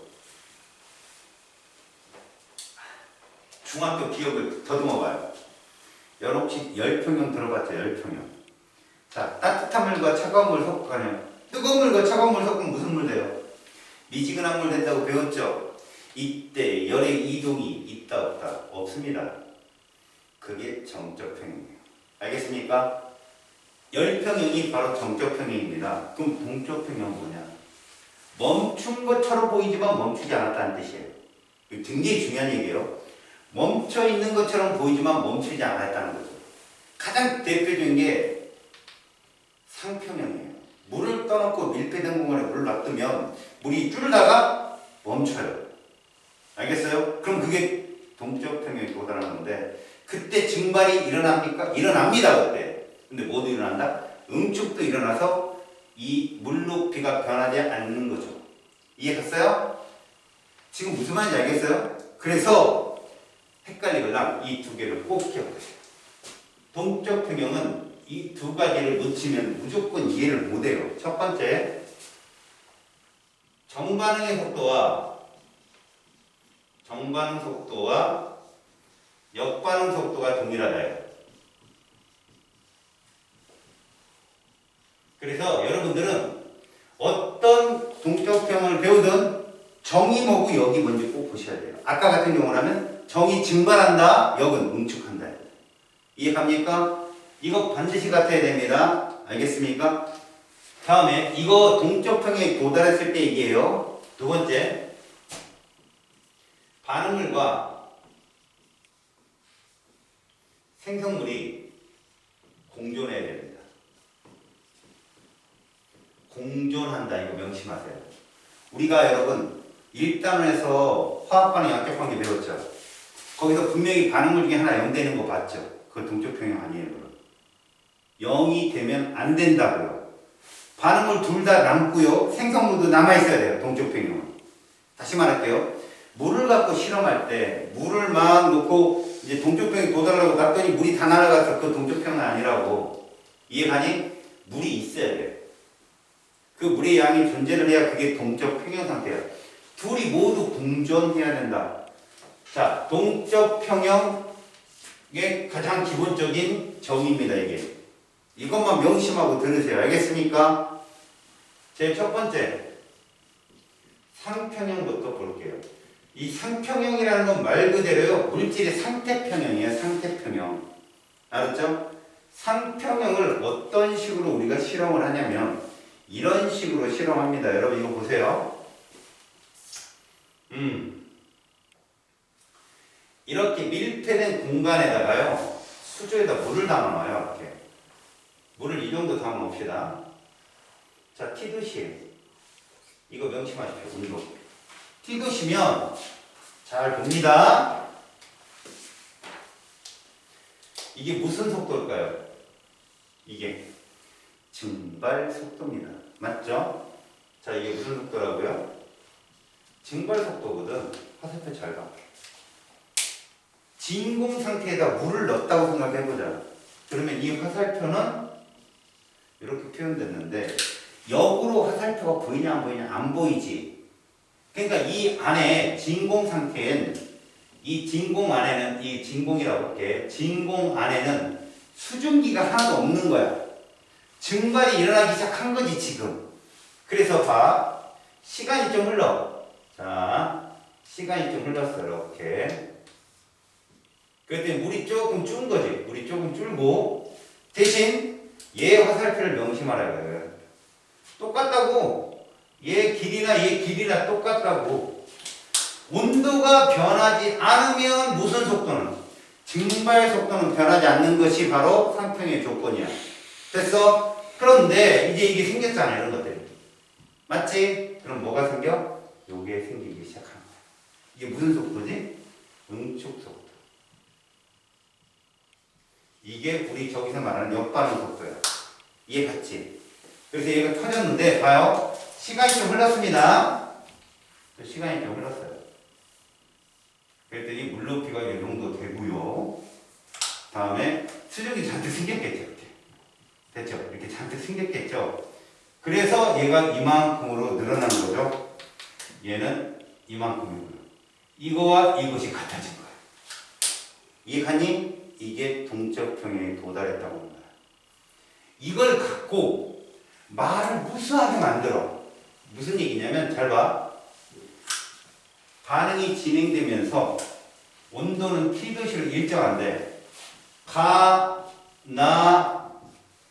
중학교 기억을 더듬어 봐요. 여러분 혹시 열평형 들어봤죠? 열평형. 자, 따뜻한 물과 차가운 물 섞고 가면 뜨거운 물과 차가운 물 섞으면 무슨 물 돼요? 미지근한 물 된다고 배웠죠? 이때 열의 이동이 있다 없다? 없습니다. 그게 정적 평형이에요. 알겠습니까? 열평형이 바로 정적 평형입니다. 그럼 동적 평형은 뭐냐? 멈춘 것처럼 보이지만 멈추지 않았다는 뜻이에요. 이거 굉장히 중요한 얘기예요. 멈춰 있는 것처럼 보이지만 멈추지 않았다는 거죠. 가장 대표적인 게 상평형이에요. 물을 떠놓고 밀폐된 공간에 물을 놔두면 물이 줄다가 멈춰요. 알겠어요? 그럼 그게 동적 평형에 도달하는 건데 그때 증발이 일어납니까? 일어납니다. 그때. 근데 뭐도 일어난다? 응축도 일어나서 이 물 높이가 변하지 않는 거죠. 이해했어요? 지금 무슨 말인지 알겠어요? 그래서 헷갈리거나 이 두 개를 꼭 기억하세요. 동적 평형은 이 두 가지를 놓치면 무조건 이해를 못해요. 첫 번째, 정반응의 속도와 정반응 속도와 역반응 속도가 동일하다요. 그래서 여러분들은 어떤 동적 평형을 배우든 정이 뭐고 역이 뭔지 꼭 보셔야 돼요. 아까 같은 경우라면 정이 증발한다, 역은 응축한다. 이해갑니까? 이거 반드시 같아야 됩니다. 알겠습니까? 다음에 이거 동적 평형에 도달했을 때 얘기해요. 두 번째, 반응물과 생성물이 공존해야 됩니다. 공존한다, 이거 명심하세요. 우리가 여러분 1단원에서 화학반응 양적관계 배웠죠? 거기서 분명히 반응물 중에 하나 0 되는 거 봤죠? 그거 동적 평형 아니에요. 그럼 0이 되면 안 된다고요. 반응물 둘 다 남고요. 생성물도 남아있어야 돼요. 동적 평형은. 다시 말할게요. 물을 갖고 실험할 때 물을 막 놓고 이제 동쪽평이 도달하고 났더니 물이 다 날아가서 그 동쪽평은 아니라고. 이해가니? 물이 있어야 돼. 그 물의 양이 존재를 해야 그게 동적 평형 상태야. 둘이 모두 공존해야 된다. 자, 동적 평형의 가장 기본적인 정의입니다, 이게. 이것만 명심하고 들으세요. 알겠습니까? 제 첫 번째, 상평형부터 볼게요. 이 상평형이라는 건 말 그대로요, 물질의 상태평형이에요, 상태평형. 알았죠? 상평형을 어떤 식으로 우리가 실험을 하냐면, 이런 식으로 실험합니다. 여러분, 이거 보세요. 이렇게 밀폐된 공간에다가요, 수조에다 물을 담아놔요, 이렇게. 물을 이 정도 담아놓읍시다. 자, T도시. 이거 명심하십시오, 운동. T도시면, 잘 봅니다. 이게 무슨 속도일까요? 이게 증발 속도입니다. 맞죠? 자, 이게 무슨 속도라고요? 증발 속도거든. 화살표 잘 봐. 진공 상태에다 물을 넣었다고 생각해보자. 그러면 이 화살표는 이렇게 표현됐는데 역으로 화살표가 보이냐 안 보이냐? 안 보이지. 그러니까 이 안에 진공 상태엔 이 진공 안에는 이 진공이라고 할게. 진공 안에는 수증기가 하나도 없는 거야. 증발이 일어나기 시작한 거지 지금. 그래서 봐. 시간이 좀 흘러. 자, 시간이 좀 흘렀어. 이렇게. 그랬더니 물이 조금 준 거지. 물이 조금 줄고 대신 얘 화살표를 명심하라고요. 똑같다고. 얘 길이나 얘 길이나 똑같다고. 온도가 변하지 않으면 무슨 속도는? 증발 속도는 변하지 않는 것이 바로 상평의 조건이야. 됐어? 그런데 이제 이게 생겼잖아, 이런 것들이. 맞지? 그럼 뭐가 생겨? 요게 생기기 시작한 거야. 이게 무슨 속도지? 응축 속도. 이게 우리 저기서 말하는 역반응 속도야. 이해 갔지? 그래서 얘가 터졌는데 봐요. 시간이 좀 흘렀습니다. 시간이 좀 흘렀어요. 그랬더니 물높이가 이 정도 되고요. 다음에 수증기 잔뜩 생겼겠죠. 이렇게. 됐죠? 이렇게 잔뜩 생겼겠죠. 그래서 얘가 이만큼으로 늘어나는 거죠. 얘는 이만큼이고요. 이거와 이것이 같아진 거예요. 이해가니? 이게 동적 평형에 도달했다고 합니다. 이걸 갖고 말을 무수하게 만들어. 무슨 얘기냐면 잘 봐. 반응이 진행되면서 온도는 T도시로 일정한데 가, 나,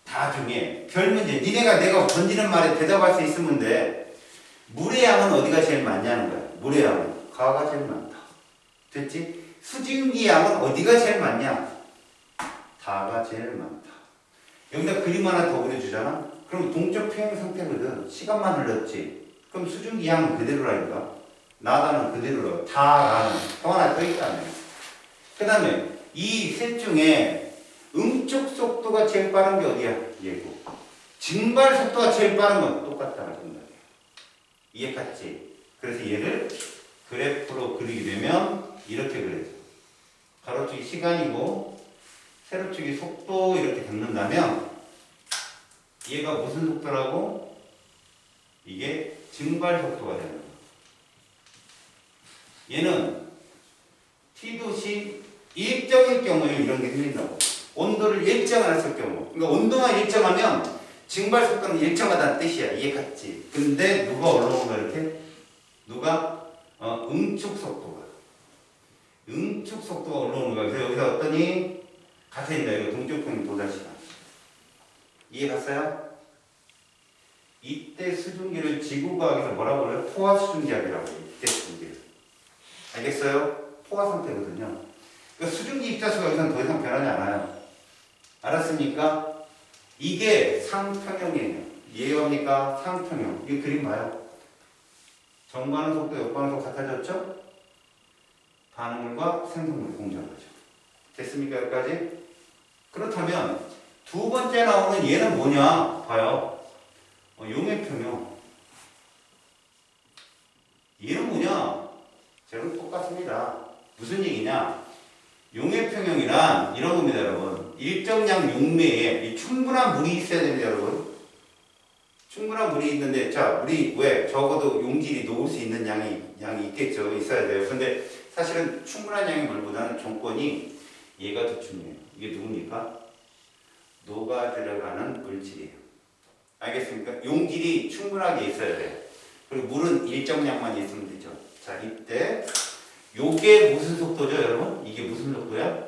다 중에 별 문제. 니네가 내가 던지는 말에 대답할 수 있으면 돼. 물의 양은 어디가 제일 많냐는 거야. 물의 양은 가가 제일 많다. 됐지? 수증기 양은 어디가 제일 많냐? 다가 제일 많다. 여기다 그림 하나 더 그려주잖아? 그럼 동적 평형 상태거든. 시간만 흘렀지. 그럼 수증기 양은 그대로라니까. 나다는 그대로로. 다라는 또 하나 더 있다며. 그 다음에 이 셋 중에 응축 속도가 제일 빠른 게 어디야? 얘고. 증발 속도가 제일 빠른 건 똑같다는 생각이야. 이해 갔지? 그래서 얘를 그래프로 그리게 되면 이렇게 그려져. 가로축이 시간이고 세로축이 속도 이렇게 잡는다면 얘가 무슨 속도라고? 이게 증발 속도가 되는 거야. 얘는 T도시 일정일 경우에 이런 게 생긴다고. 온도를 일정했을 경우. 그러니까 온도만 일정하면 증발 속도는 일정하다는 뜻이야. 이해 갔지? 근데 누가 올라온 거야 이렇게? 누가? 응축 속도가. 응축 속도가 올라오는 거야. 그래서 여기서 어떠니? 같아진다. 이거 동적평형 도달 시간. 이해 갔어요? 이때 수증기를 지구과학에서 뭐라고 그래요? 포화 수증기압이라고 해요. 이때 수증기를. 알겠어요? 포화 상태거든요. 그러니까 수증기 입자수가 여기서는 더 이상 변하지 않아요. 알았습니까? 이게 상평형이에요. 이해합니까? 상평형. 이 그림 봐요. 정반응 속도, 역반응 속도 같아졌죠? 반응물과 생성물 공존하죠. 됐습니까? 여기까지? 그렇다면 두 번째 나오는 얘는 뭐냐? 봐요. 용해평형. 얘는 뭐냐? 쟤는 똑같습니다. 무슨 얘기냐? 용해평형이란 이런 겁니다, 여러분. 일정량 용매에 이 충분한 물이 있어야 됩니다, 여러분. 충분한 물이 있는데, 자, 물이 왜? 적어도 용질이 녹을 수 있는 양이 있겠죠. 있어야 돼요. 근데 사실은 충분한 양의 물보다는 조건이 얘가 더 중요해요. 이게 누굽니까? 녹아 들어가는 물질이에요. 알겠습니까? 용질이 충분하게 있어야 돼요. 그리고 물은 일정량만 있으면 되죠. 자, 이때 요게 무슨 속도죠, 여러분? 이게 무슨 속도야?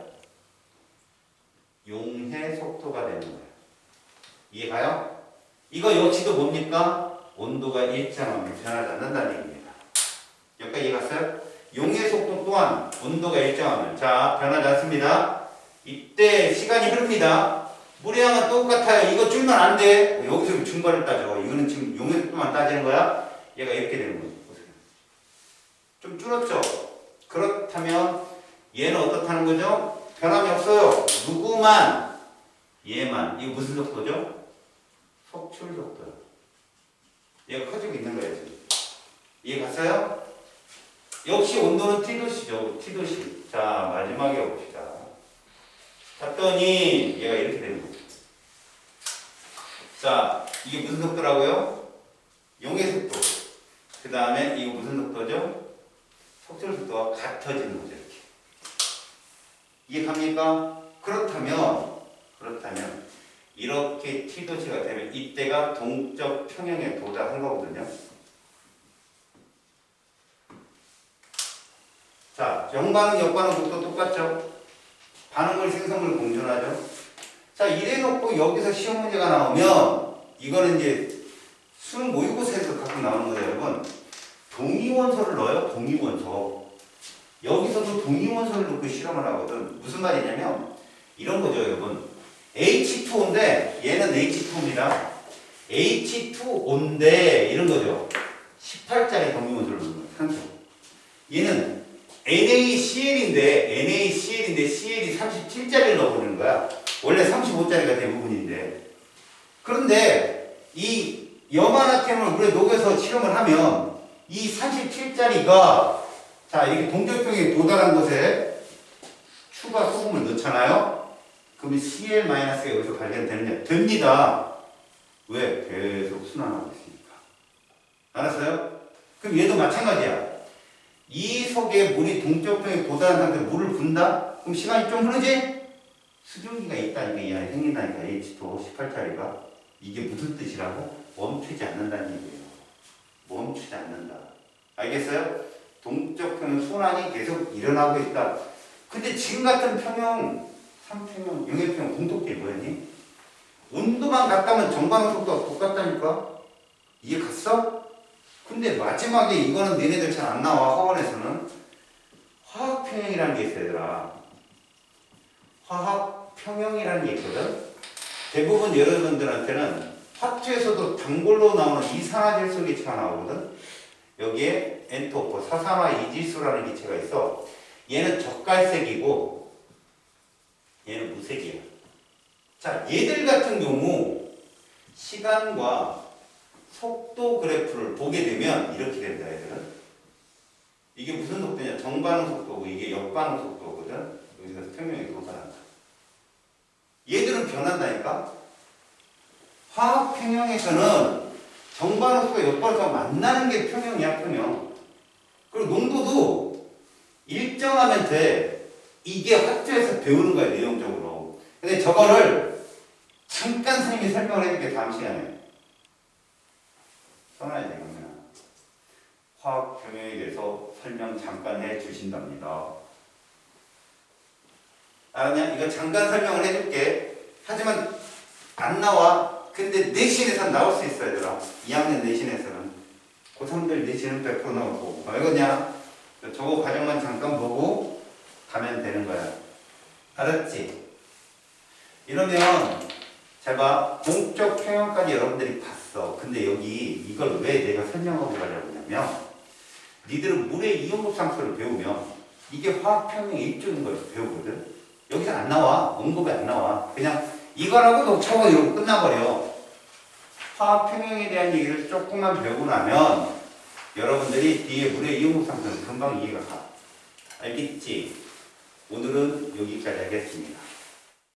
용해 속도가 되는 거예요. 이해가요? 이거 역시도 뭡니까? 온도가 일정하면 변하지 않는다는 얘기입니다. 여기까지 이해갔어요? 용해 속도 또한 온도가 일정하면, 자, 변하지 않습니다. 이때 시간이 흐릅니다. 물의 양은 똑같아요. 이거 줄면 안 돼. 여기서 증거를 따져. 이거는 지금 용해 속도만 따지는 거야. 얘가 이렇게 되는 거예요. 보세요. 좀 줄었죠? 그렇다면 얘는 어떻다는 거죠? 변함이 없어요. 누구만? 얘만. 이거 무슨 속도죠? 속출 속도요. 얘가 커지고 있는 거예요, 지금. 이해 갔어요? 역시 온도는 T도시죠. T도시. 자, 마지막에 봅시다. 봤더니 얘가 이렇게 되는 거죠. 자, 이게 무슨 속도라고요? 용의 속도. 그 다음에 이거 무슨 속도죠? 속출 속도가 같아지는 거죠. 이렇게. 이해 갑니까? 그렇다면 이렇게 T도시가 되면 이때가 동적 평형에 도달한 거거든요. 자, 정반응, 역반응 속도 똑같죠? 반응물, 생성물 공존하죠? 자, 이래놓고 여기서 시험 문제가 나오면 이거는 이제 수능 모의고사에서 가끔 나오는 거예요, 여러분. 동위원소를 넣어요, 동위원소. 여기서도 동위원소를 넣고 실험을 하거든. 무슨 말이냐면 이런 거죠, 여러분. H2O인데 얘는 H2입니다. H2O인데 이런 거죠. 18짜리 동위원소를 넣는 거예요, 산소. 얘는 NaCl인데 CL이 37짜리를 넣어버리는 거야. 원래 35짜리가 대부분인데. 그런데 이 염화나트륨을 물에 녹여서 실험을 하면 이 37짜리가 자, 이렇게 동적평에 도달한 곳에 추가 소금을 넣잖아요. 그러면 Cl-가 여기서 발견되느냐? 됩니다. 왜? 계속 순환하고 있으니까. 알았어요? 그럼 얘도 마찬가지야. 이 속에 물이 동적평에 도달한 상태에 물을 붓는다? 그럼 시간이 좀 흐르지? 수증기가 있다니까 이 안에 생긴다니까 H2O 18짜리가. 이게 무슨 뜻이라고? 멈추지 않는다는 얘기예요. 멈추지 않는다. 알겠어요? 동적평은 순환이 계속 일어나고 있다. 근데 지금 같은 평형, 3평형, 용해평형 공통점이 뭐였니? 온도만 같다면 정반응 속도가 똑같다니까? 이해 갔어? 근데 마지막에 이거는 너네들 잘 안 나와. 학원에서는 화학평형이라는 게 있어요, 얘들아. 화학평형이라는 게 있거든. 대부분 여러분들한테는 화투에서도 단골로 나오는 이산화질소 기체가 나오거든. 여기에 N2O4 사산화 이질소라는 기체가 있어. 얘는 적갈색이고 얘는 무색이야. 자, 얘들 같은 경우 시간과 속도 그래프를 보게 되면 이렇게 된다, 얘들은. 이게 무슨 속도냐? 정반응 속도고 이게 역반응 속도거든. 여기서 평형에 도달한다. 얘들은 변한다니까? 화학 평형에서는 정반응 속도와 역반응 속도가 만나는 게 평형이야, 평형. 그리고 농도도 일정하면 돼. 이게 학교에서 배우는 거야, 내용적으로. 근데 저거를 잠깐 선생님이 설명을 해줄게, 다음 시간에. 써놔야 되겠구나. 화학 평형에 대해서 설명 잠깐 해 주신답니다. 알았냐? 이거 잠깐 설명을 해줄게. 하지만 안 나와. 근데 내신에서는 나올 수 있어, 얘들아. 2학년 내신에서는. 고3들 내신은 100% 나올 거고. 알겠냐? 저거 과정만 잠깐 보고 가면 되는 거야. 알았지? 이러면 잘 봐. 동적 평형까지 여러분들이 봤어. 근데 여기 이걸 왜 내가 설명하고 가려고 하냐면 니들은 물의 이온급 상수를 배우면 이게 화학 평형의 일종인 걸 배우거든. 여기서 안 나와. 언급이 안 나와. 그냥 이거라고 놓쳐고 이러고 끝나버려. 화학 평형에 대한 얘기를 조금만 배우고 나면 여러분들이 뒤에 물의 이온급 상수는 금방 이해가 가. 알겠지? 오늘은 여기까지 하겠습니다.